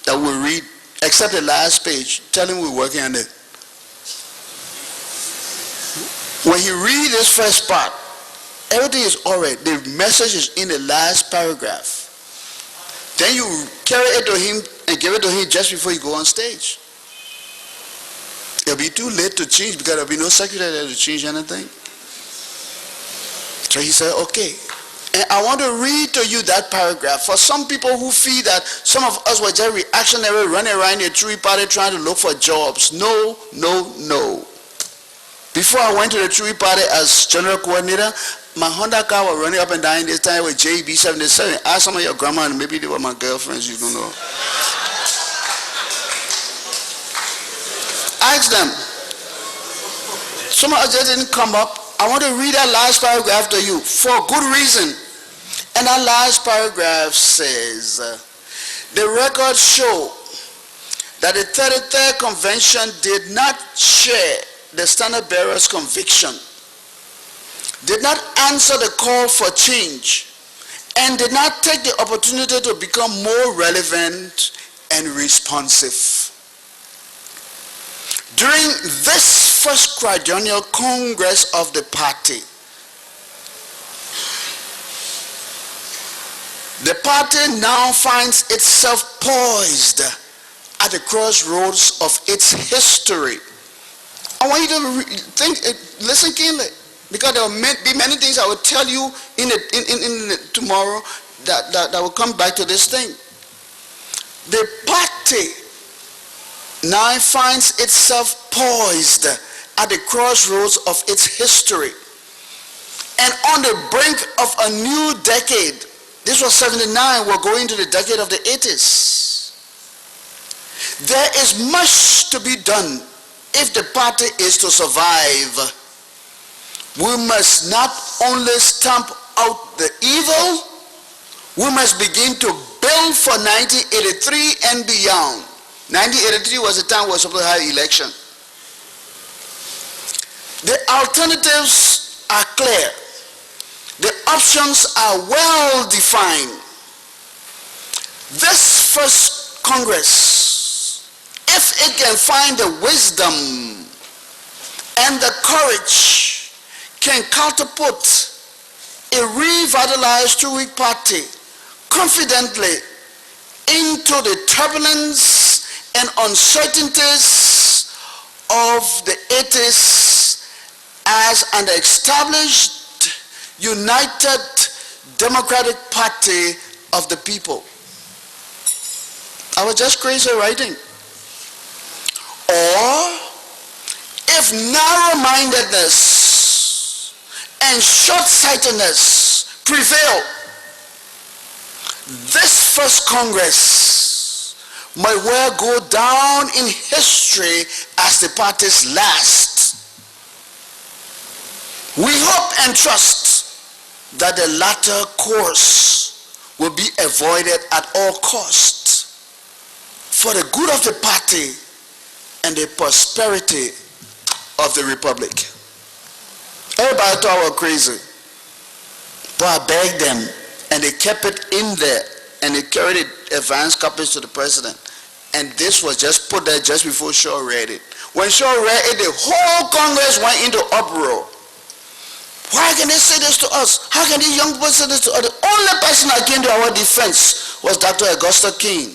that we'll read, except the last page. Tell him we're working on it. When he reads this first part, everything is already, the message is in the last paragraph. Then you carry it to him and give it to him just before you go on stage. It'll be too late to change because there'll be no secretary there to change anything. So he said, okay. And I want to read to you that paragraph. For some people who feel that some of us were just reactionary, running around the True Party trying to look for jobs. No, no, no. Before I went to the True Party as general coordinator, my Honda car was running up and down this time with JB77. Ask some of your grandma, and maybe they were my girlfriends, you don't know. Ask them. Some of us just didn't come up. I want to read that last paragraph to you for good reason. And that last paragraph says, the records show that the 33rd convention did not share the standard bearer's conviction, did not answer the call for change, and did not take the opportunity to become more relevant and responsive. During this first quadrennial Congress of the party now finds itself poised at the crossroads of its history. I want you to listen keenly, because there will be many things I will tell you in tomorrow that will come back to this thing. The party now finds itself poised at the crossroads of its history and on the brink of a new decade. This was 79, we're going to the decade of the 80s. There is much to be done if the party is to survive. We must not only stamp out the evil, we must begin to build for 1983 and beyond. 1983 was the time we were supposed to have election. The alternatives are clear. The options are well defined. This first Congress, if it can find the wisdom and the courage, can catapult a revitalized True Party confidently into the turbulence and uncertainties of the 80s as an established, united democratic party of the people. I was just crazy writing. Or if narrow-mindedness and short-sightedness prevail, this first Congress might well go down in history as the party's last. We hope and trust that the latter course will be avoided at all costs for the good of the party and the prosperity of the republic. Everybody thought I was crazy, but I begged them, and they kept it in there, and they carried it, advance copies to the president. And this was just put there just before Shaw read it. When Shaw read it, the whole Congress went into uproar. Why can they say this to us? How can these young people say this to us? The only person that came to our defense was Dr. Augusta King.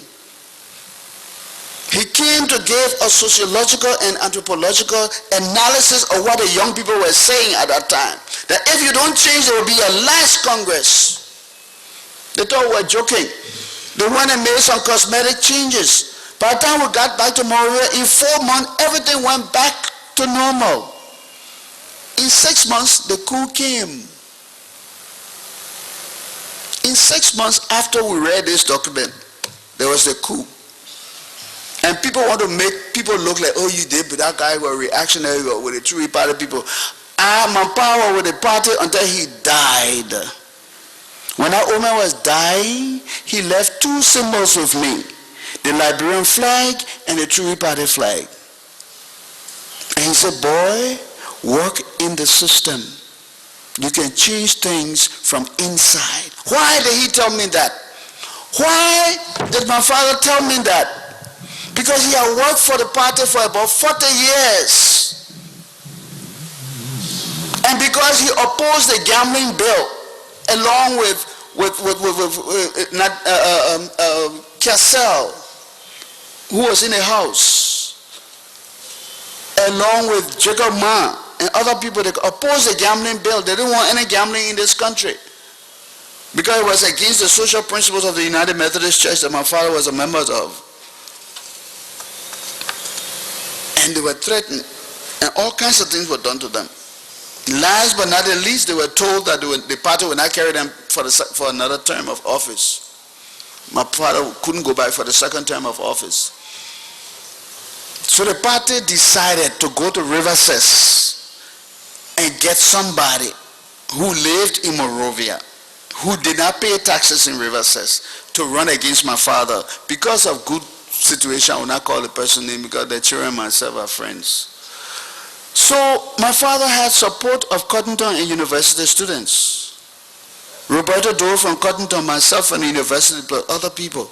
He came to give a sociological and anthropological analysis of what the young people were saying at that time. That if you don't change, there will be a last Congress. They thought we were joking. They went and made some cosmetic changes. By the time we got back to Bowier, in 4 months, everything went back to normal. In 6 months, the coup came. In 6 months after we read this document, there was the coup. And people want to make people look like, oh, you did, but that guy was reactionary with the True Party people. I'm on power with the party until he died. When that old man was dying, he left 2 symbols with me. The Liberian flag and the True Party flag. And he said, boy, work in the system. You can change things from inside. Why did he tell me that? Why did my father tell me that? Because he had worked for the party for about 40 years. And because he opposed the gambling bill along with Cassell, who was in the house, along with Jacob Ma and other people that opposed the gambling bill. They didn't want any gambling in this country because it was against the social principles of the United Methodist Church that my father was a member of. And they were threatened, and all kinds of things were done to them. Last but not the least, they were told that the party would not carry them for another term of office. My father couldn't go back for the second term of office. So the party decided to go to Riverses and get somebody who lived in Monrovia, who did not pay taxes in Riverses, to run against my father. Because of good situation, I will not call the person name because the children and myself are friends. So my father had support of Cottonton and university students. Roberto Dole from Cottonton, myself from the university, plus other people.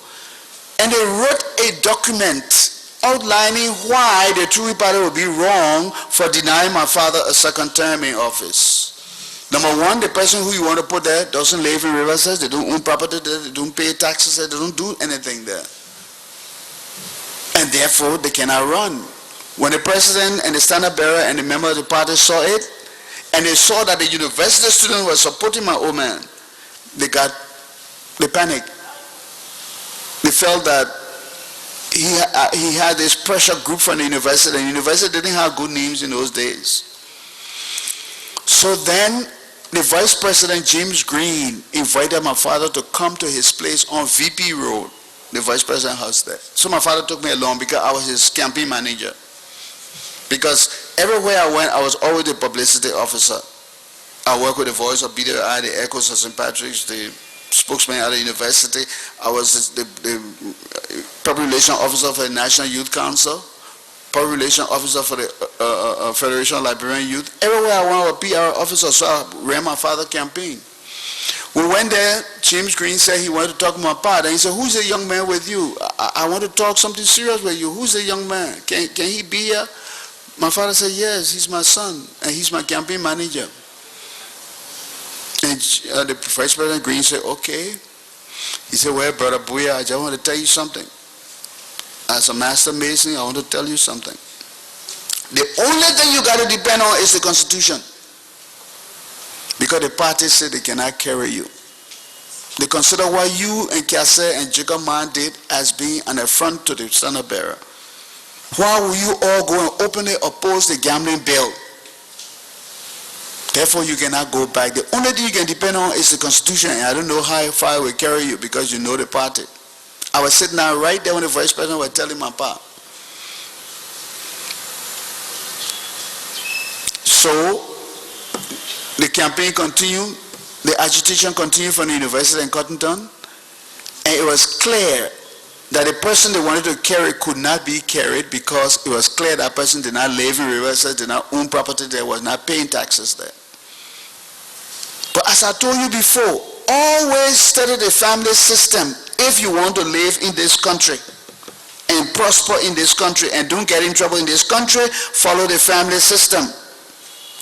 And they wrote a document outlining why the True Party would be wrong for denying my father a second term in office. Number one, the person who you want to put there doesn't live in Riverside, they don't own property there, they don't pay taxes there, they don't do anything there. And therefore, they cannot run. When the president and the standard bearer and the member of the party saw it, and they saw that the university students were supporting my old man, they panicked. They felt that he had this pressure group from the university, and the university didn't have good names in those days. So then the vice president, James Green, invited my father to come to his place on VP Road, the vice president house there. So my father took me along because I was his campaign manager. Because everywhere I went, I was always the publicity officer. I worked with the Voice of BWI, the Echoes of St. Patrick's, the spokesman at the university. I was the public relations officer for the National Youth Council, public relations officer for the Federation of Liberian Youth. Everywhere I went, I was a PR officer, so I ran my father's campaign. We went there, James Green said he wanted to talk to my father. And he said, who's the young man with you? I want to talk something serious with you. Who's the young man? Can he be here? My father said, yes, he's my son, and he's my campaign manager. And the Vice President Green said, okay. He said, well, Brother Bowier, I just want to tell you something. As a master mason, I want to tell you something. The only thing you got to depend on is the Constitution. Because the party said they cannot carry you. They consider what you and Kiase and Jacob Man did as being an affront to the standard bearer. Why will you all go and openly oppose the gambling bill? Therefore, you cannot go back. The only thing you can depend on is the Constitution, and I don't know how far it will carry you because you know the party. I was sitting down right there when the vice president was telling my pa. So, the campaign continued, the agitation continued from the university in Cottonton, and it was clear that the person they wanted to carry could not be carried because it was clear that person did not live in Riverside, did not own property there, was not paying taxes there. But as I told you before, always study the family system if you want to live in this country and prosper in this country and don't get in trouble in this country. Follow the family system.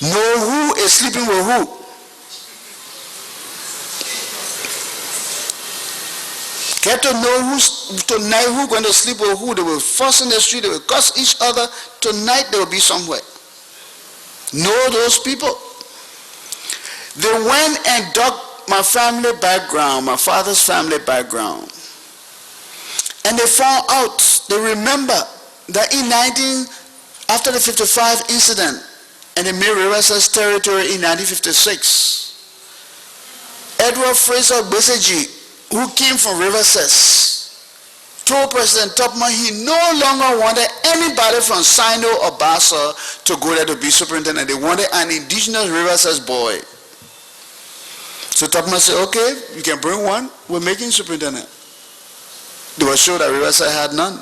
Know who is sleeping with who. Get to know who's tonight who's going to sleep with who. They will fuss in the street, they will cuss each other. Tonight they will be somewhere. Know those people. They went and dug my family background, my father's family background. And they found out, they remember that after the 55 incident, and the Mary Riverside territory in 1956, Edward Fraser Beseji, who came from Riverside, told President Tubman he no longer wanted anybody from Sino or Bassa to go there to be superintendent. They wanted an indigenous Riverside boy. So Tubman said, okay, you can bring one, we're making superintendent. They were sure that Riverside had none.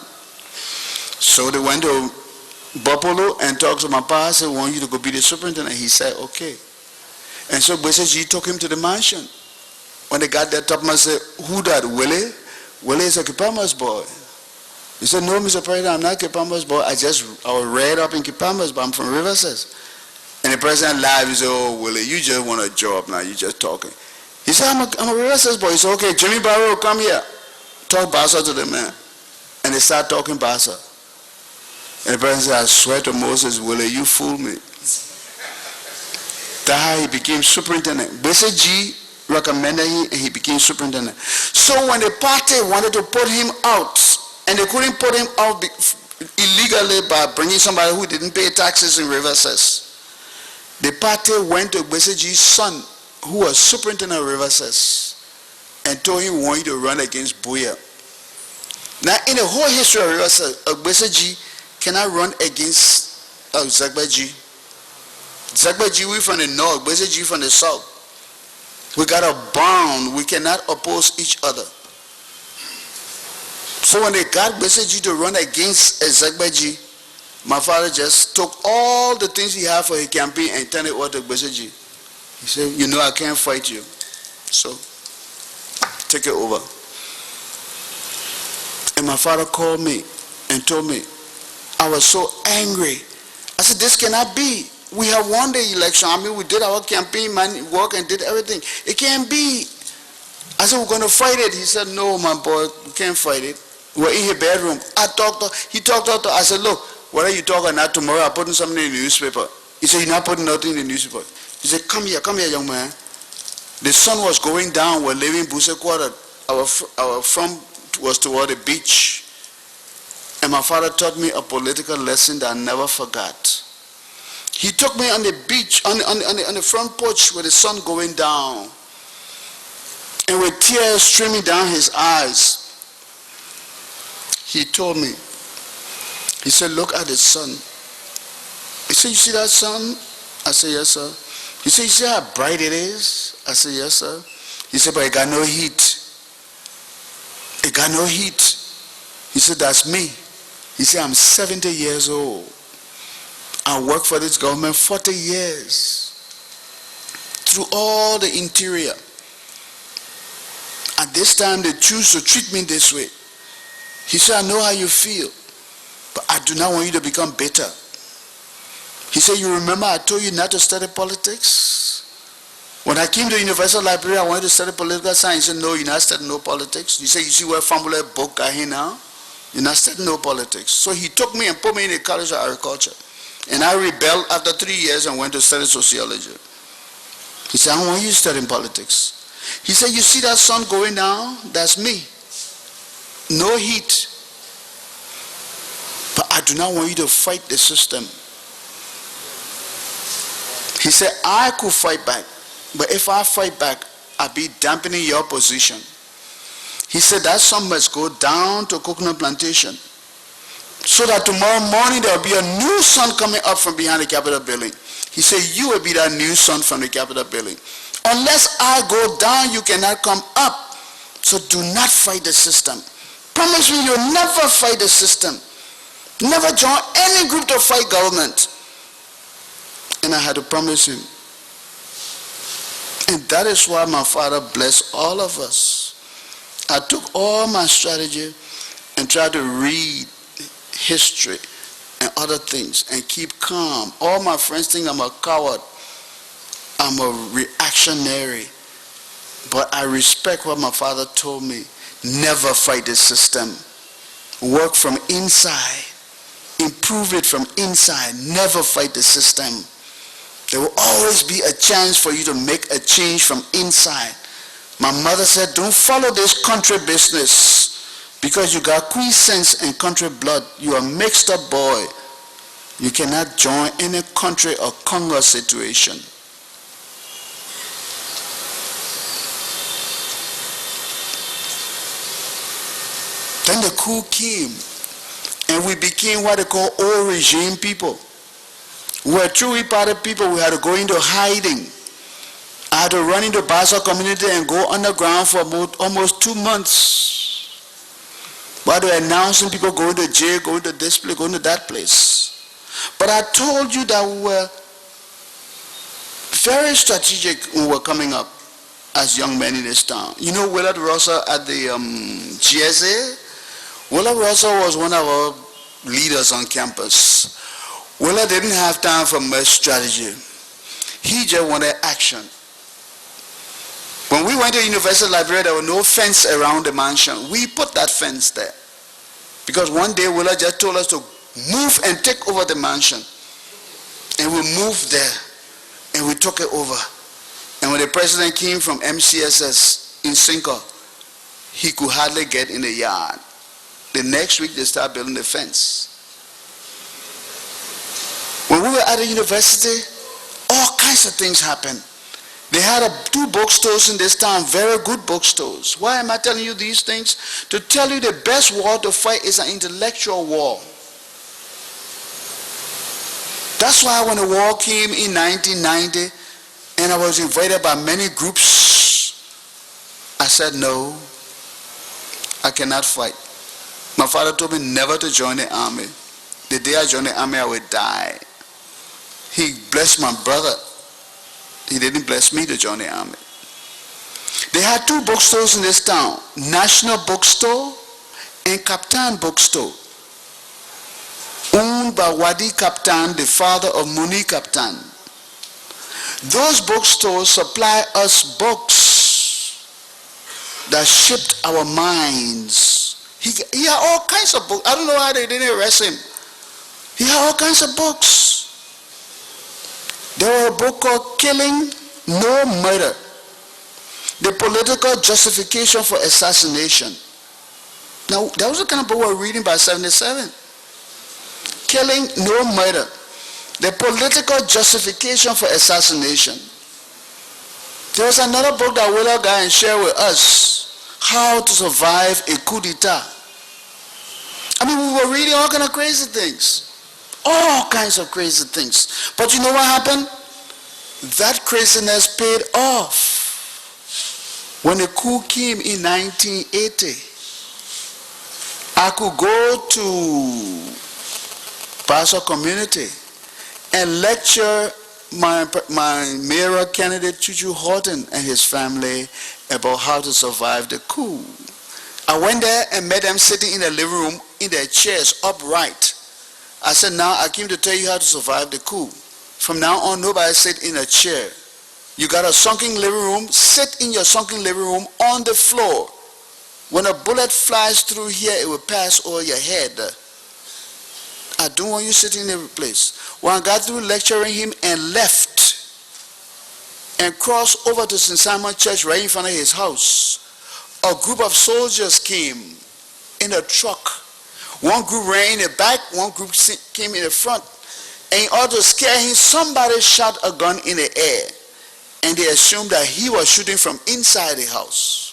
So they went to Bopolo and talked to my pa, said, we want you to go be the superintendent. He said, okay. And so Beseji took him to the mansion. When they got there, Tubman said, who that, Willie? Willie is a Kipama's boy. He said, no, Mr. President, I'm not Kipama's boy. I was reared up in Kipama's, but I'm from Riverside. And the president laughed. He said, oh, Willie, you just want a job now. You just talking. He said, I'm a Riverside boy. He said, okay, Jimmy Barrow, come here. Talk Bassa to the man. And they start talking Bassa. And the president said, I swear to Moses, Willie, you fooled me. That's how he became superintendent. Beseji recommended him and he became superintendent. So when the party wanted to put him out, and they couldn't put him out illegally by bringing somebody who didn't pay taxes in Riverside, the party went to Beseji's son, who was superintendent of Riverside, and told him we want you to run against Bowier. Now in the whole history of Riverside, Beseji cannot run against Zagbaji. Zagbaji, we from the north, Beseji from the south. We got a bond. We cannot oppose each other. So when they got Beseji to run against Zagbaji, my father just took all the things he had for his campaign and turned it over to Beseji. He said, you know I can't fight you. So, take it over. And my father called me and told me, I was so angry. I said, this cannot be. We have won the election. I mean, we did our campaign work and did everything. It can't be. I said, we're going to fight it. He said, no, my boy, we can't fight it. We're in his bedroom. He talked to I said, look, whether you talk or not, tomorrow I'm putting something in the newspaper. He said, you're not putting nothing in the newspaper. He said, come here, young man. The sun was going down. We're leaving Buse Quarter. Our front was toward the beach. And my father taught me a political lesson that I never forgot. He took me on the beach, on the front porch with the sun going down. And with tears streaming down his eyes, he told me, he said, look at the sun. He said, you see that sun? I said, yes, sir. He said, you see how bright it is? I said, yes, sir. He said, but it got no heat. It got no heat. He said, that's me. He said, I'm 70 years old. I worked for this government 40 years. Through all the interior. At this time, they choose to treat me this way. He said, I know how you feel, but I do not want you to become bitter. He said, you remember I told you not to study politics? When I came to the University of Liberia, I wanted to study political science. He said, no, you're not studying no politics. He said, you see where Famula book got here now? You're not studying no politics. So he took me and put me in the College of Agriculture. And I rebelled after 3 years and went to study sociology. He said, I don't want you studying politics. He said, you see that sun going down? That's me. No heat. But I do not want you to fight the system. He said, I could fight back. But if I fight back, I'll be dampening your position. He said, that sun must go down to coconut plantation, so that tomorrow morning there will be a new sun coming up from behind the Capitol building. He said, you will be that new sun from the Capitol building. Unless I go down, you cannot come up. So do not fight the system. Promise me you'll never fight the system. Never join any group to fight government. And I had to promise him. And that is why my father blessed all of us. I took all my strategy and tried to read history and other things and keep calm. All my friends think I'm a coward. I'm a reactionary. But I respect what my father told me. Never fight the system. Work from inside. Improve it from inside. Never fight the system. There will always be a chance for you to make a change from inside. My mother said, don't follow this country business, because you got queen sense and country blood. You are a mixed up boy. You cannot join any country or Congo situation. Then the coup came, and we became what they call old regime people. We were truly party people. We had to go into hiding. I had to run into Basel community and go underground for almost 2 months. While they were announcing people going to jail, going to this place, going to that place. But I told you that we were very strategic when we were coming up as young men in this town. You know Willard Russell at the GSA? Willard Russell was one of our leaders on campus. Willard didn't have time for much strategy. He just wanted action. When we went to the university library, there was no fence around the mansion. We put that fence there. Because one day Willard just told us to move and take over the mansion. And we moved there. And we took it over. And when the president came from MCSS in Cinco, he could hardly get in the yard. The next week they started building the fence. When we were at the university, all kinds of things happened. They had 2 bookstores in this town, very good bookstores. Why am I telling you these things? To tell you the best war to fight is an intellectual war. That's why when the war came in 1990, and I was invited by many groups, I said, no, I cannot fight. My father told me never to join the army. The day I joined the army, I would die. He blessed my brother. He didn't bless me to join the army. They had 2 bookstores in this town, National Bookstore and Captain Bookstore, owned by Wadi Captain, the father of Muni Captain. Those bookstores supply us books that shaped our minds. He had all kinds of books. I don't know how they didn't arrest him. He had all kinds of books. There was a book called Killing, No Murder. The political justification for assassination. Now, that was the kind of book we were reading by 77. Killing, No Murder. The political justification for assassination. There was another book that Willard got and shared with us, How to Survive a Coup d'etat. I mean, we were reading all kinds of crazy things. All kinds of crazy things. But you know what happened? That craziness paid off. When the coup came in 1980, I could go to Basel community and lecture my mayoral candidate Chuchu Horton and his family about how to survive the coup. I went there and met them sitting in the living room in their chairs upright. I said, now I came to tell you how to survive the coup. From now on, nobody sit in a chair. You got a sunken living room, sit in your sunken living room on the floor. When a bullet flies through here, it will pass over your head. I don't want you sitting in every place. When I got through lecturing him and left and crossed over to St. Simon Church right in front of his house, a group of soldiers came in a truck. One group ran in the back, one group came in the front. And in order to scare him, somebody shot a gun in the air. And they assumed that he was shooting from inside the house.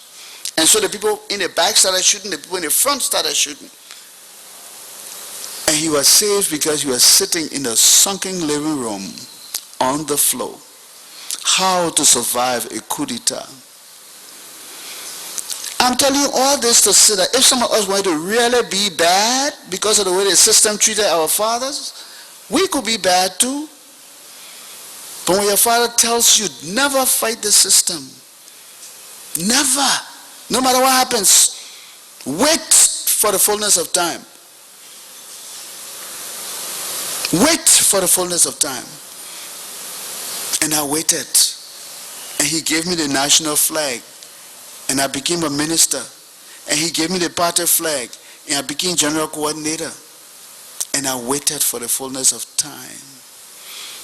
And so the people in the back started shooting, the people in the front started shooting. And he was saved because he was sitting in a sunken living room on the floor. How to survive a coup d'etat. I'm telling you all this to say that if some of us wanted to really be bad because of the way the system treated our fathers, we could be bad too. But when your father tells you, never fight the system. Never. No matter what happens, wait for the fullness of time. Wait for the fullness of time. And I waited. And he gave me the national flag. And I became a minister. And he gave me the party flag. And I became general coordinator. And I waited for the fullness of time.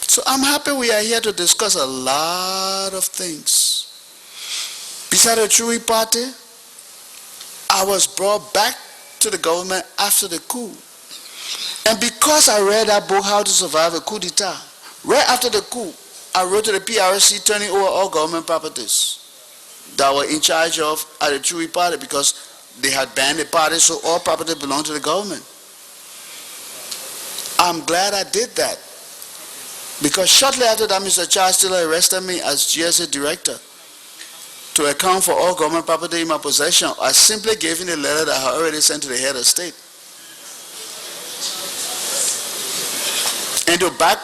So I'm happy we are here to discuss a lot of things. Beside the True Party, I was brought back to the government after the coup. And because I read that book, How to Survive a Coup d'etat, right after the coup, I wrote to the PRC turning over all government properties that were in charge of at the True Party because they had banned the party, so all property belonged to the government. I'm glad I did that. Because shortly after that, Mr. Charles Taylor arrested me as GSA director to account for all government property in my possession. I simply gave him the letter that I already sent to the head of state. And to back,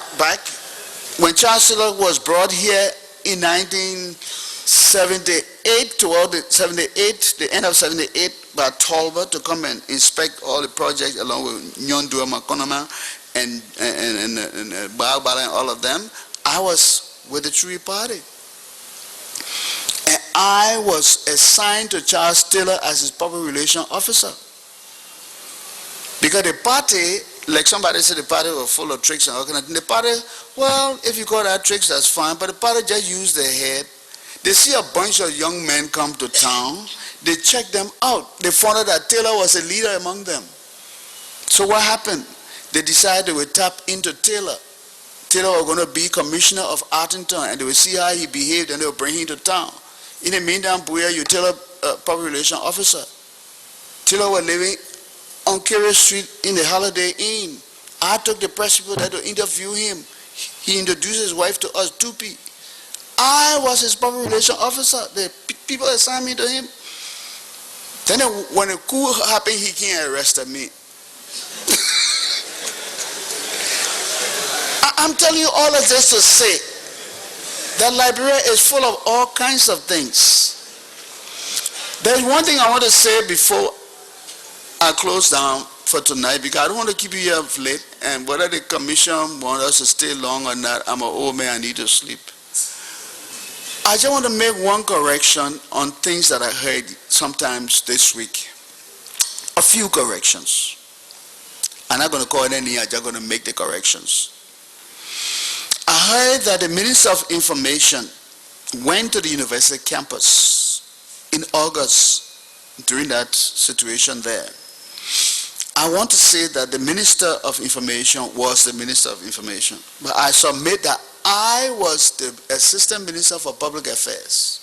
when Charles Taylor was brought here in 1978, toward the 78, the end of 78, by Tolbert to come and inspect all the projects along with Nyondua Makonoma and Baobala and all of them, I was with the True Party. And I was assigned to Charles Taylor as his public relations officer. Because the party, like somebody said, the party was full of tricks and all kind of things. The party, well, if you call that tricks, that's fine. But the party just used their head. They see a bunch of young men come to town. They check them out. They found out that Taylor was a leader among them. So what happened? They decided they would tap into Taylor. Taylor was going to be commissioner of Artington, and they would see how he behaved, and they would bring him to town. In the meantime, Bowier, you Taylor public relations officer. Taylor was living on Carey Street in the Holiday Inn. I took the press people there to interview him. He introduced his wife to us, Tupi. I was his public relations officer. The people assigned me to him. Then when the coup happened, he came and arrested me. I'm telling you all of this to say that Liberia is full of all kinds of things. There's one thing I want to say before I close down for tonight, because I don't want to keep you here up late, and whether the commission wants us to stay long or not, I'm an old man, I need to sleep. I just want to make one correction on things that I heard sometimes this week. A few corrections. I'm not going to call it any, I'm just going to make the corrections. I heard that the Minister of Information went to the university campus in August during that situation there. I want to say that the Minister of Information was the Minister of Information, but I submit that I was the Assistant Minister for Public Affairs.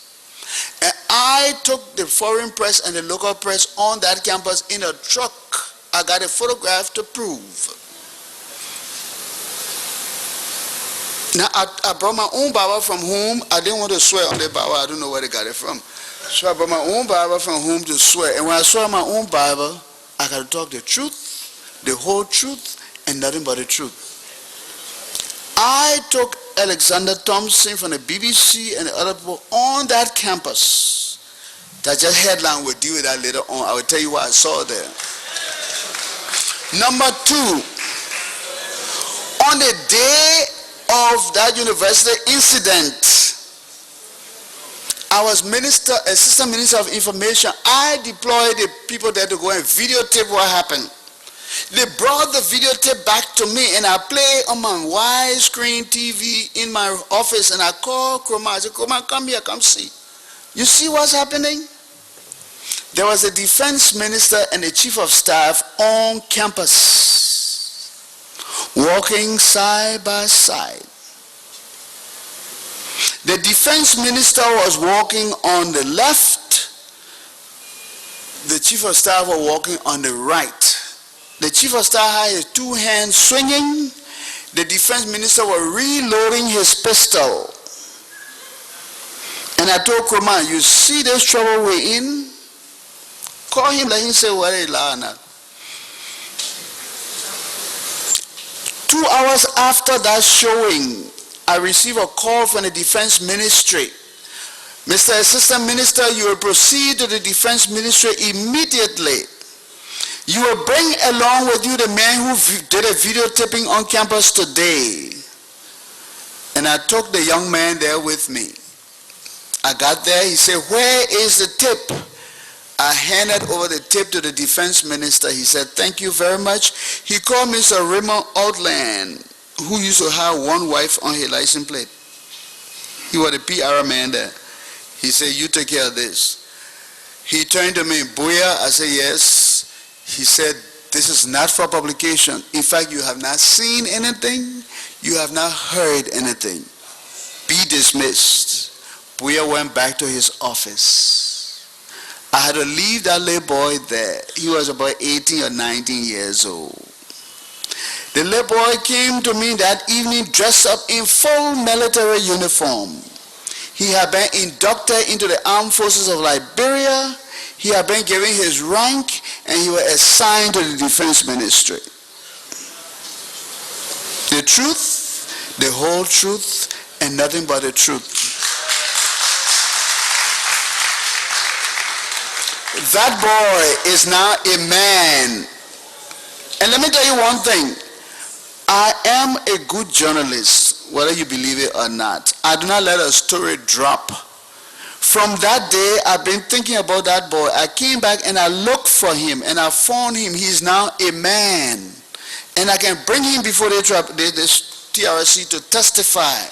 And I took the foreign press and the local press on that campus in a truck. I got a photograph to prove. Now, I brought my own Bible from home. I didn't want to swear on the Bible. I don't know where they got it from. So I brought my own Bible from home to swear. And when I swear my own Bible, I got to talk the truth, the whole truth, and nothing but the truth. I took Alexander Thompson from the BBC and the other people on that campus. That just headline, we'll deal with that later on. I will tell you what I saw there. Number two, on the day of that university incident, I was Assistant Minister of Information. I deployed the people there to go and videotape what happened. They brought the videotape back to me, and I play on my widescreen TV in my office, and I call Kroma. I said, Kroma, come here, come see. You see what's happening? There was a defense minister and a chief of staff on campus, walking side by side. The defense minister was walking on the left. The chief of staff was walking on the right. The chief of staff had his two hands swinging. The defense minister was reloading his pistol. And I told Kroma, you see this trouble we're in? Call him, let him say, what is Lana? 2 hours after that showing, I received a call from the defense ministry. Mr. Assistant Minister, you will proceed to the defense ministry immediately. You will bring along with you the man who did a videotaping on campus today. And I took the young man there with me. I got there, he said, where is the tape? I handed over the tape to the defense minister. He said, thank you very much. He called Mr. Raymond Outland, who used to have one wife on his license plate. He was the PR man there. He said, you take care of this. He turned to me, Bowier, I said, yes. He said, this is not for publication. In fact, you have not seen anything. You have not heard anything. Be dismissed. Bowier went back to his office. I had to leave that little boy there. He was about 18 or 19 years old. The little boy came to me that evening dressed up in full military uniform. He had been inducted into the armed forces of Liberia. He had been given his rank, and he was assigned to the defense ministry. The truth, the whole truth, and nothing but the truth. That boy is now a man. And let me tell you one thing. I am a good journalist, whether you believe it or not. I do not let a story drop. From that day, I've been thinking about that boy. I came back and I looked for him and I found him. He's now a man. And I can bring him before the TRC to testify.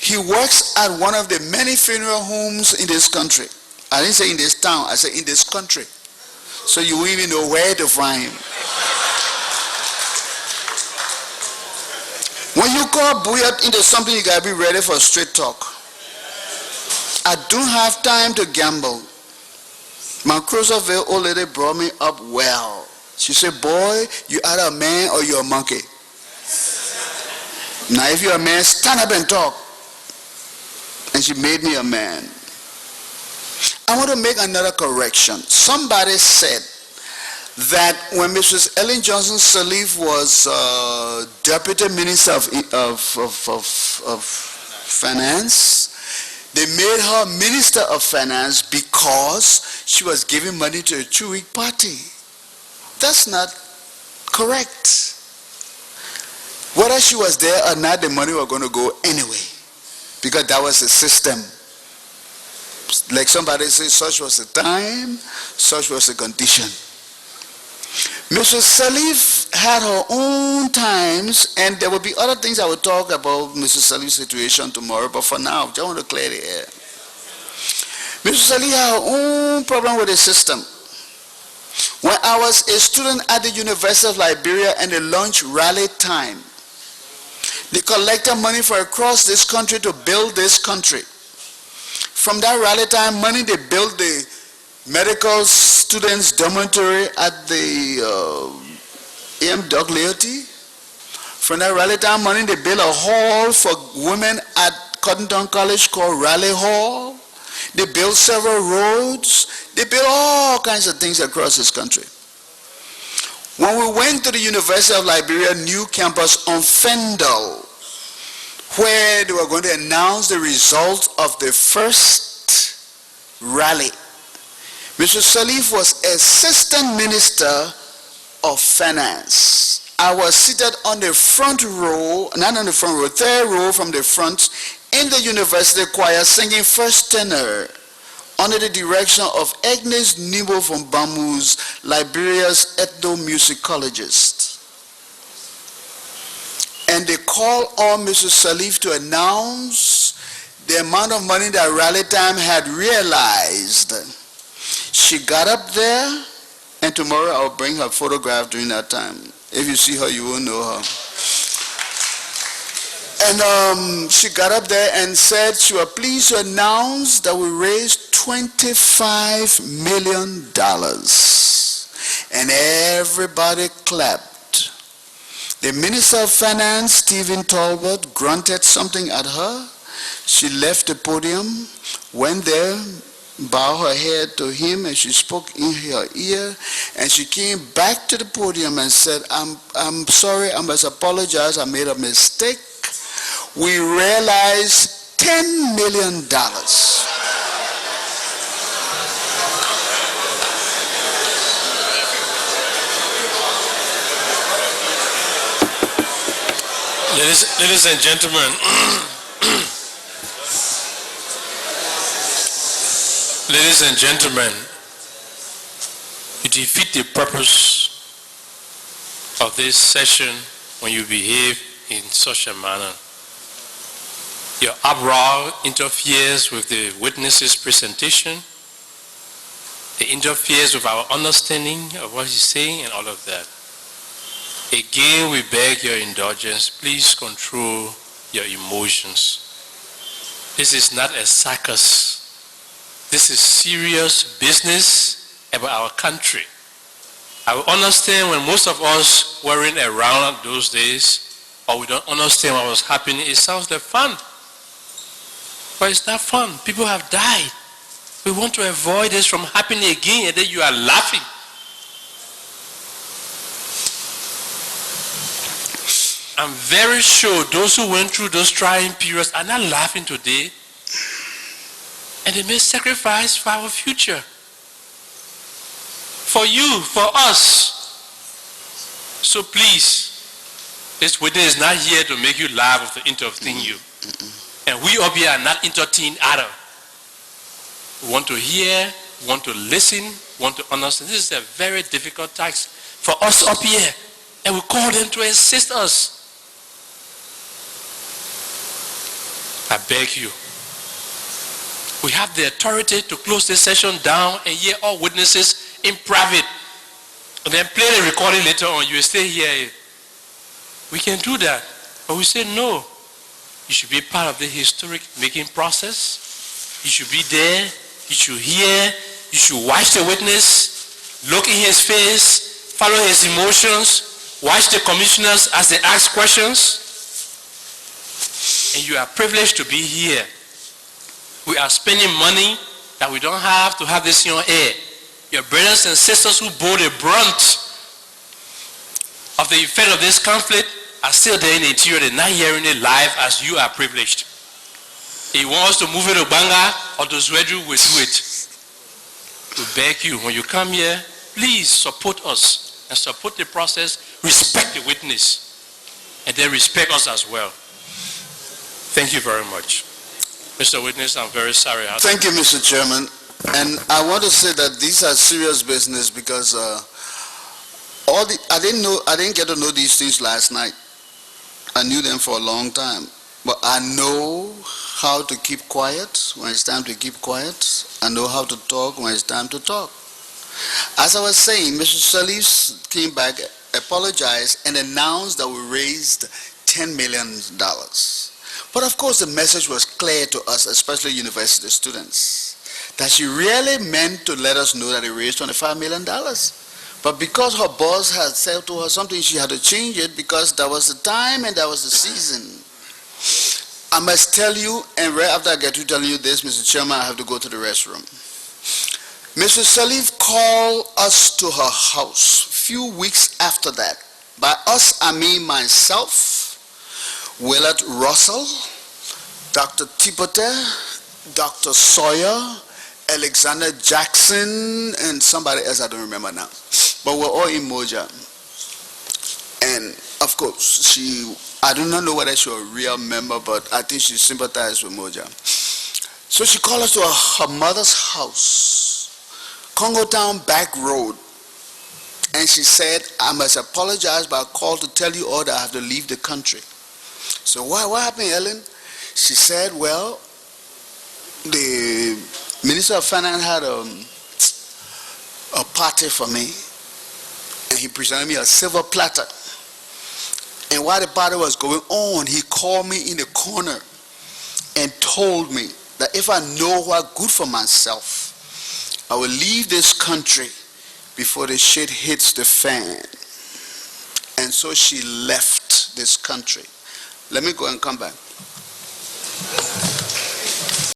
He works at one of the many funeral homes in this country. I didn't say in this town, I said in this country. So you won't even know where to find him. When you call Bowier into something, you gotta be ready for straight talk. I don't have time to gamble. My Cruiserville old lady brought me up well. She said, boy, you either a man or you're a monkey. Now if you're a man, stand up and talk. And she made me a man. I want to make another correction. Somebody said that when Mrs. Ellen Johnson Sirleaf was Deputy Minister of Finance, they made her Minister of Finance because she was giving money to a Chewick party. That's not correct. Whether she was there or not, the money was going to go anyway, because that was the system. Like somebody said, such was the time, such was the condition. Mrs. Sirleaf had her own times, and there will be other things I will talk about Mrs. Sirleaf's situation tomorrow, but for now, I just want to clear the air. Mrs. Sirleaf had her own problem with the system. When I was a student at the University of Liberia and the lunch rally time, they collected money for across this country to build this country. From that rally time money, they built the medical students dormitory at the A.M. Doug Leoty. From that rally time money, they built a hall for women at Cottontown College called Raleigh Hall. They built several roads. They built all kinds of things across this country. When we went to the University of Liberia new campus on Fendel, where they were going to announce the result of the first rally, Mr. Sirleaf was Assistant Minister of Finance. I was seated on the front row, not on the front row, third row from the front, in the university choir singing first tenor under the direction of Agnes Nibo from Bamus, Liberia's ethnomusicologist. And they called on Mrs. Salif to announce the amount of money that Rally Time had realized. She got up there, and tomorrow I'll bring her photograph during that time. If you see her, you will know her. And she got up there and said she was pleased to announce that we raised $25 million. And everybody clapped. The Minister of Finance, Stephen Talbot, grunted something at her. She left the podium, went there, bowed her head to him, and she spoke in her ear, and she came back to the podium and said, I'm sorry, I must apologize, I made a mistake. We realized $10 million. Ladies and gentlemen, ladies and gentlemen, you defeat the purpose of this session when you behave in such a manner. Your uproar interferes with the witness's presentation. It interferes with our understanding of what he's saying and all of that. Again, we beg your indulgence. Please control your emotions. This is not a circus. This is serious business about our country. I will understand when most of us weren't around those days, or we don't understand what was happening. It sounds like fun. But it's not fun. People have died. We want to avoid this from happening again, and then you are laughing. I'm very sure those who went through those trying periods are not laughing today. And they may sacrifice for our future. For you, for us. So please, this witness is not here to make you laugh or to entertain you. And we up here are not entertained either. We want to hear, we want to listen, we want to understand. This is a very difficult task for us up here. And we call them to assist us. I beg you. We have the authority to close this session down and hear all witnesses in private. And then play the recording later on. You will stay here. We can do that. But we say no. You should be part of the historic making process. You should be there. You should hear. You should watch the witness. Look in his face. Follow his emotions. Watch the commissioners as they ask questions. And you are privileged to be here. We are spending money that we don't have to have this in your air. Your brothers and sisters who bore the brunt of the effect of this conflict are still there in the interior. They're not hearing it live as you are privileged. If you want us to move it to Banga or to Zwedru, we'll do it. We beg you, when you come here, please support us and support the process. Respect the witness. And then respect us as well. Thank you very much. Mr. Witness, I'm very sorry. Thank you, Mr. Chairman. And I want to say that these are serious business because I didn't get to know these things last night. I knew them for a long time. But I know how to keep quiet when it's time to keep quiet. I know how to talk when it's time to talk. As I was saying, Mr. Salif came back, apologized, and announced that we raised $10 million. But of course, the message was clear to us, especially university students, that she really meant to let us know that it raised $25 million. But because her boss had said to her something, she had to change it because that was the time and that was the season. I must tell you, and right after I get to telling you this, Mr. Chairman, I have to go to the restroom. Mr. Salif called us to her house a few weeks after that. By us, I mean myself, Willard Russell, Dr. Tipote, Dr. Sawyer, Alexander Jackson, and somebody else I don't remember now. But we're all in Moja. And of course, I do not know whether she was a real member, but I think she sympathized with Moja. So she called us to her mother's house, Congo Town back road. And she said, I must apologize, but I called to tell you all that I have to leave the country. So what happened, Ellen? She said, well, the Minister of Finance had a party for me, and he presented me a silver platter. And while the party was going on, he called me in the corner and told me that if I know what's good for myself, I will leave this country before the shit hits the fan. And so she left this country. Let me go and come back.